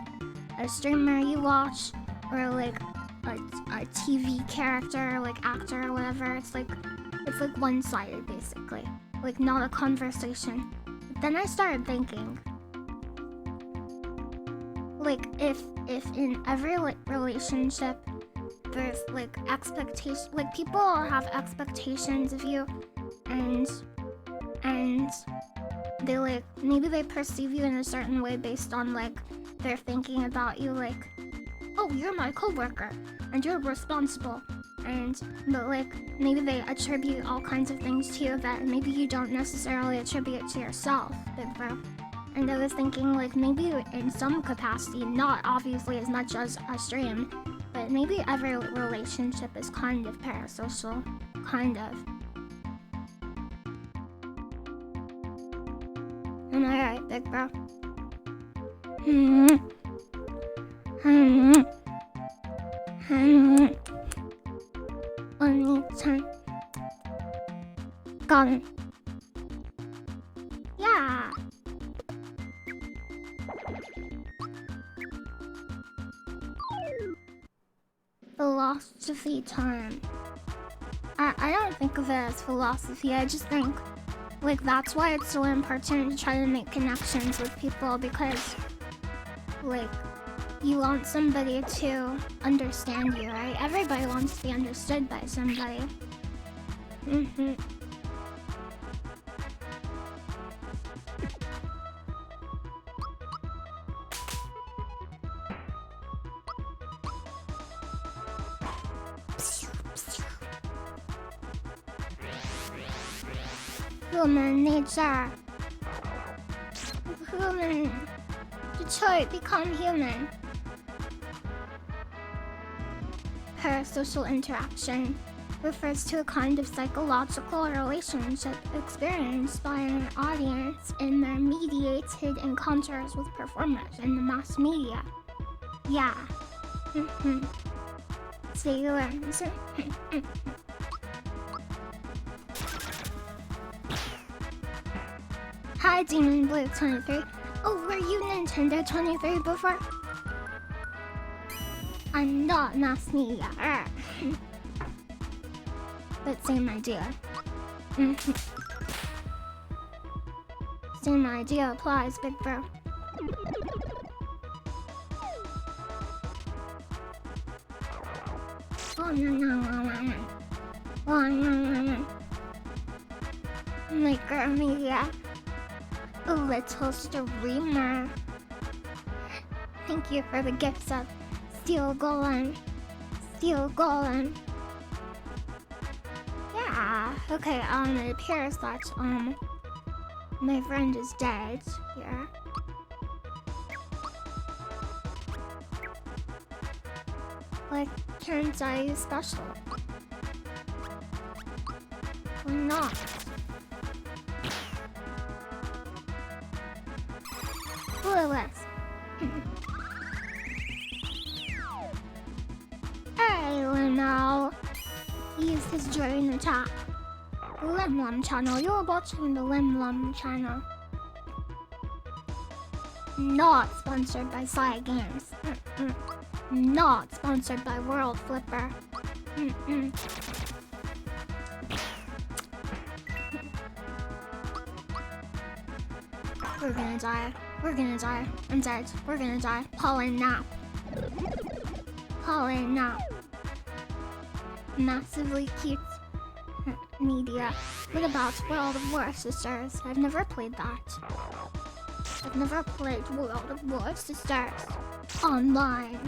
a streamer you watch, or like a TV character, like actor or whatever. It's like one-sided basically, like not a conversation. But then I started thinking, like if in every like relationship there's like expectation, like people have expectations of you, and they like maybe they perceive you in a certain way based on like they're thinking about you, like, oh, you're my coworker and you're responsible, but like maybe they attribute all kinds of things to you that maybe you don't necessarily attribute to yourself, big bro. And I was thinking like maybe in some capacity, not obviously as much as a stream, but maybe every relationship is kind of parasocial, kind of. Am I right, big bro? Oni-chan. Gone. Yeah. Philosophy time. I don't think of it as philosophy. I just think like that's why it's so important to try to make connections with people, because like you want somebody to understand you, right? Everybody wants to be understood by somebody. Human nature. Human. Detroit, become human. Parasocial interaction refers to a kind of psychological relationship experienced by an audience in their mediated encounters with performers in the mass media. Yeah. See you learn. Hi, Demon Blue 23. Oh, were you Nintendo 23 before? I'm not mass media. But same idea. Same idea applies, big bro. Micromedia. A little streamer. Thank you for the gift sub. Steel Golem. Steel Golem. Yeah. Okay, it appears that my friend is dead here. Like, can't I use special? Or not? Lewis. Hey, Limo. He used his drain attack. Lim channel. You're watching the Lim channel. Not sponsored by Sly Games. Not sponsored by World Flipper. We're gonna die. We're gonna die. I'm dead. We're gonna die. Pollen nap. Pollen nap. Massively cute media. What about World of War Sisters? I've never played that. I've never played World of War Sisters online.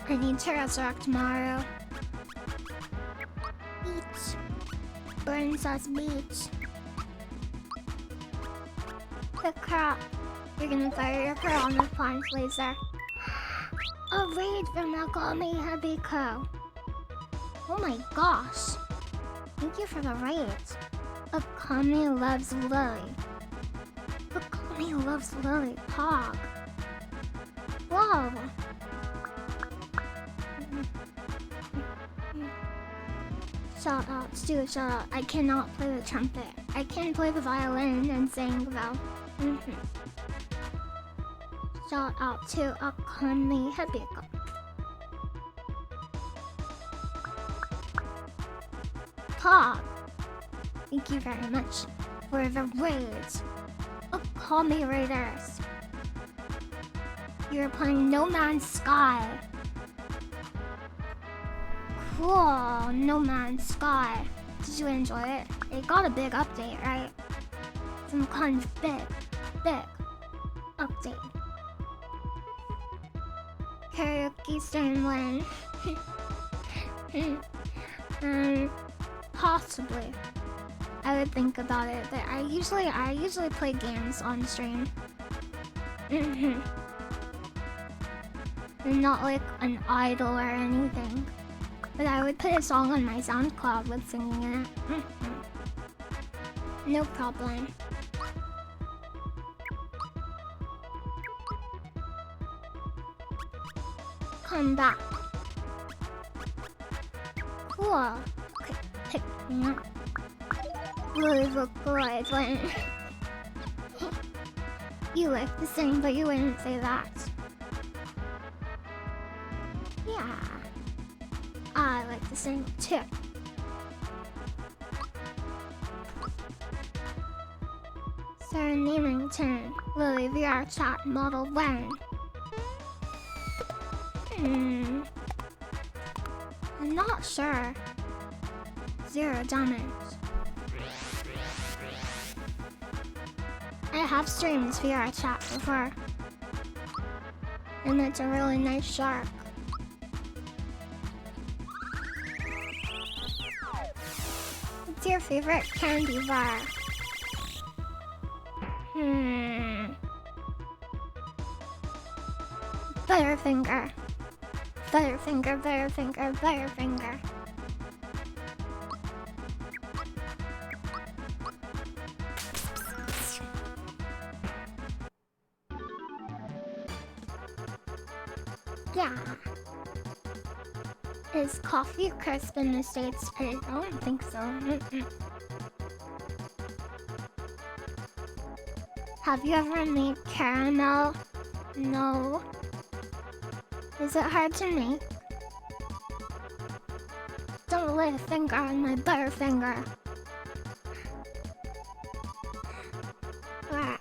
I need to resurrect Mario. Beach. Burns us beach. The crap. You're gonna fire your pearl on the plunge laser. A raid from Akami Habiko. Oh my gosh. Thank you for the raid. Akami loves Lily. Akami loves Lily. Pog. Whoa. Shout out, do a shout out. I cannot play the trumpet. I can play the violin and sing though. Shout out to Akami Habiko. Pog. Thank you very much for the raids. Oh, call me raiders. You're playing No Man's Sky. Cool, No Man's Sky. Did you enjoy it? It got a big update, right? Some kind of big update. Karaoke stand win. Possibly. I would think about it, but I usually play games on stream. I'm not like an idol or anything, but I would put a song on my SoundCloud with singing in it. No problem. Come back. Cool. Okay, pick me up. Really look good when you like the same, but you wouldn't say that. Yeah, I like the same too. Sarah Namington, Lily VR chat model when? I'm not sure. 0 damage. I have streamed VR chat before, and it's a really nice shark. What's your favorite candy bar? Butterfinger. Butterfinger, Butterfinger, Butterfinger. Yeah. Is coffee crisp in the States paid? I don't think so. Have you ever made caramel? No. Is it hard to make? Don't lay a finger on my Butterfinger. Right.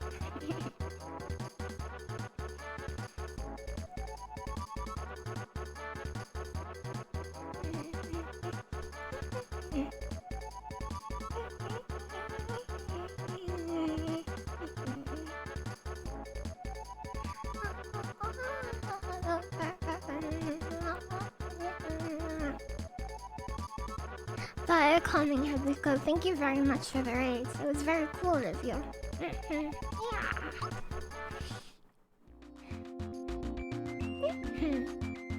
Coming here, Rico. Thank you very much for the raids. It was very cool of you. Yeah.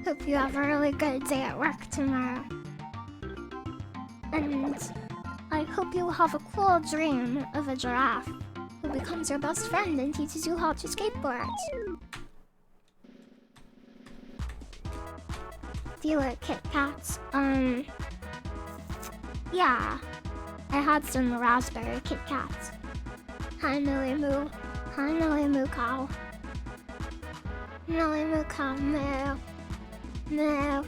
Hope you have a really good day at work tomorrow. And I hope you have a cool dream of a giraffe who becomes your best friend and teaches you how to skateboard. Do you like Kit Kats? Yeah, I had some raspberry Kit Kats. Hi, Millie Moo. Hi, Millie Moo Cow. Millie Moo Cow, moo. Moo.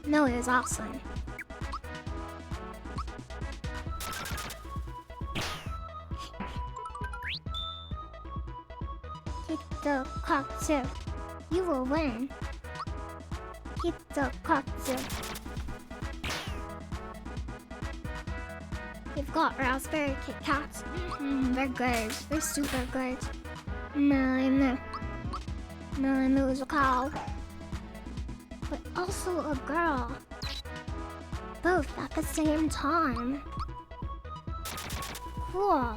Millie is awesome. Hit the cocktail. You will win. Hit the cocktail. We've got raspberry Kit Kats. They're good. They're super good. Millie Moo. Millie Moo is a cow. But also a girl. Both at the same time. Cool.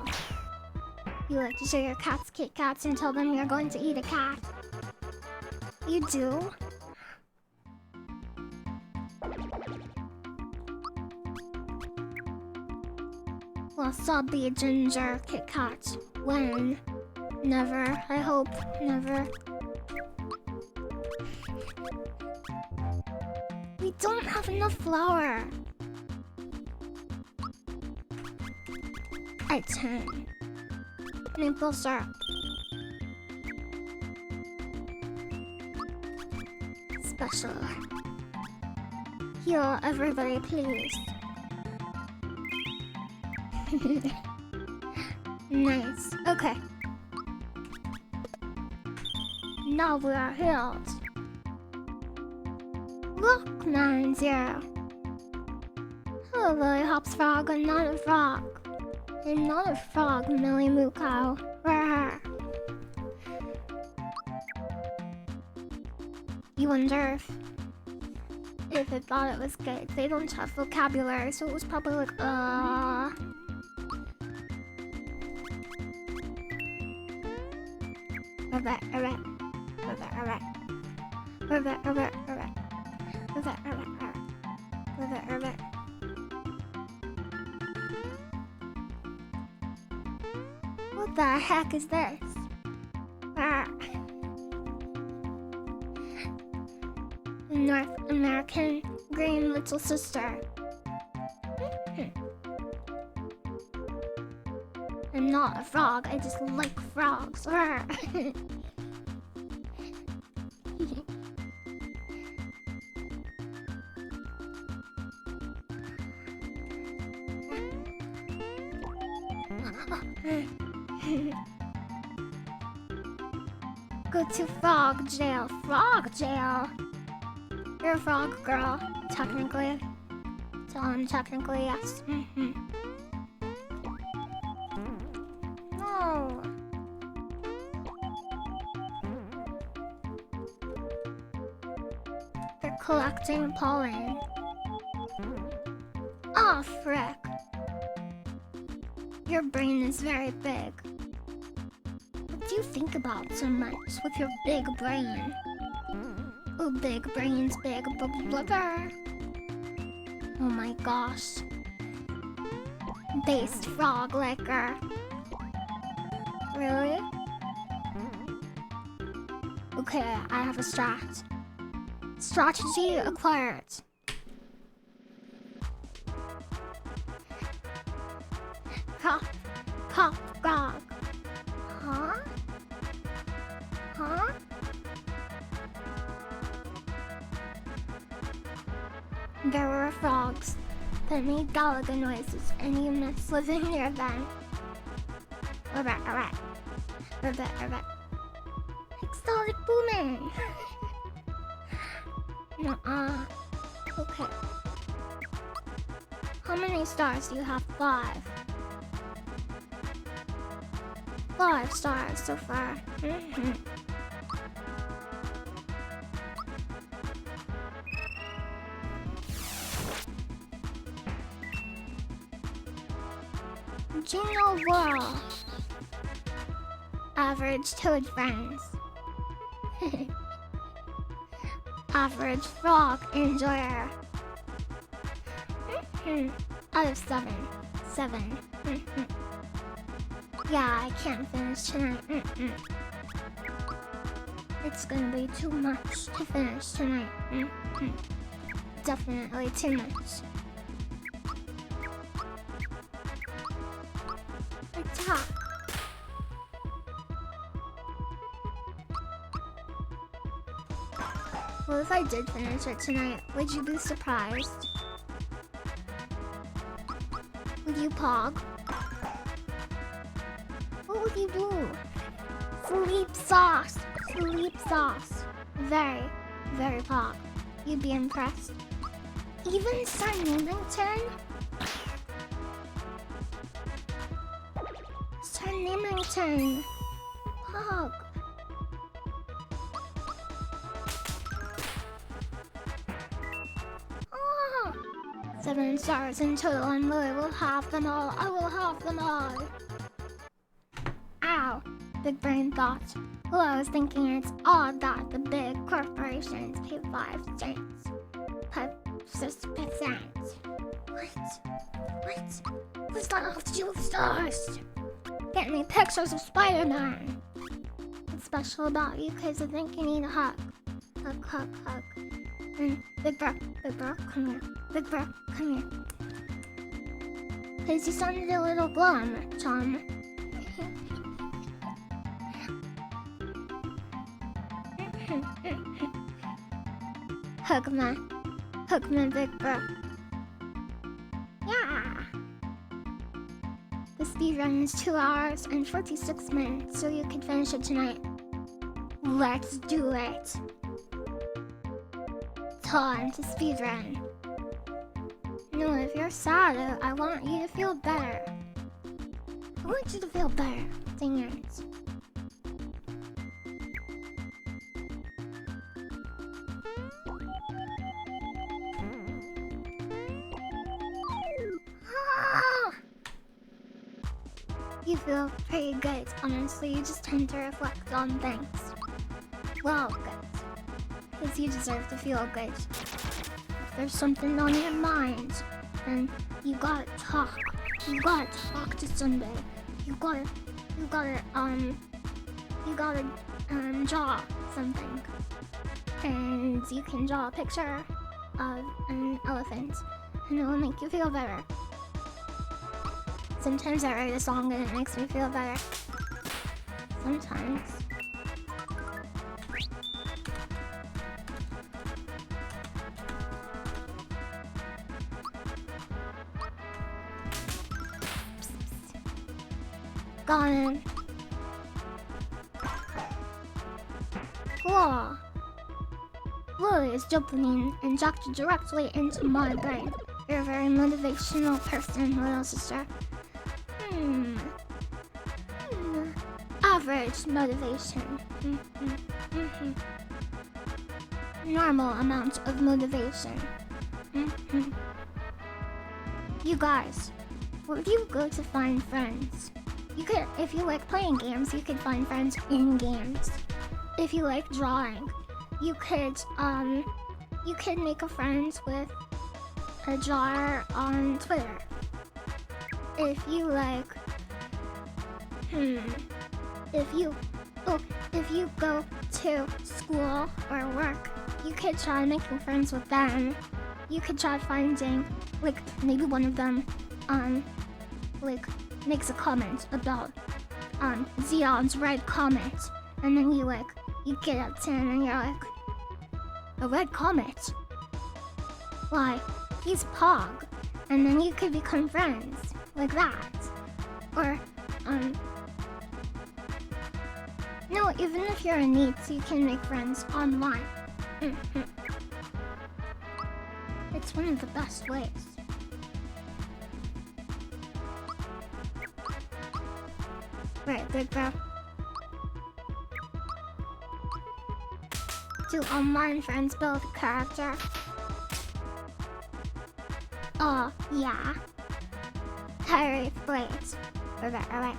You like to show your cats Kit Kats and tell them you're going to eat a cat? You do? Wasabi ginger Kit Kat. When? Never. I hope. Never. We don't have enough flour. I turn. Maple syrup. Special. Heal everybody, please. Nice. Okay. Now we are healed. Look, 9-0. Hello, LilyHops frog. Another frog. Another frog, Millie Moo Cow. Rawr. You wonder if it thought it was good. They don't have vocabulary, so it was probably like, Alright. What the heck is this? North American green little sister. I'm not a frog, I just like frogs. Go to frog jail. Frog jail? You're a frog girl, technically. Technically, yes. No. They're collecting pollen. Oh, frick. Your brain is very big. What do you think about so much with your big brain? Oh, big brains, big blubber. Oh my gosh. Based frog liquor. Really? Okay, I have a strategy acquired. Cop, frog. Huh? There were frogs that made galaga noises, and you must living near them. Alright. Exotic booming! Okay. How many stars do you have? 5. 5 stars so far. Jingle World. Average toad friends. Average frog enjoyer. Out of 7. 7. Yeah, I can't finish tonight. It's gonna be too much to finish tonight. Definitely too much. Attack. Well, if I did finish it tonight, would you be surprised? Would you pog? What would you do? Sleep sauce. Sleep sauce. Very, very pog. You'd be impressed. Even Sir Newington? Sir Newington. Pog. Oh. 7 stars in total, and Lily will have them all. I will have them all. Ow. Big brain thought. Well, I was thinking it's odd that the big corporations pay 5 cents. 5%. What? What's that have to do with stars? Get me pictures of Spider-Man. What's special about you? Because I think you need a hug. Hug. And Big Bro, come here. Big Bro, come here. Because you sounded a little glum, Tom. Hug my Big Bro. Yeah. This speedrun is 2 hours and 46 minutes, so you can finish it tonight. Let's do it. Time to speedrun. No, if you're sad, I want you to feel better. I want you to feel better. Dang it. You feel pretty good, honestly. You just tend to reflect on things. Well, good. Because you deserve to feel good. If there's something on your mind, then you gotta talk. You gotta talk to somebody. You gotta draw something. And you can draw a picture of an elephant, and it will make you feel better. Sometimes I write a song and it makes me feel better. Sometimes. Got it. Cool. Lily's dopamine injected directly into my brain. You're a very motivational person, little sister. Average motivation. Normal amount of motivation. You guys, where do you go to find friends? You could, if you like playing games, you could find friends in games. If you like drawing, you could make a friend with a drawer on Twitter. If you like, if you go to school or work, you could try making friends with them. You could try finding, like, maybe one of them, makes a comment about, Zeon's red comet. And then you get up to him and you're like, a red comet? Why, he's Pog. And then you could become friends, like that. Or, no, even if you're a NEET, you can make friends online. It's one of the best ways. Right, big bro. Do online friends build character? Oh, yeah. Harry, wait. Alright.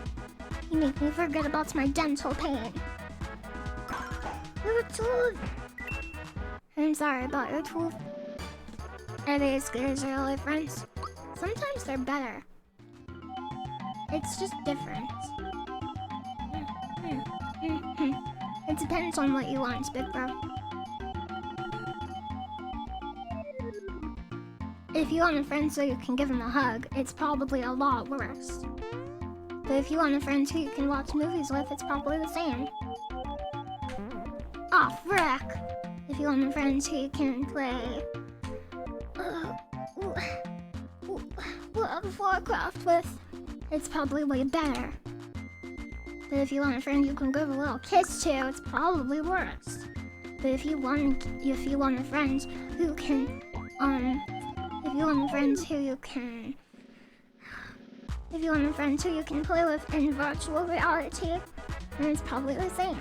You make me forget about my dental pain. Your tooth! I'm sorry about your tooth. Are they as good as your other friends? Sometimes they're better. It's just different. It depends on what you want, big bro. If you want a friend so you can give him a hug, it's probably a lot worse. But if you want a friend who you can watch movies with, it's probably the same. Aw, frick! If you want a friend who you can play World of Warcraft with, it's probably way better. But if you want a friend you can give a little kiss to, it's probably worse. But if you want a friend who can, if you want a friend who you can play with in virtual reality, then it's probably the same.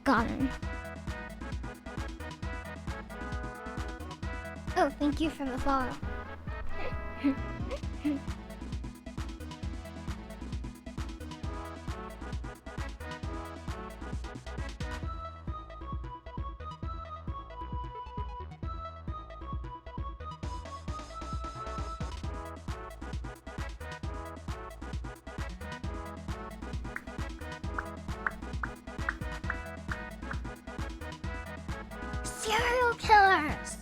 Got him. Oh, thank you for the follow. Serial killers!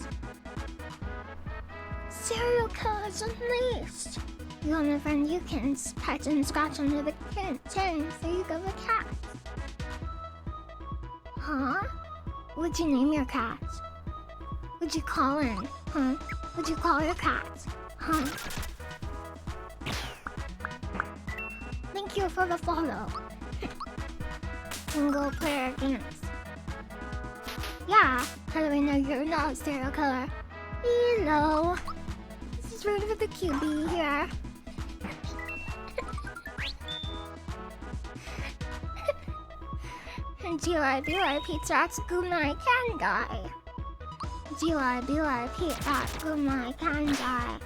Serial killers unleashed! You want a friend you can pet and scratch under the chin so you go with cat. Huh? What'd you name your cat? What'd you call him? Huh? What'd you call your cat? Huh? Thank you for the follow. Single player games. Yeah, how do I know you're not a serial killer? Hello. This is Rudy with the QB here. GYBY pizza at good night can die. GYBY pizza at good night can die.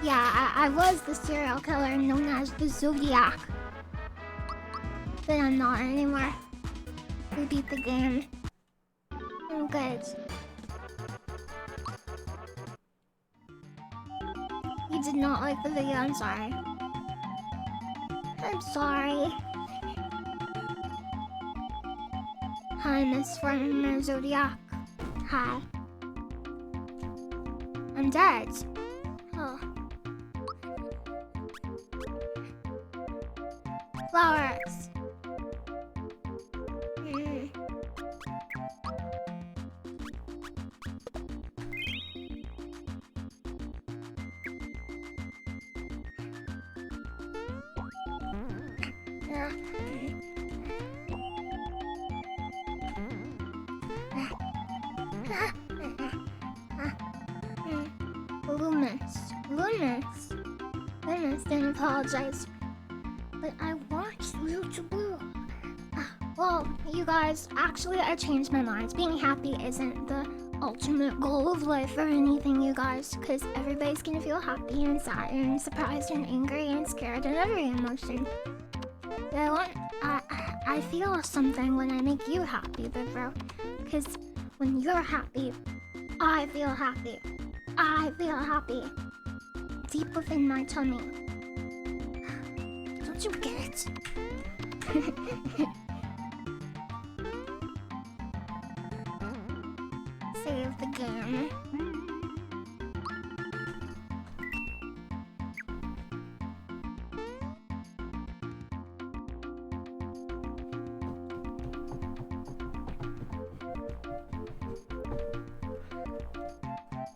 Yeah, I was the serial killer known as the Zodiac. But I'm not anymore. We beat the game. I'm good. You did not like the video, I'm sorry. I'm sorry. Hi, Miss Former Zodiac. Hi. I'm dead. Oh. Flowers. Lumens didn't apologize, but I want you to blue. Well, you guys, actually I changed my mind. Being happy isn't the ultimate goal of life or anything, you guys, because everybody's gonna feel happy and sad and surprised and angry and scared and every emotion. I feel something when I make you happy, big bro, because when you're happy, I feel happy. I feel happy. Deep within my tummy. Don't you get it? Save the game.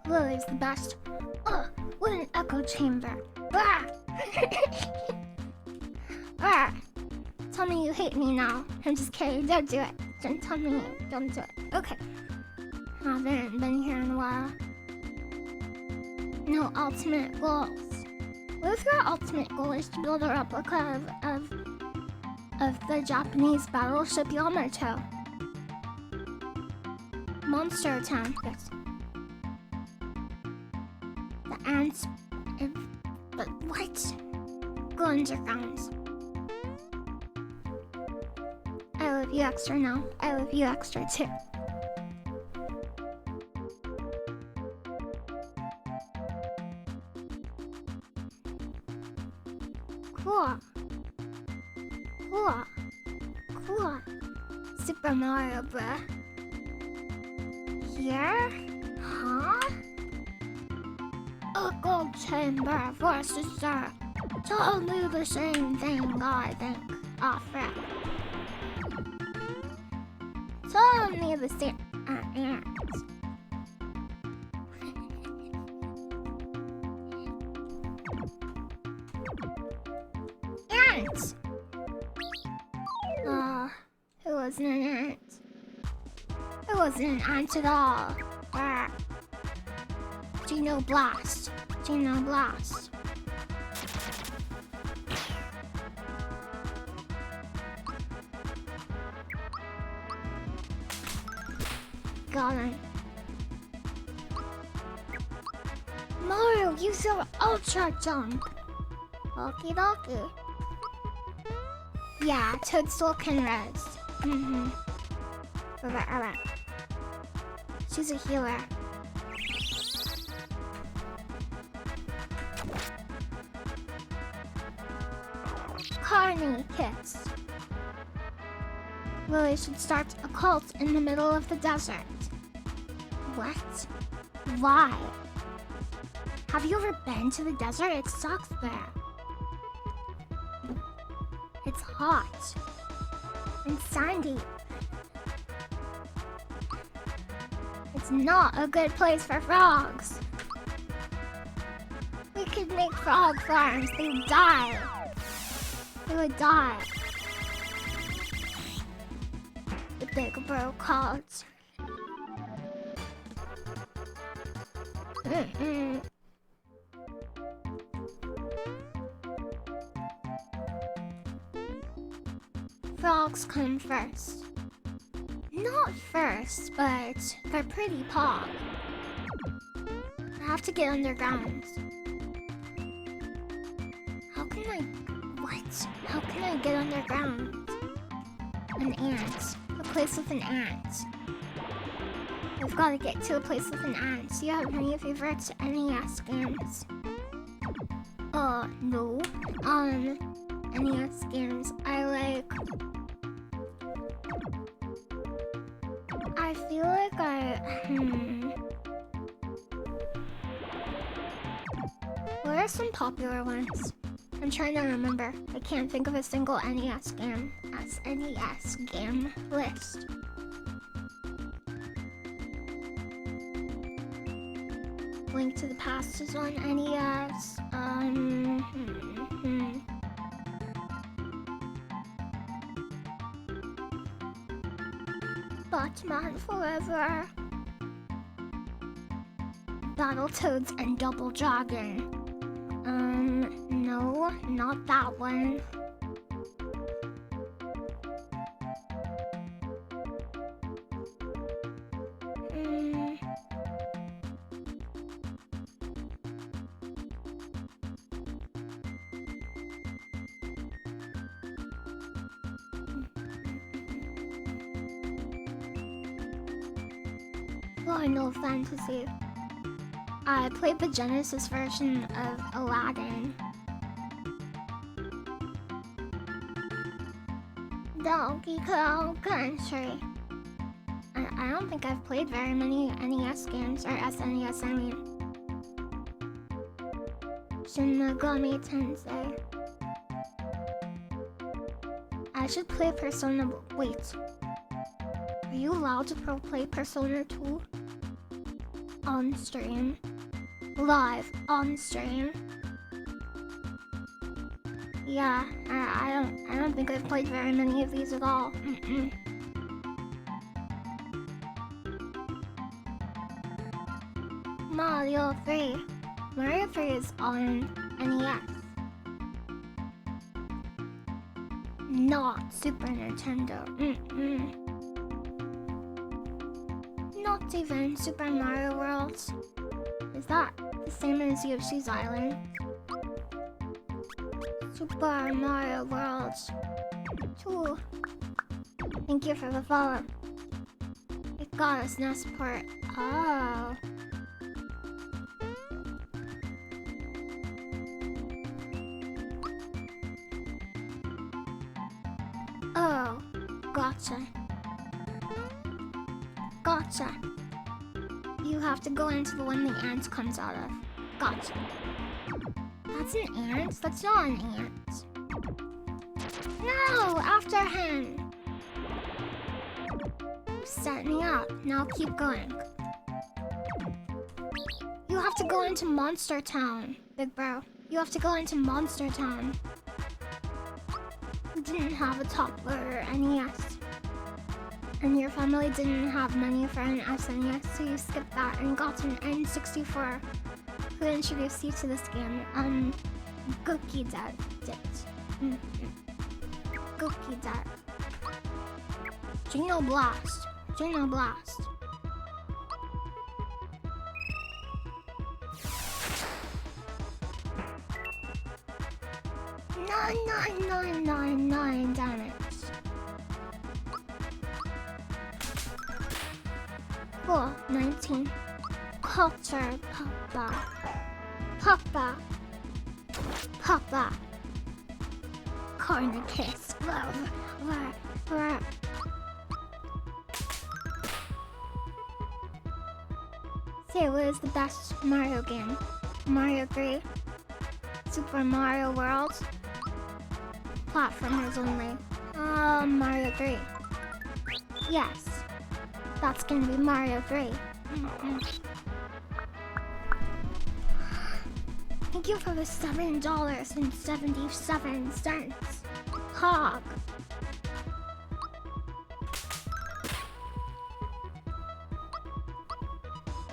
Lily's the best. Oh, what an echo chamber. Ah! Ah! Tell me you hate me now. I'm just kidding. Don't do it. Don't tell me. Don't do it. Okay. Haven't been here in a while. No ultimate goals. What if your ultimate goal is to build a replica of the Japanese battleship Yamato? Monster Town. Yes. The ants. But what? Guns are guns. I love you extra now. I love you extra too. Cool. Cool. Cool. Super Mario, bruh. Here? Huh? Echo chamber versus sir. Totally the same thing, I think. Oh, frick. Totally the same. Ants. Ants! It wasn't an ant. It wasn't an ant at all. Geno Blast. Geno Blast. Got him. Mario, use your ultra jump. Okie dokie. Yeah, Toadstool can res. Alright. She's a healer. Carney Kiss. Lily should start a cult in the middle of the desert. What? Why? Have you ever been to the desert? It sucks there. It's hot. And sandy. It's not a good place for frogs. We could make frog farms. They'd die. They would die. The big bro called. Frogs come first. Not first, but they're pretty pog. I have to get underground. How can I... What? How can I get underground? An ant. A place with an ant. I've got to get to a place with an ant. Do you have any favorite NES games? No. NES games. I feel like What are some popular ones? I'm trying to remember. I can't think of a single NES game. NES game list. Link to the Past is on NES. Batman Forever. Battletoads and Double Dragon. No, not that one. Final Fantasy. I played the Genesis version of Aladdin. Donkey Kong Country. I don't think I've played very many NES games, or SNES, I mean. Shin Megami Tensei. I should play Persona... Wait. Are you allowed to play Persona 2? On stream. Live on stream. Yeah, I don't think I've played very many of these at all. Mario 3. Mario 3 is on NES. Not Super Nintendo. Not even Super Mario World. Is that the same as Yoshi's Island? Super Mario World 2. Thank you for the follow. It got us no support. Oh. Oh, gotcha. Gotcha. You have to go into the one the ant comes out of. Gotcha. That's an ant? That's not an ant. No! After him! You set me up. Now keep going. You have to go into Monster Town, big bro. You have to go into Monster Town. You didn't have a top loader NES. And your family didn't have money for an SNES, so you skipped that and got an N64. Who introduced you to this game? Gookie Dad did. Gookie Dad. Geno Blast. Geno Blast. Nine damage. 19. Culture, Papa. Corner kiss, love. Say, what is the best Mario game? Mario 3? Super Mario World? Platformers only. Mario 3. Yes. That's gonna be Mario 3. Thank you for the $7.77. Hog.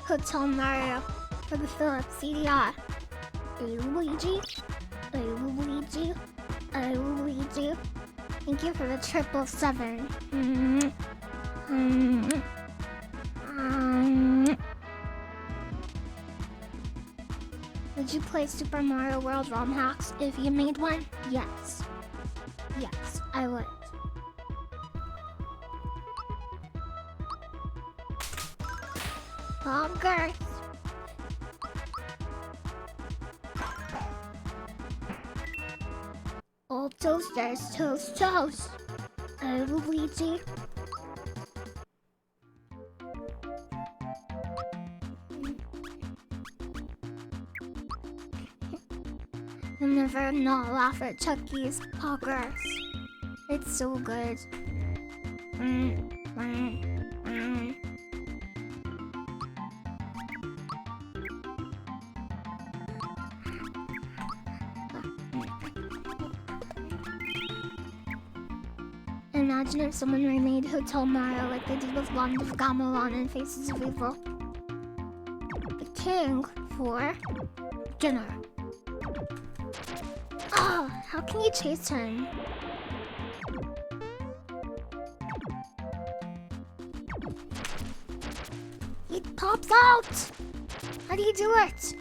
Hotel Mario for the Philips CDR. Luigi. Luigi. Luigi. Thank you for the 777. Would you play Super Mario World ROM hacks if you made one? Yes. Yes, I would. Bonkers. All toasters, toast, toast. Luigi. I'll never not laugh at Chucky's poggers. It's so good. Imagine if someone remade Hotel Mario like they did with Land of Gamelon and Faces of Evil. The king for dinner. Oh, how can you chase him? He pops out! How do you do it?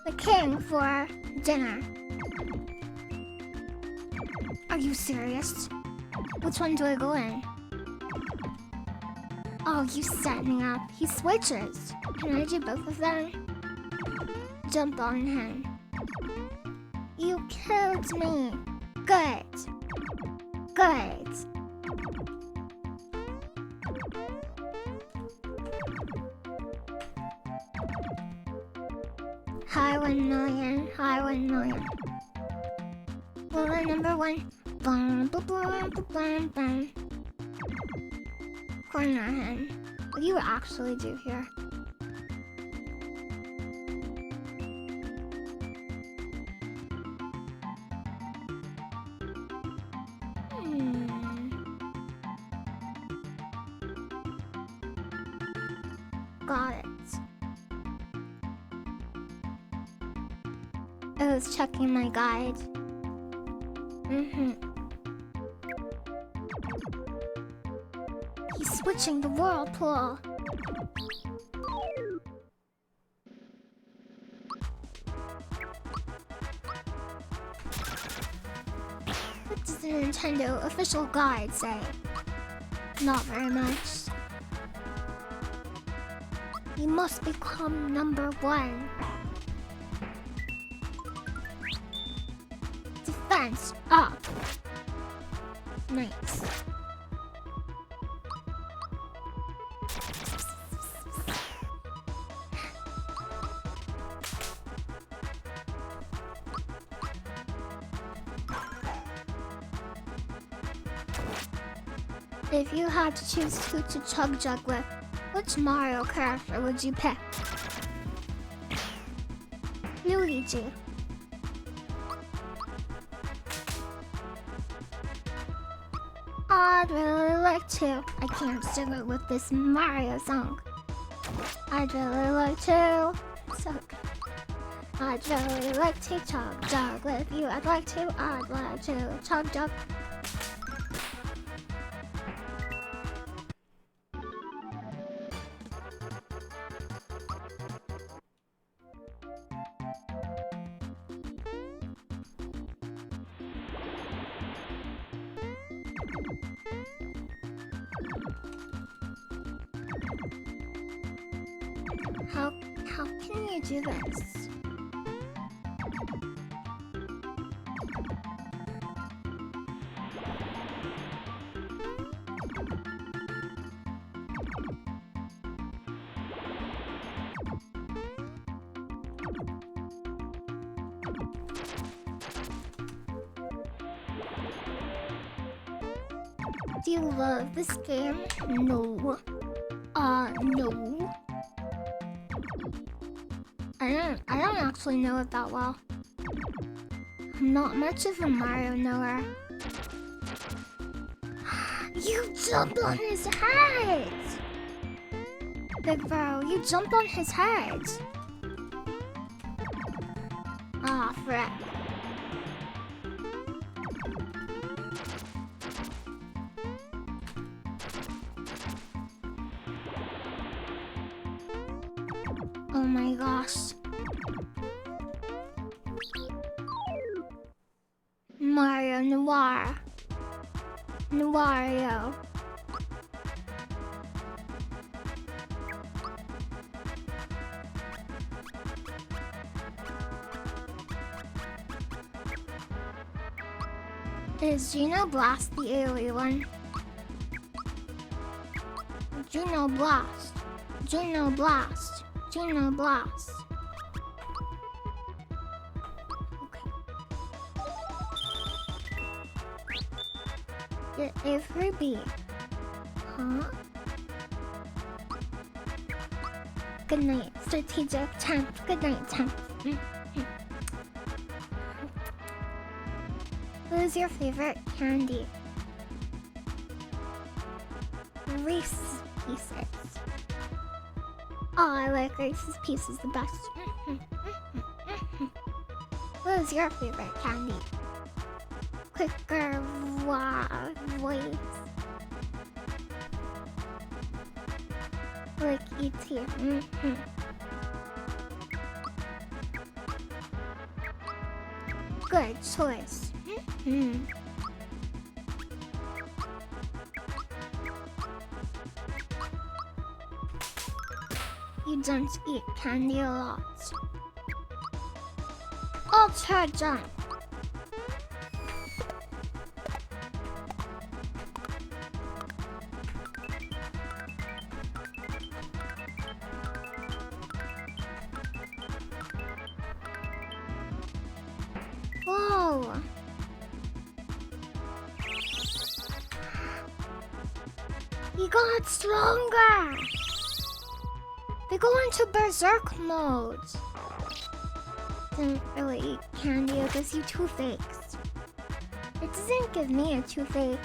The king for dinner. Are you serious? Which one do I go in? Oh, you set me up. He switches. Can I do both of them? Jump on him. You killed me. Good. Good. Hi 1 million. Hi 1 million. Well, number one. Bum, bum, bum, bum, bum. Corner him. What do you actually do here? Got it. I was checking my guide. He's switching the whirlpool. What does the Nintendo official guide say? Not very much. You must become number one. Defense up. Nice. If you had to choose who to chug jug with, which Mario character would you pick? Luigi. I'd really like to. I can't sing it with this Mario song. I'd really like to. So good. I'd really like to chug jug with you. I'd like to chug jug. How can you do this? Do you love this game? No. No. I don't actually know it that well. I'm not much of a Mario knower. You jumped on his head! Big bro, you jumped on his head! Ah, frick. Oh my gosh. Mario Noir. Noirio. Is Geno Blast the AoE one? Geno Blast. Geno Blast. Geno Blast. Okay. Get a freebie. Huh? Good night, strategic temp. Good night, temp. What is your favorite candy? Reese's Pieces. Oh, I like Reese's Pieces the best. What is your favorite candy? Quicker voice. Like E.T. Good choice. You don't eat candy a lot. Ultra jump. Whoa. He got stronger. They go into berserk mode. Don't really eat candy, it gives you toothaches. It doesn't give me a toothache.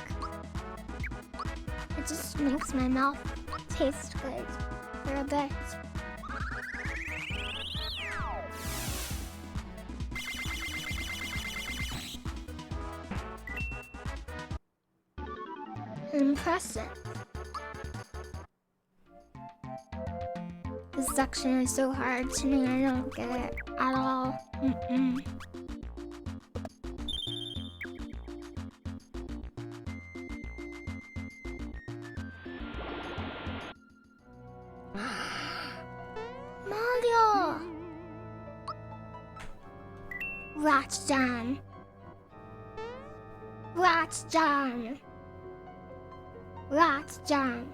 It just makes my mouth taste good for a bit. Impressive. This section is so hard to me, I don't get it at all. Mario! Rat Jam. Rat Jam. Rat Jam.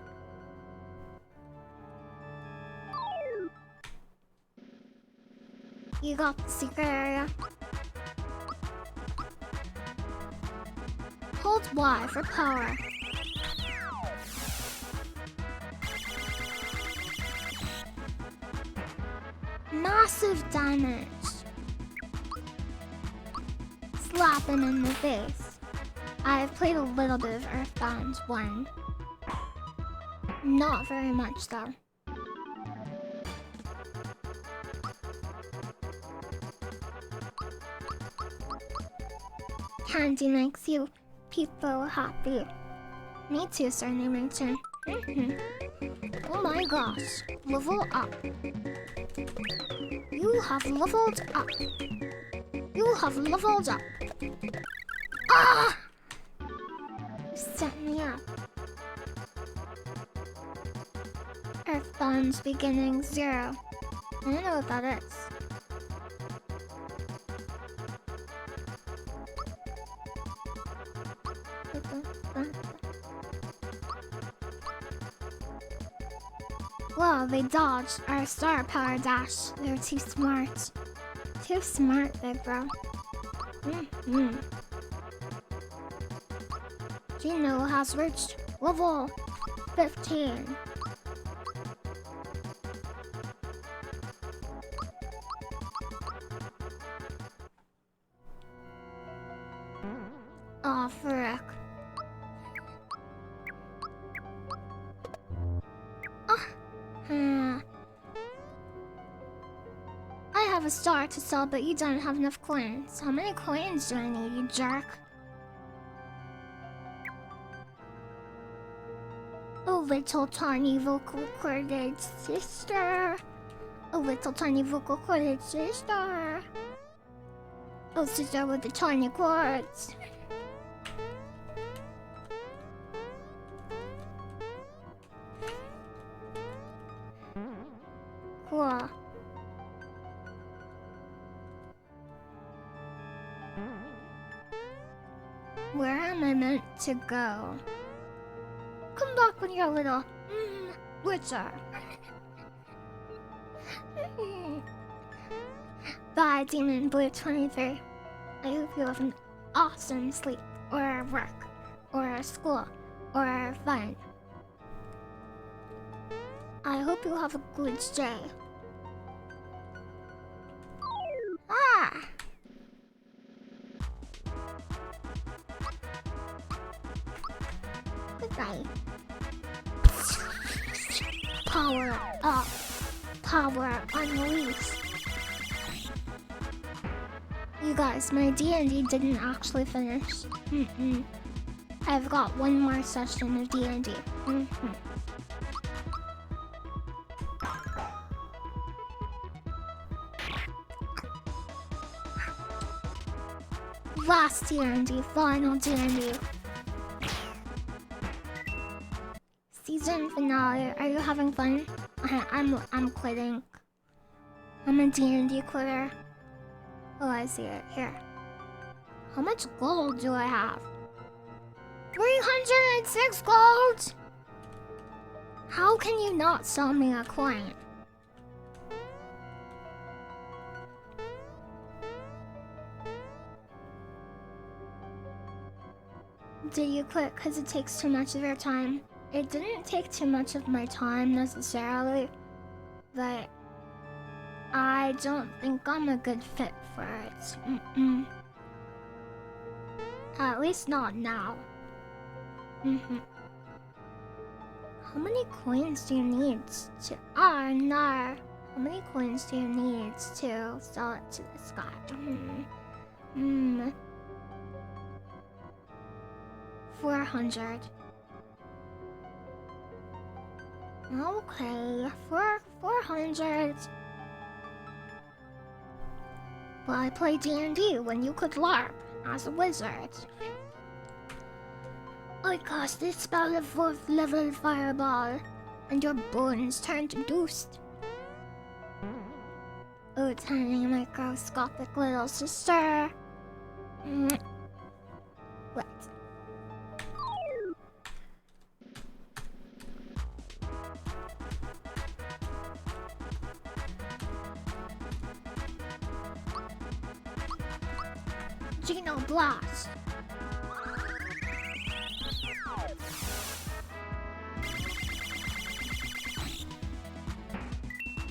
You got the secret area. Hold Y for power. Massive damage. Slap him in the face. I've played a little bit of Earthbound 1. Not very much though. Candy makes you people happy. Me too, Surname Mention. Oh my gosh. Level up. You have leveled up. You have leveled up. Ah! You set me up. Earthbound's beginning 0. I don't know what that is. Whoa, they dodged our star power dash. They're too smart. Too smart, big bro. Geno has reached level 15. frick. I have a star to sell, but you don't have enough coins. How many coins do I need, you jerk? Oh, little tiny vocal corded sister. Oh, little tiny vocal corded sister. Oh, sister with the tiny cords. Cool. Where am I meant to go? Come back when you're little. Witcher. Bye, Demon Blue 23. I hope you have an awesome sleep, or work, or school, or fun. I hope you have a good day. Ah! Goodbye. Power up. Power unleashed. You guys, my D&D didn't actually finish. I've got one more session of D&D. Last D&D, final D&D. Season finale. Are you having fun? I'm quitting. I'm a D&D quitter. Oh, I see it. Here. How much gold do I have? 306 gold! How can you not sell me a coin? Did you quit because it takes too much of your time? It didn't take too much of my time necessarily, but I don't think I'm a good fit for it. At least not now. How many coins do you need to... Oh no! How many coins do you need to sell it to this guy? 400. Okay, 400. Well, I play D&D when you could LARP as a wizard. I cast this spell of 4th level fireball, and your bones turn to dust. Oh, tiny microscopic little sister. What? Geno Blast.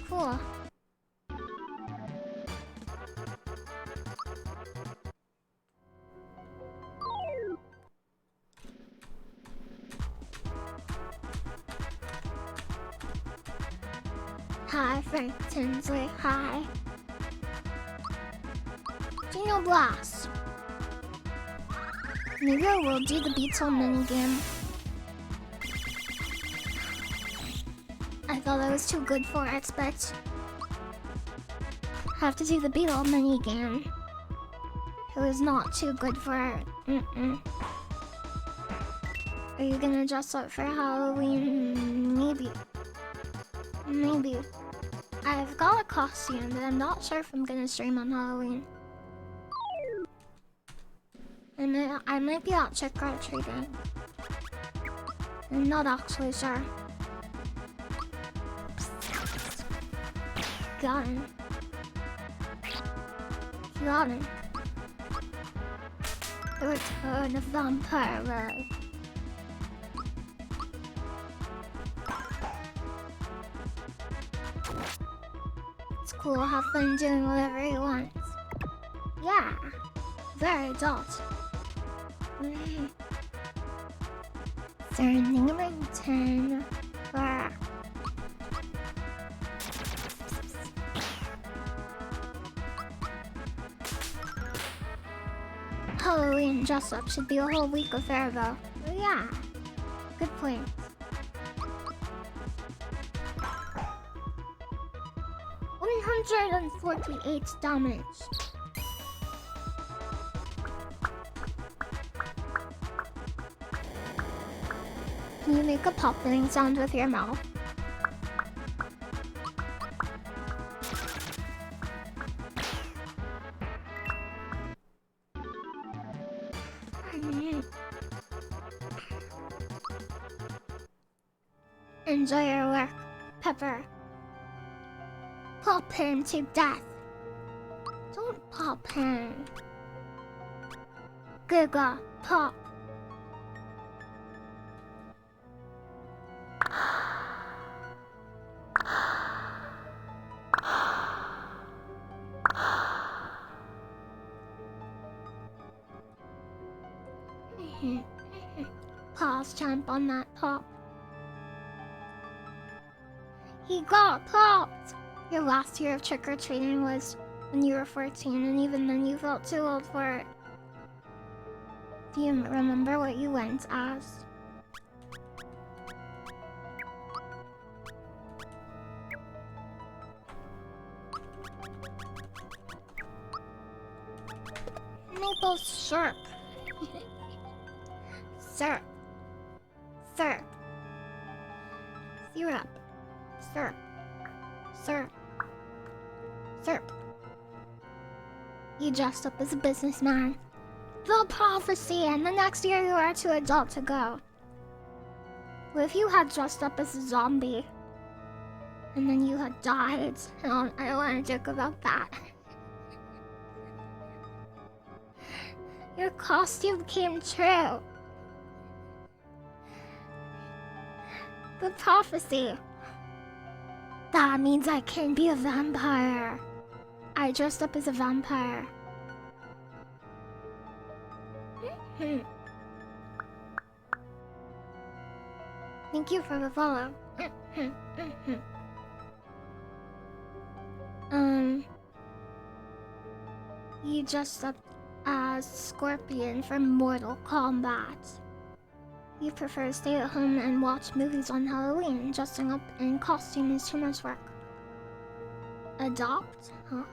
Cool. Hi, Frank Tinsley. Hi. Geno Blast. Maybe I will do the Beetle minigame. I thought I was too good for it, but I have to do the Beetle minigame. It was not too good for it. Are you gonna dress up for Halloween? Maybe. Maybe. I've got a costume, but I'm not sure if I'm gonna stream on Halloween. I might be out trick-or-treating. I'm not actually sure. Got him. Got him. The return of Vampire. It's cool, have fun doing whatever he wants. Yeah, very adult. Turning 10. Wow. Halloween dress up should be a whole week affair though. Yeah. Good point. $148 damage. Can you make a popping sound with your mouth? Enjoy your work, Pepper. Pop him to death. Don't pop him. Giga, pop. Pause champ on that pop. He got popped! Your last year of trick-or-treating was when you were 14, and even then you felt too old for it. Do you remember what you went as? Maple syrup. Syrup. Syrup. Syrup. Syrup. Syrup. Syrup. You dressed up as a businessman. The prophecy, and the next year you are too adult to go. What if you had dressed up as a zombie? And then you had died? I don't want to joke about that. Your costume came true. The prophecy. That means I can be a vampire. I dressed up as a vampire. Thank you for the follow. You dressed up as Scorpion from Mortal Kombat. You prefer to stay at home and watch movies on Halloween. Dressing up in costume is too much work. Adopt? Huh?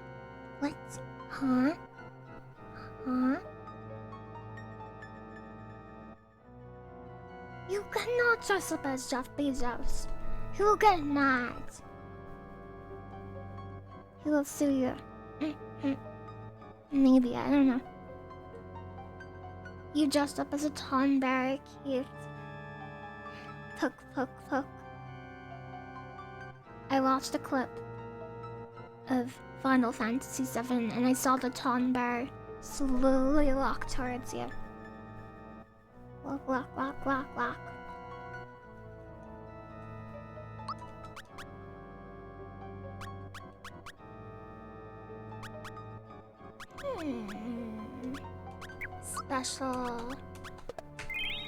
What? Huh? Huh? You cannot dress up as Jeff Bezos. He will get mad. He will sue you. Maybe, I don't know. You dressed up as a Tonberry. Cute. Poke, poke, poke. I watched a clip of Final Fantasy VII and I saw the Tonberry slowly walk towards you. Walk, walk, walk, walk, walk. Special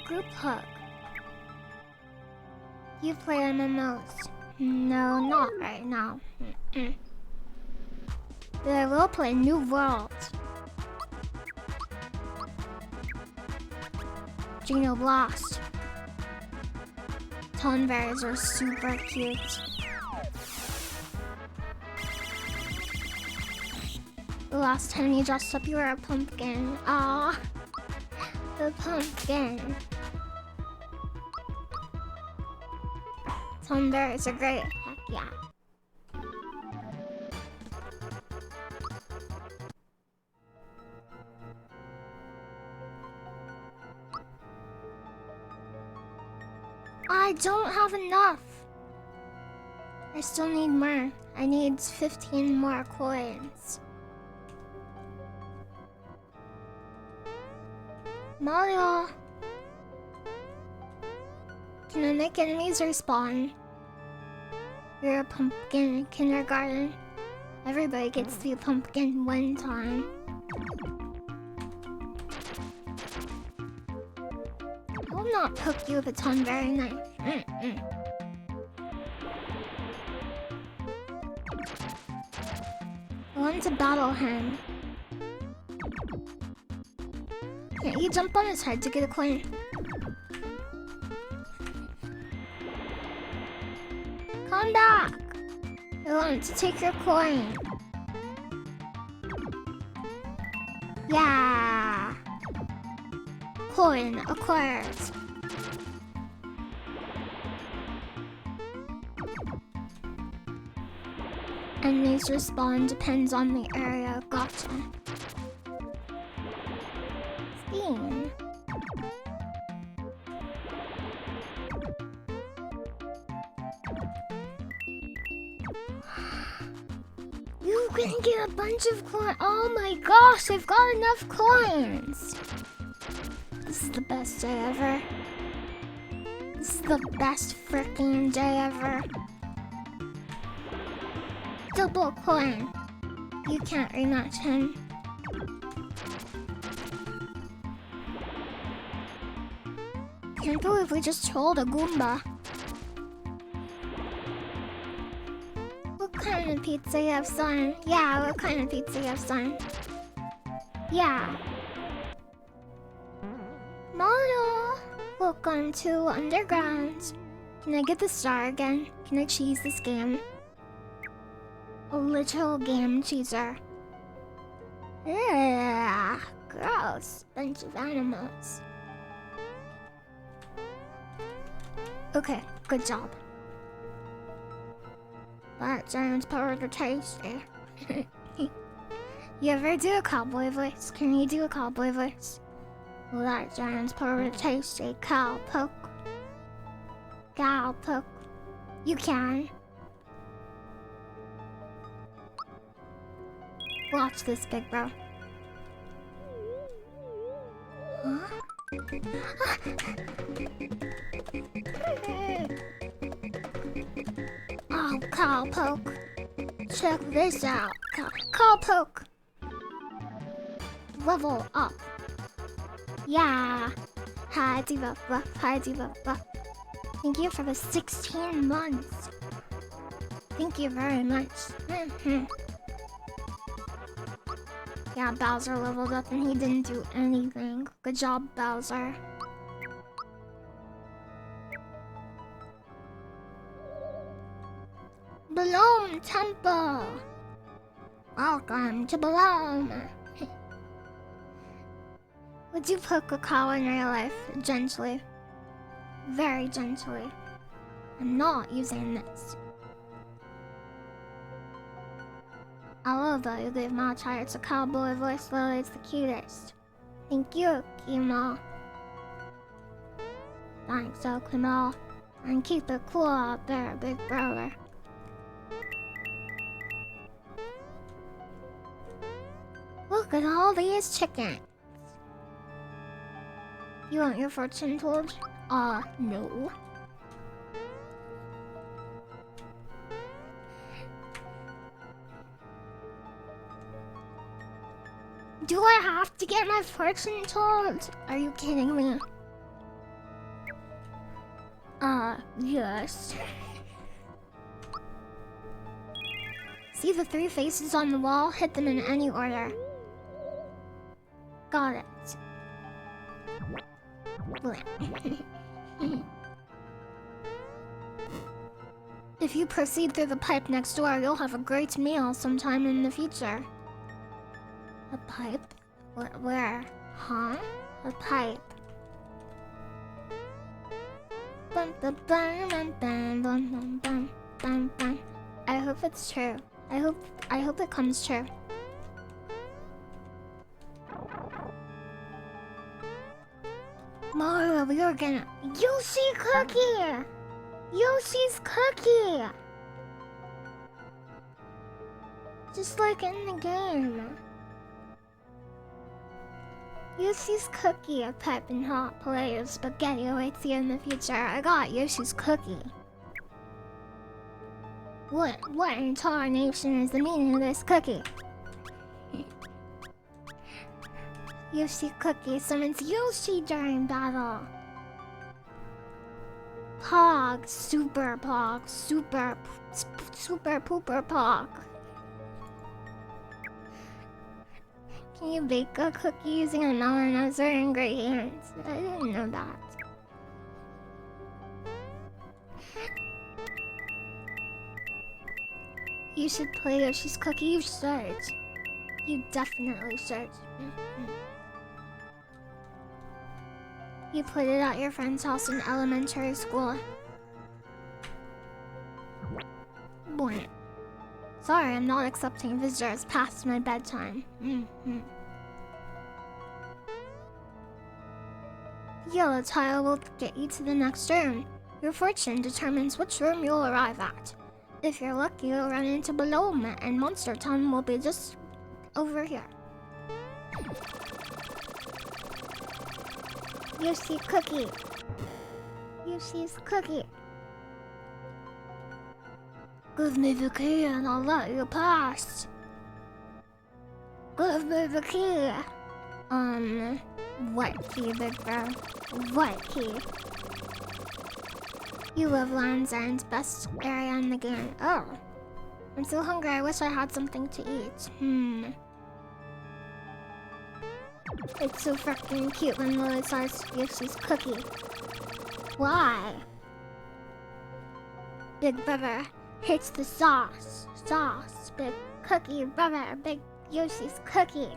group hug. You play MMOs? No, not right now. But I will play New World. Geno Blast. Tonberries are super cute. The last time you dressed up, you were a pumpkin. Ah, the pumpkin. Tonberries are great. Heck yeah. I don't have enough. I still need more. I need 15 more coins. Mario! Can I make enemies respawn? You're a pumpkin in kindergarten. Everybody gets to be a pumpkin one time. will not poke you with a tongue very nice. I want to battle him. Can't you jump on his head to get a coin? Come back! I want to take your coin. Yeah! Coin acquired. Enemies respawn depends on the area. Gotcha. Steam. You can get a bunch of coins. Oh my gosh, I've got enough coins. This is the best day ever. This is the best freaking day ever. Double coin. You can't rematch him. Can't believe we just trolled a Goomba. What kind of pizza you have, son? Yeah, what kind of pizza you have, son? Yeah. Mario! Welcome to Underground. Can I get the star again? Can I cheese this game? A literal game cheeser. Ugh, gross. Bunch of animals. Okay, good job. That giant's powers are tasty. You ever do a cowboy voice? Can you do a cowboy voice? Well, that giant's powers are tasty. Cowpoke. Cowpoke. You can. Watch this, big bro. Huh? Oh, Cowpoke. Check this out. Cowpoke. Level up. Yeah. Hi, Diva. Hi, Diva. Thank you for the 16 months. Thank you very much. Yeah, Bowser leveled up and he didn't do anything. Good job, Bowser. Bloom Temple! Welcome to Bloom! Would you poke a cow in real life? Gently. Very gently. I'm not using this. I love that you gave my child a cowboy voice. Lily, it's the cutest. Thank you, Kimo. Thanks, Okimo. And keep it cool out there, big brother. Look at all these chickens. You want your fortune told? No. Do I have to get my fortune told? Are you kidding me? Yes. See the 3 faces on the wall? Hit them in any order. Got it. If you proceed through the pipe next door, you'll have a great meal sometime in the future. A pipe? Where? Huh? A pipe. I hope it's true. I hope it comes true. Mario, we are gonna... Yoshi cookie! Yoshi's cookie! Just like in the game. Yoshi's cookie, a pipe and hot plate of spaghetti awaits you in the future. I got Yoshi's cookie. What in tarnation is the meaning of this cookie? Yoshi cookie summons Yoshi during battle. Pog, super pog, super pooper pog. Can you bake a cookie using a melon and certain ingredients? I didn't know that. You should play Yoshi's Cookie. You should. You definitely should. You played it at your friend's house in elementary school. Boy. Sorry, I'm not accepting visitors past my bedtime. The yellow tile will get you to the next room. Your fortune determines which room you'll arrive at. If you're lucky, you'll run into Balloon, and Monster Town will be just over here. Yoshi's Cookie. Yoshi's Cookie. Give me the key and I'll let you pass. Give me the key. What key, big bro? What key? You love Land's End's best area in the game. Oh. I'm so hungry, I wish I had something to eat. It's so freaking cute when Lily starts Yoshi's Cookie. Why? Big brother hates the sauce. Sauce. Big cookie brother. Big Yoshi's Cookie.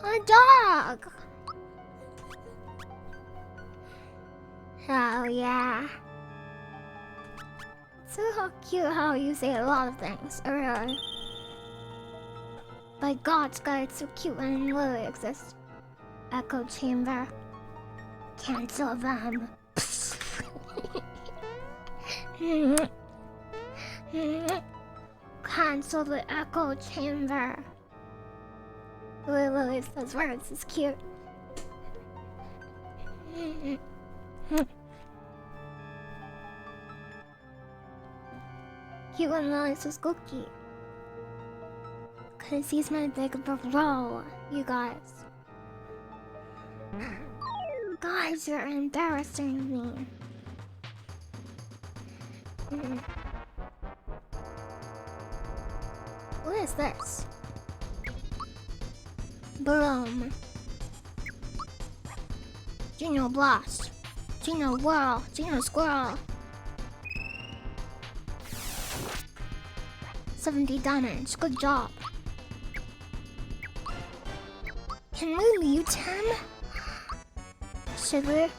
A dog! Oh yeah. It's so cute how you say a lot of things, really. By God, Sky, it's so cute when Lily exists. Echo chamber. Cancel them. Cancel the echo chamber. Lily says words is cute. Cute when Lily says cookie. Cause he's my big bro, you guys. Guys, you're embarrassing me. What is this? Boom. Geno Blast. Geno Whirl. Geno Squirrel. 70 damage. Good job. Can we mute him? Should we?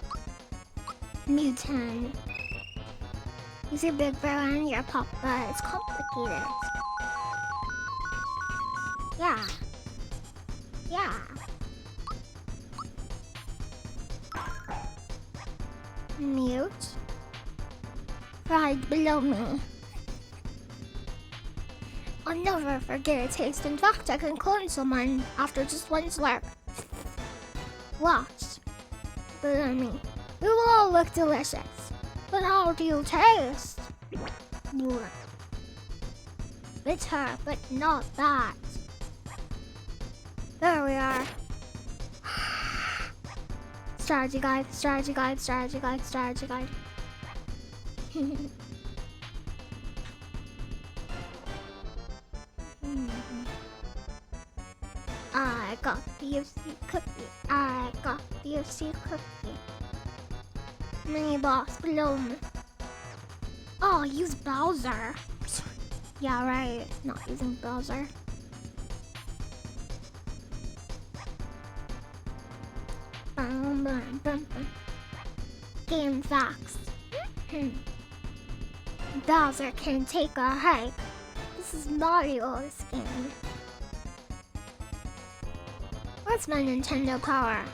Mute him. He's your big bro and your papa. It's complicated. Yeah. Yeah. Mute. Right below me. I'll never forget a taste. In fact, I can clone someone after just one slurp. Watch. Below me. We will all look delicious. But how do you taste? Bitter, but not that. There we are. Strategy guide, strategy guide, strategy guide, strategy guide. I got the UFC cookie. I got the UFC cookie. Mini boss below me. Oh, use Bowser. Yeah, right. Not using Bowser. Game facts. Bowser can take a hike. This is Mario's game. Where's my Nintendo power?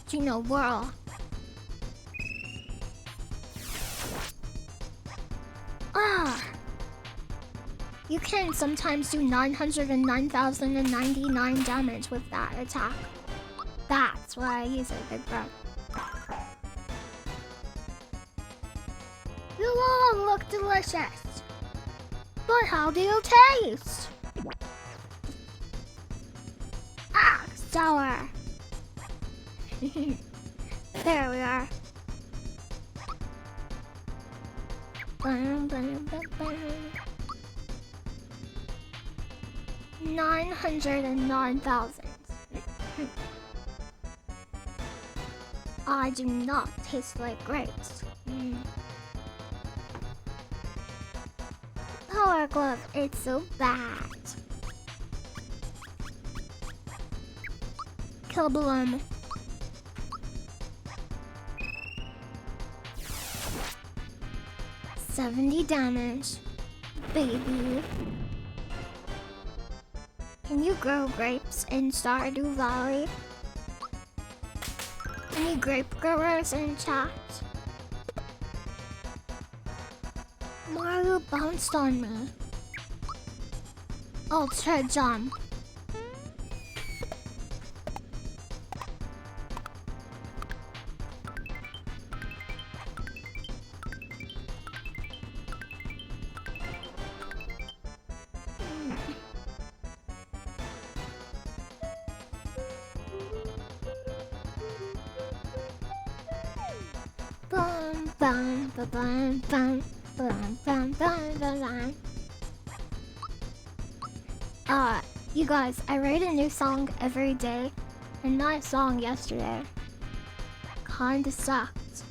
Geno Whirl. Ah! You can sometimes do 909,099 damage with that attack. That's why I use it, big bro. You all look delicious. But how do you taste? Ah, sour. There we are. Bum, bum, bum, bum. 909,000. I do not taste like grapes. Power glove, it's so bad. Kill balloon. $70 damage, baby. Can you grow grapes in Stardew Valley? Any grape growers in chat? Mario bounced on me. Ultra jump. Bum, bum, ba, bum, bum, bum, bum, bum, bum, bum. You guys, I write a new song every day, and my song yesterday kinda sucked.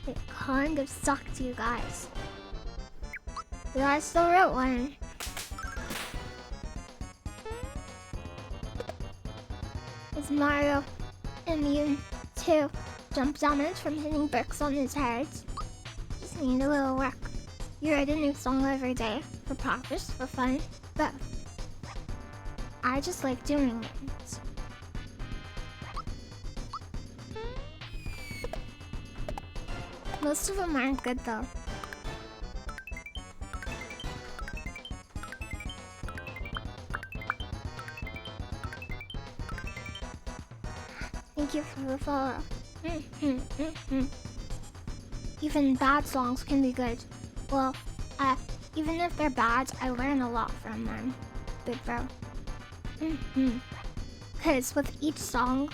It kind of sucked, you guys. But I still wrote one. Is Mario immune to jump damage from hitting bricks on his head? Just need a little work. You write a new song every day for practice, for fun, but I just like doing it. Most of them aren't good though. Thank you for the follow. Even bad songs can be good. Well, even if they're bad, I learn a lot from them. Big bro. Because with each song,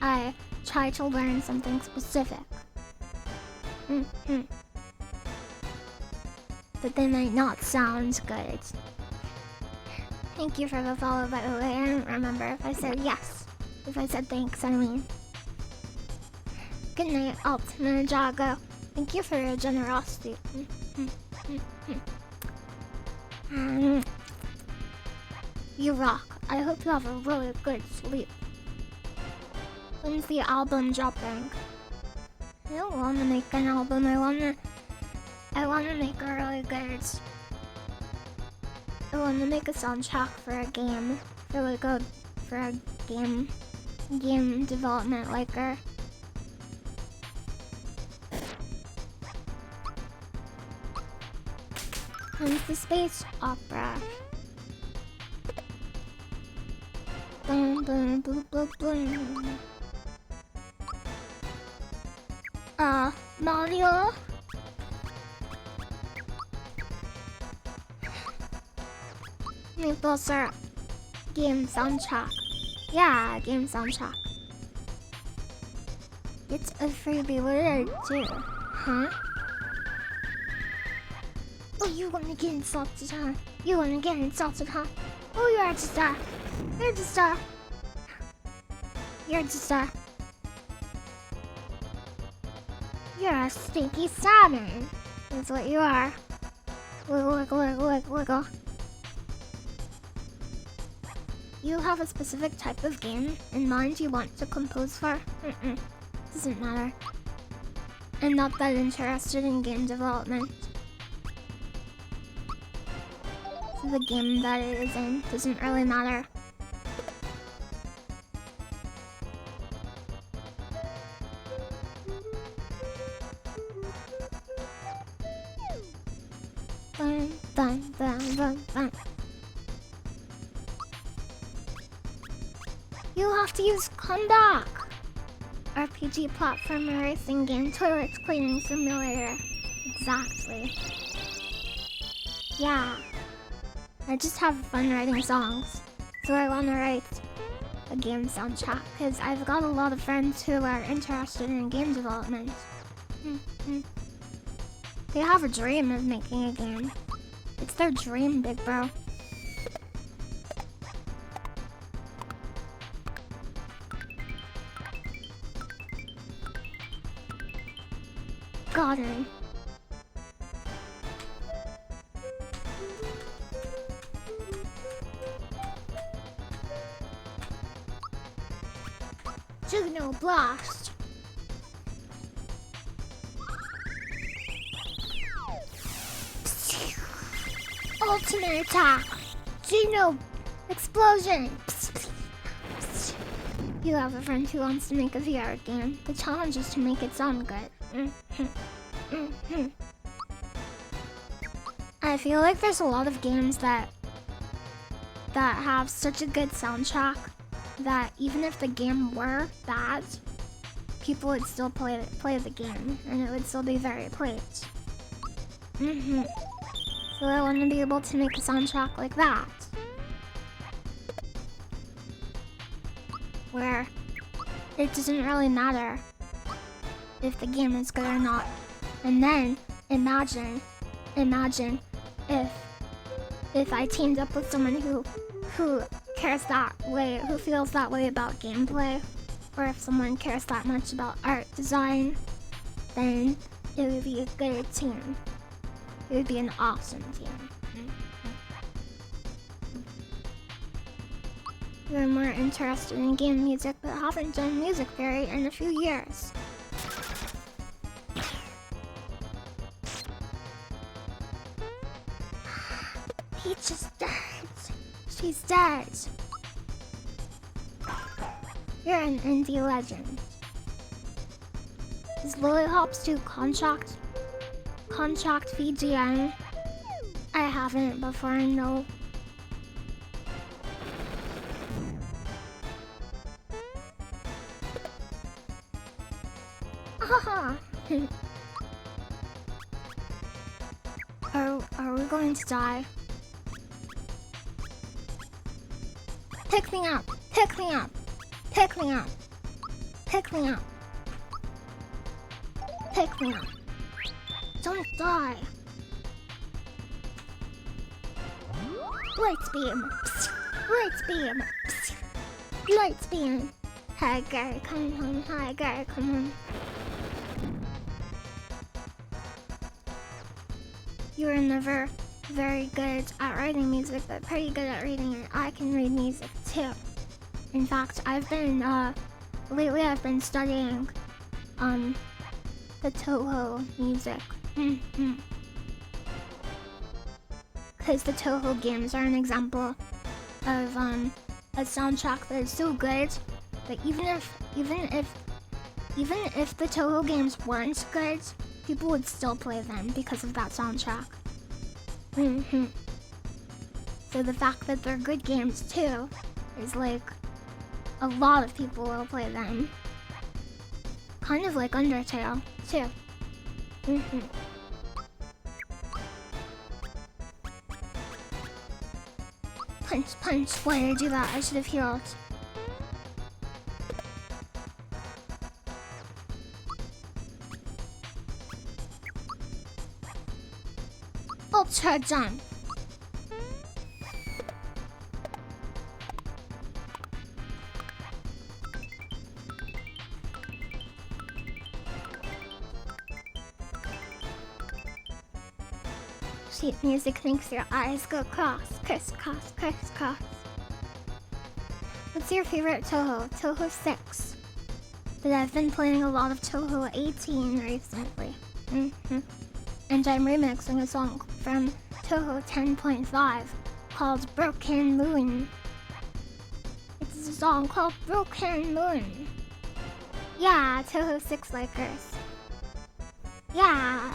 I try to learn something specific. But they might not sound good. Thank you for the follow, by the way. I don't remember if I said yes. If I said thanks, I mean. Good night, Ultimate Jago. Thank you for your generosity. You rock. I hope you have a really good sleep. When's the album dropping? I don't want to make an album. I want to make a really good. I want to make a soundtrack for a game. For a game development liker. Comes the space opera. Boom, boom, boom, boom, boom. Mario? Maple syrup. Game soundtrack. Yeah, game soundtrack. It's a freebie. What did I do? Huh? Oh, you wanna get insulted, huh? You wanna get insulted, huh? Oh, you're just a... You're just a... You're just a... You're a stinky salmon. That's what you are. Wiggle, wiggle, wiggle, wiggle, wiggle. You have a specific type of game in mind you want to compose for? Doesn't matter. I'm not that interested in game development. So the game that it is in doesn't really matter. Bum, bum, bum, bum, bum. You have to use Comeback! RPG platformer racing game, toilet cleaning simulator. Exactly. Yeah. I just have fun writing songs. So I want to write a game soundtrack because I've got a lot of friends who are interested in game development. They have a dream of making a game. It's their dream, big bro. Got him. Juno Blast. Ultimate attack. Juno Explosion. You have a friend who wants to make a VR game. The challenge is to make it sound good. I feel like there's a lot of games that have such a good soundtrack that even if the game were bad, people would still play the game and it would still be very played. So I want to be able to make a soundtrack like that, where it doesn't really matter if the game is good or not. And then imagine if I teamed up with someone who cares that way, who feels that way about gameplay, or if someone cares that much about art design, then it would be a good team. It would be an awesome team. You're more interested in game music but haven't done music theory in a few years. Peach is dead. She's dead. You're an indie legend. Does LilyHops do contract VGM? I haven't before, no. Haha. Are we going to die? Pick me up! Pick me up! Pick me up! Pick me up! Pick me up! Don't die! Lights beam! Lights beam! Lights beam! Hi guy, come home! Hi guy, come home! You were never very good at writing music, but pretty good at reading it. I can read music too. In fact, lately I've been studying, the Toho music. Because the Toho games are an example of, a soundtrack that is so good that even if the Toho games weren't good, people would still play them because of that soundtrack. So the fact that they're good games too is like a lot of people will play them. Kind of like Undertale too. Punch, why did I do that? I should have healed. Ultra jump. Sheet music makes your eyes go cross, crisscross, crisscross. What's your favorite Toho? Toho 6. But I've been playing a lot of Toho 18 recently. And I'm remixing a song from Toho 10.5 called Broken Moon. It's a song called Broken Moon. Yeah, Toho 6 likers. Yeah.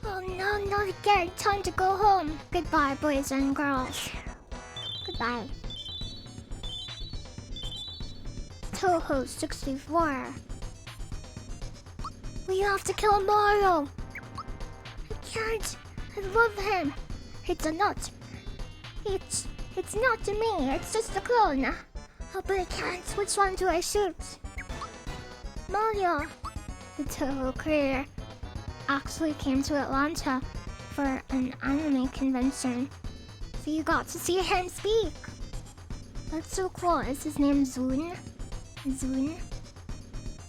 Oh no, not again. Time to go home. Goodbye, boys and girls. Goodbye. Toho 64. You have to kill Mario. I can't. I love him. It's a nut. It's not to me. It's just a clone. Oh, but I can't. Which one do I shoot? Mario. The Toho creator actually came to Atlanta for an anime convention, so you got to see him speak. That's so cool. Is his name Zun? Zun?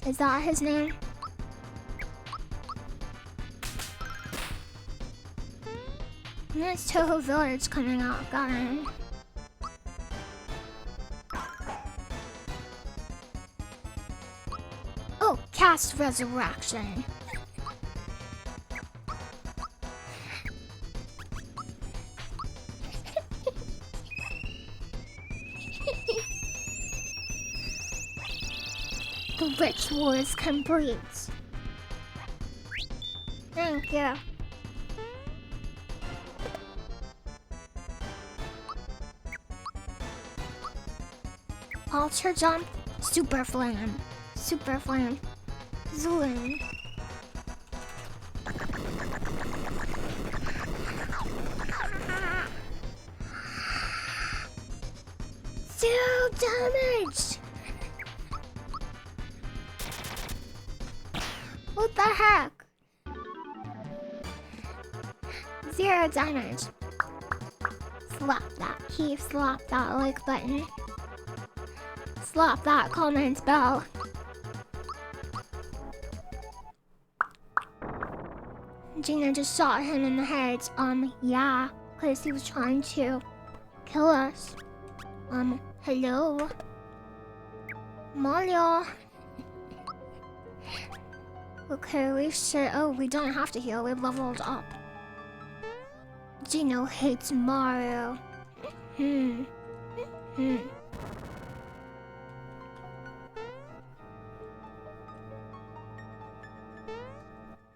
Is that his name? And there's Toho Village coming out. Got him. Oh, Cast Resurrection. The ritual is complete. Thank you. Ultra jump, super flame, zoom. Zero damage. What the heck? Zero damage. Slap that key, slap that like button. Slap that comment bell. Gina just shot him in the head. Yeah, because he was trying to kill us. Hello? Mario? Okay, we should... Oh, we don't have to heal. We leveled up. Gino hates Mario.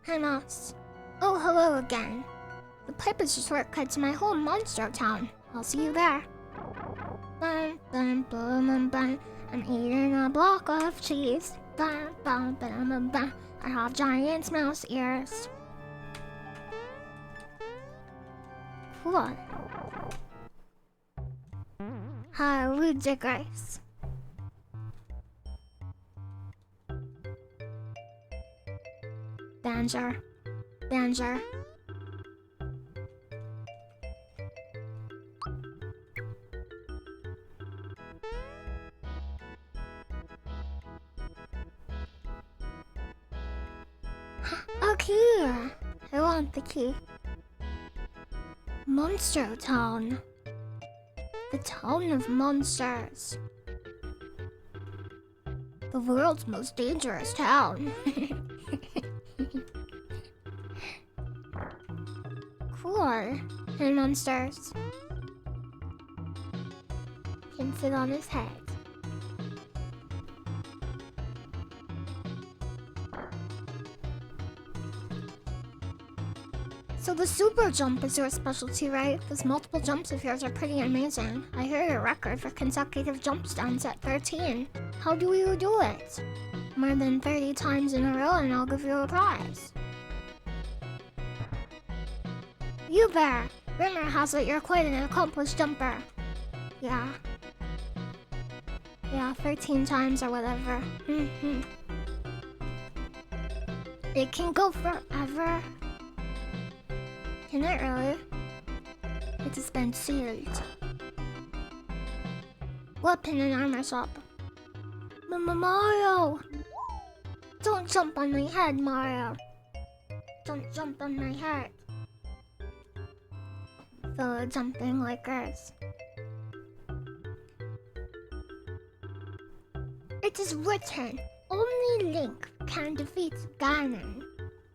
Hi, Moss. Oh, hello again. The pipe is a shortcut to my whole monster town. I'll see you there. Bum, bum, bum, bum, bum. I'm eating a block of cheese. Bum, bum, bum, bum, bum. I have giant mouse ears. Cool. Hi, we digress. Danger. A key! I want the key. Monster Town. The town of monsters. The world's most dangerous town. Cool. And monsters can sit on his head. So the super jump is your specialty, right? Those multiple jumps of yours are pretty amazing. I hear your record for consecutive jump stands at 13. How do you do it? More than 30 times in a row and I'll give you a prize. You there! Rumor has it you're quite an accomplished jumper. Yeah, 13 times or whatever. It can go forever. Can it really? It has been sealed. Weapon and armor shop. Mario! Don't jump on my head, Mario. Don't jump on my head. The jumping like us. It is written, only Link can defeat Ganon.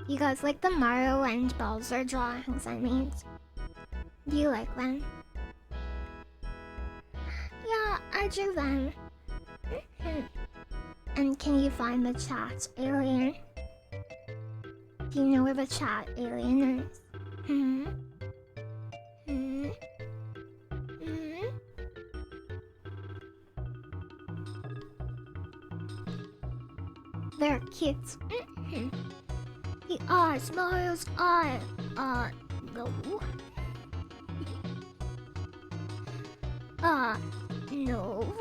You guys like the Mario and Bowser drawings, I mean? Do you like them? Yeah, I drew them. And can you find the chat alien? Do you know where the chat alien is? They're cute. It's Mario's eye. No. No.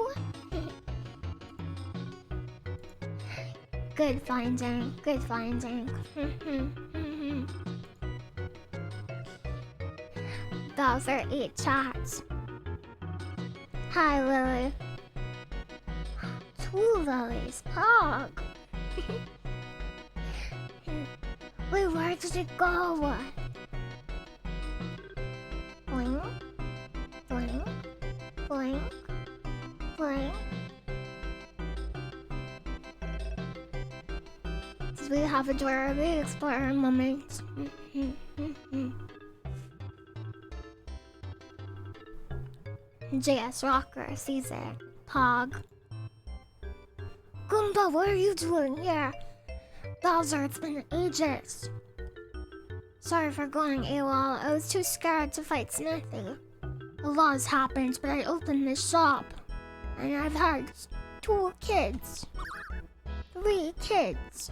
Good finding. Good finding. Bowser, eat chats. Hi, Lily. 2 lilies. Pog. Wait, where did it go? Boing. Boing. Boing. Boing. Did we have a Dora Explorer moment? JS Rocker sees it. Pog. Goomba, what are you doing here? Bowser, it's been ages. Sorry for going AWOL. I was too scared to fight Smithy. A lot has happened, but I opened this shop. And I've had 2 kids. 3 kids.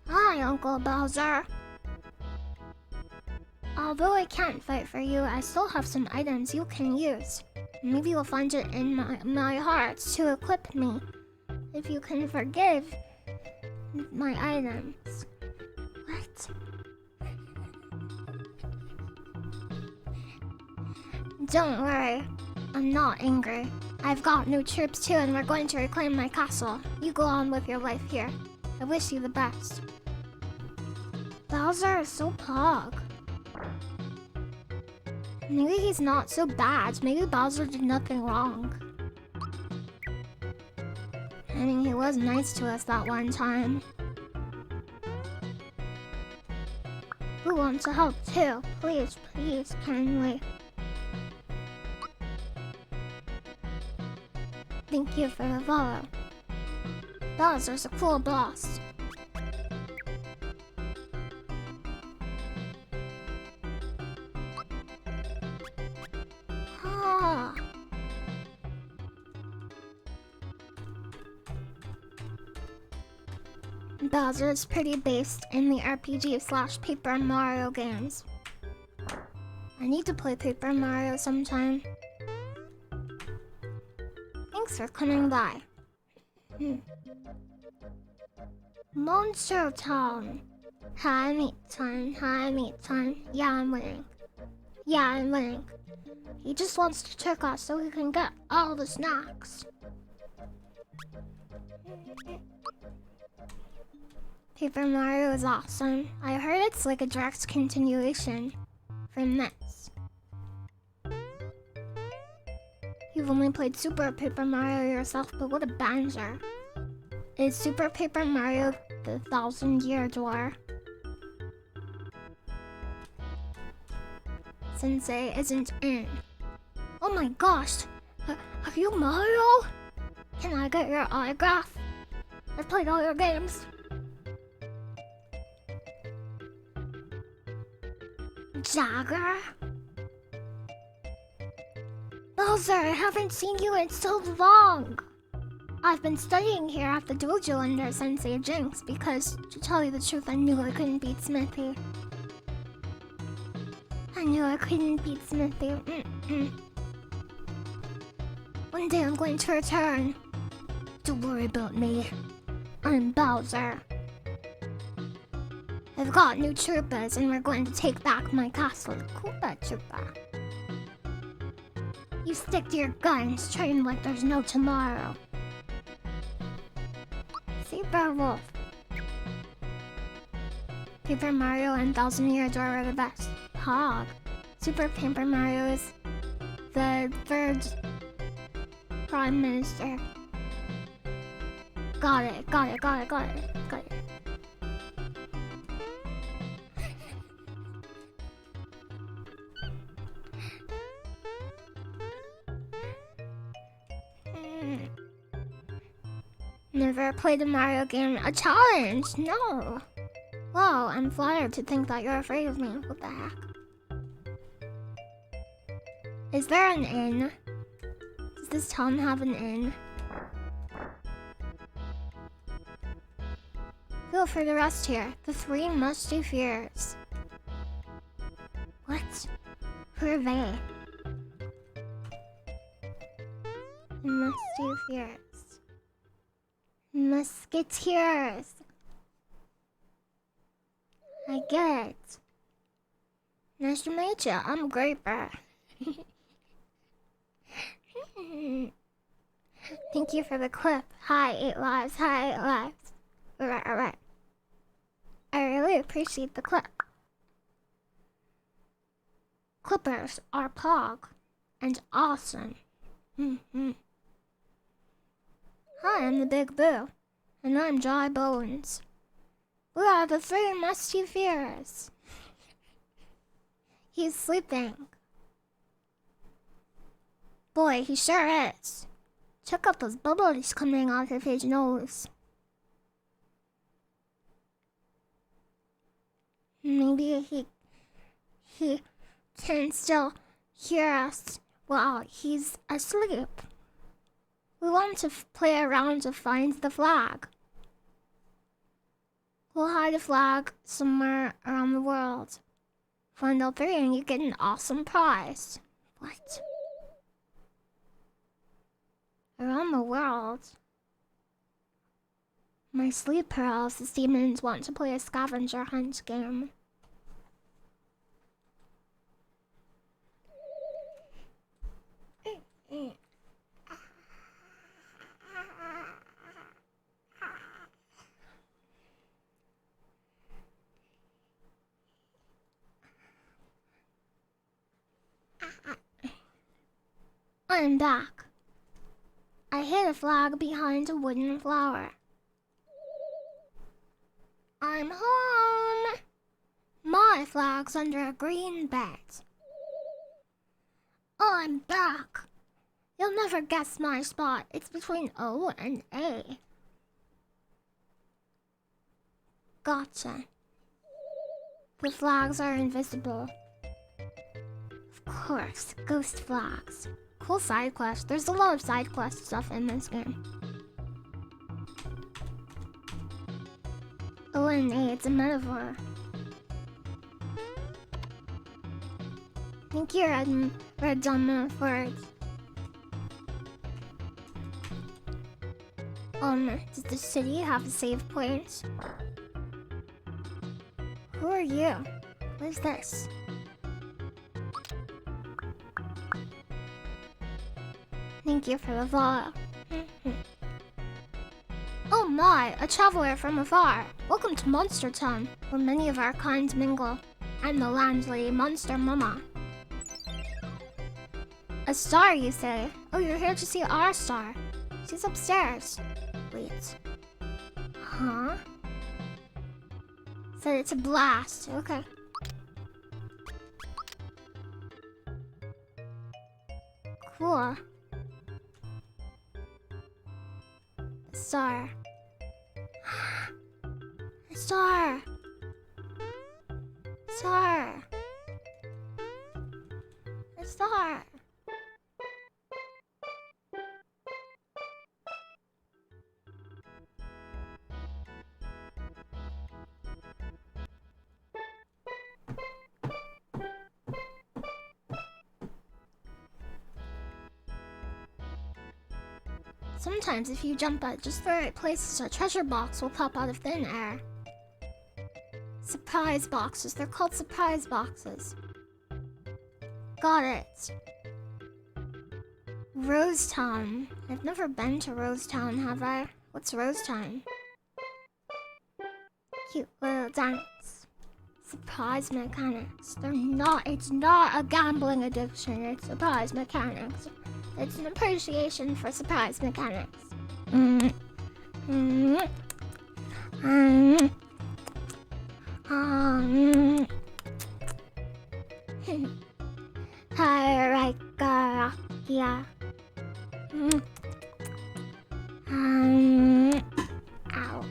Hi, Uncle Bowser. Although I can't fight for you, I still have some items you can use. Maybe you'll find it in my heart to equip me. If you can forgive my items. What? Don't worry. I'm not angry. I've got new troops too, and we're going to reclaim my castle. You go on with your life here. I wish you the best. Bowser is so pog. Maybe he's not so bad. Maybe Bowser did nothing wrong. I mean, he was nice to us that one time. We want to help too. Please, please, can we? Thank you for the follow. Bowser's a cool boss. Bowser is pretty based in the RPG / Paper Mario games. I need to play Paper Mario sometime. Thanks for coming by. Monster Town. Hi, meat time. Hi, meat time. Yeah, I'm winning. Yeah, I'm winning. He just wants to trick us so he can get all the snacks. Paper Mario is awesome. I heard it's like a direct continuation from this. You've only played Super Paper Mario yourself, but what a banter. Is Super Paper Mario the 1,000-year door? Sensei isn't in. Oh my gosh! Are you Mario? Can I get your autograph? I've played all your games. Jagger? Bowser, I haven't seen you in so long. I've been studying here at the dojo under Sensei Jinx because, to tell you the truth, I knew I couldn't beat Smithy. One day I'm going to return. Don't worry about me. I'm Bowser. I've got new Troopas and we're going to take back my castle. Koopa Troopa. You stick to your guns, train like there's no tomorrow. Zebra Wolf. Paper Mario and 1,000-Year Door are the best. Hog. Super Paper Mario is the 3rd Prime Minister. Got it. Never played a Mario game. A challenge? No. Wow, I'm flattered to think that you're afraid of me. What the heck? Is there an inn? Does this town have an inn? Who for the rest here? The three musty fears. What? Who are they? The musty fears. Musketeers. I get it. Nice to meet you. I'm Graper. Thank you for the clip. Hi, 8 lives. Hi, 8 lives. Alright. I really appreciate the clip. Clippers are pog and awesome. Hi, I'm the Big Boo. And I'm Dry Bones. We are the three musty fears. He's sleeping. Boy, he sure is. Check out those bubbles coming out of his nose. Maybe he can still hear us while he's asleep. We want to play around to find the flag. We'll hide a flag somewhere around the world. Find all three and you get an awesome prize. What? Around the world? My sleep paralysis demons want to play a scavenger hunt game. I'm back. I hid a flag behind a wooden flower. I'm home. My flag's under a green bed. I'm back. You'll never guess my spot. It's between O and A. Gotcha. The flags are invisible. Of course, ghost flags. Cool side quest. There's a lot of side quest stuff in this game. O and A, it's a metaphor. Thank you, Red Dumb, for it. Does the city have a save point? Who are you? What is this? Thank you for the follow. Oh my, a traveler from afar. Welcome to Monster Town, where many of our kind mingle. I'm the landlady Monster Mama. A star, you say? Oh, you're here to see our star. She's upstairs. Wait. Huh? Said it's a blast. Okay. Cool. A star. A star. Star. A star. Sometimes if you jump at just the right places, a treasure box will pop out of thin air. Surprise boxes. They're called surprise boxes. Got it. Rosetown. I've never been to Rosetown, have I? What's Rosetown? Cute little dance. Surprise mechanics. It's not a gambling addiction, it's surprise mechanics. It's an appreciation for surprise mechanics. Hierarchia. Ow.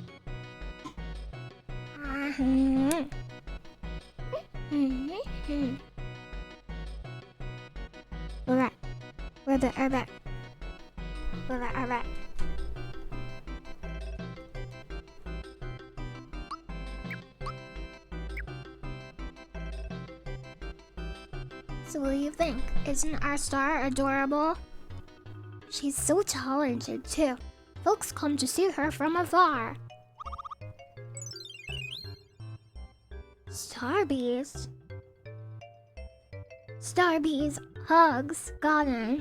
Alright. Alright. So what do you think? Isn't our star adorable? She's so talented too. Folks come to see her from afar. Starbees? Starbees hugs. Got it.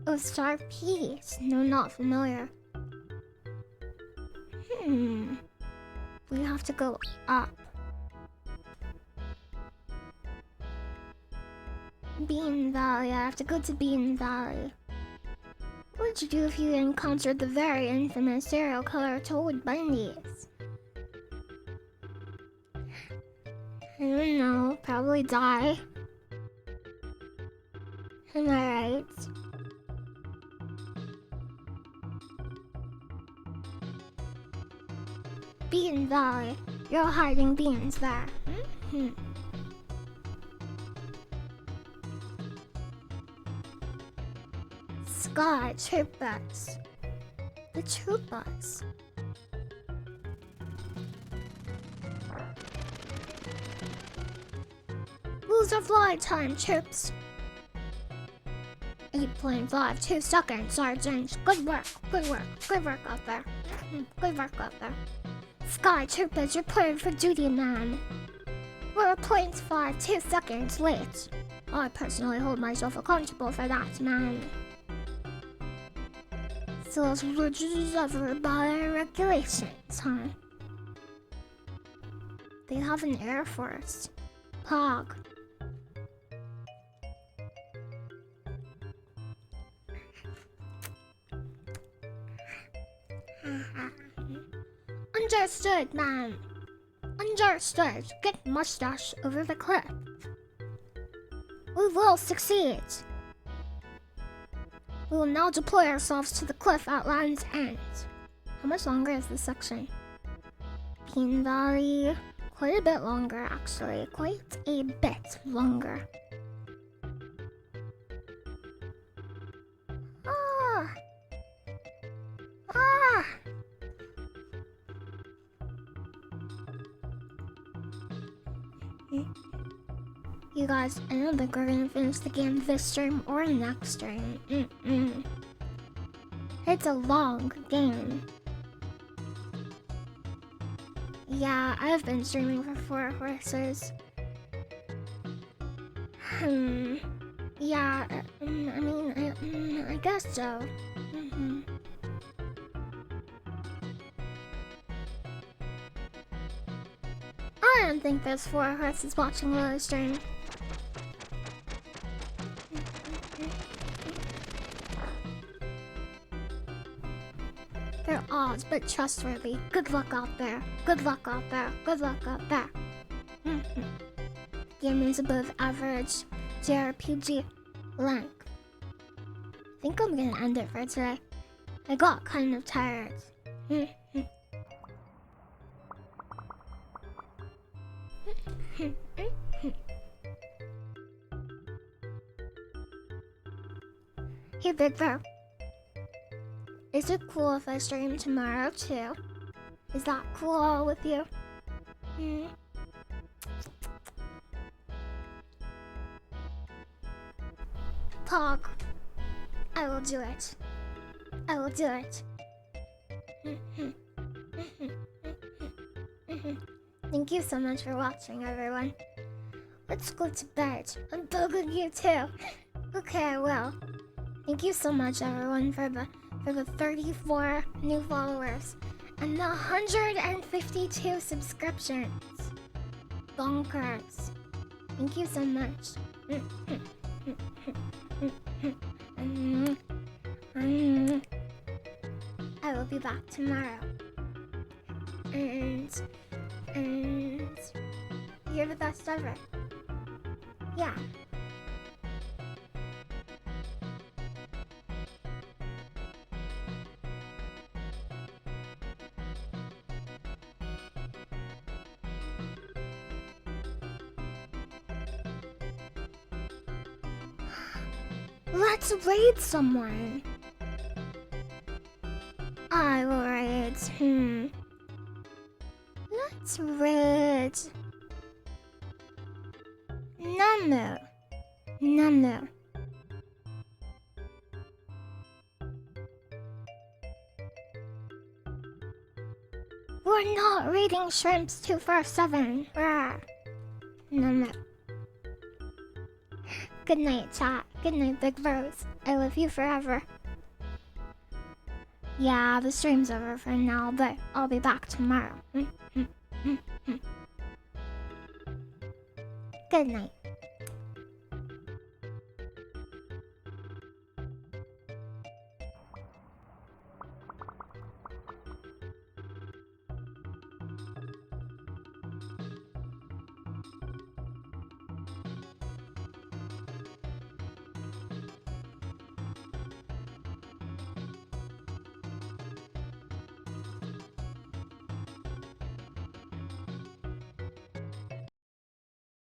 Oh, Starbees. No, not familiar. We have to go up. Bean Valley. I have to go to Bean Valley. What would you do if you encountered the very infamous serial killer Toad Bundy's? I don't know. Probably die. Am I right? Bean Valley. You're hiding beans there. Sky troop bus. The troop bus. Rules of flight time, troops. 8.5, 2 seconds, Sergeant. Good work, good work, good work out there. Good work out there. Sky troopers reported for duty, man. We're 0.5, 2 seconds late. I personally hold myself accountable for that, man. So those rules of by regulations, huh? They have an Air Force. Pog. Understood, man. Understood. Get mustache over the cliff. We will succeed. We will now deploy ourselves to the cliff at Land's End. How much longer is this section? Bean Valley. Quite a bit longer, actually. Quite a bit longer. Ah! Ah! You guys, I don't think we're gonna finish the game this stream or next stream. It's a long game. Yeah, I've been streaming for 4 horses. Yeah, I guess so. I don't think there's 4 horses watching Lily stream. They're odd, but trustworthy. Good luck out there. Good luck out there. Good luck out there. Game is above average JRPG length. I think I'm gonna end it for today. I got kind of tired. Hey, Big Bro. Is it cool if I stream tomorrow too? Is that cool with you? Pog. I will do it. I will do it. Thank you so much for watching, everyone. Let's go to bed. I'm bugging you too. Okay, I will. Thank you so much, everyone, for the 34 new followers and the 152 subscriptions. Bonkers. Thank you so much. I will be back tomorrow. And you're the best ever. Yeah. Let's raid someone. I will raid. Let's raid Namu. Nunu. We're not reading Shrimps 247. Nunu. Good night, chat. Good night, Big Rose. I love you forever. Yeah, the stream's over for now, but I'll be back tomorrow. Good night.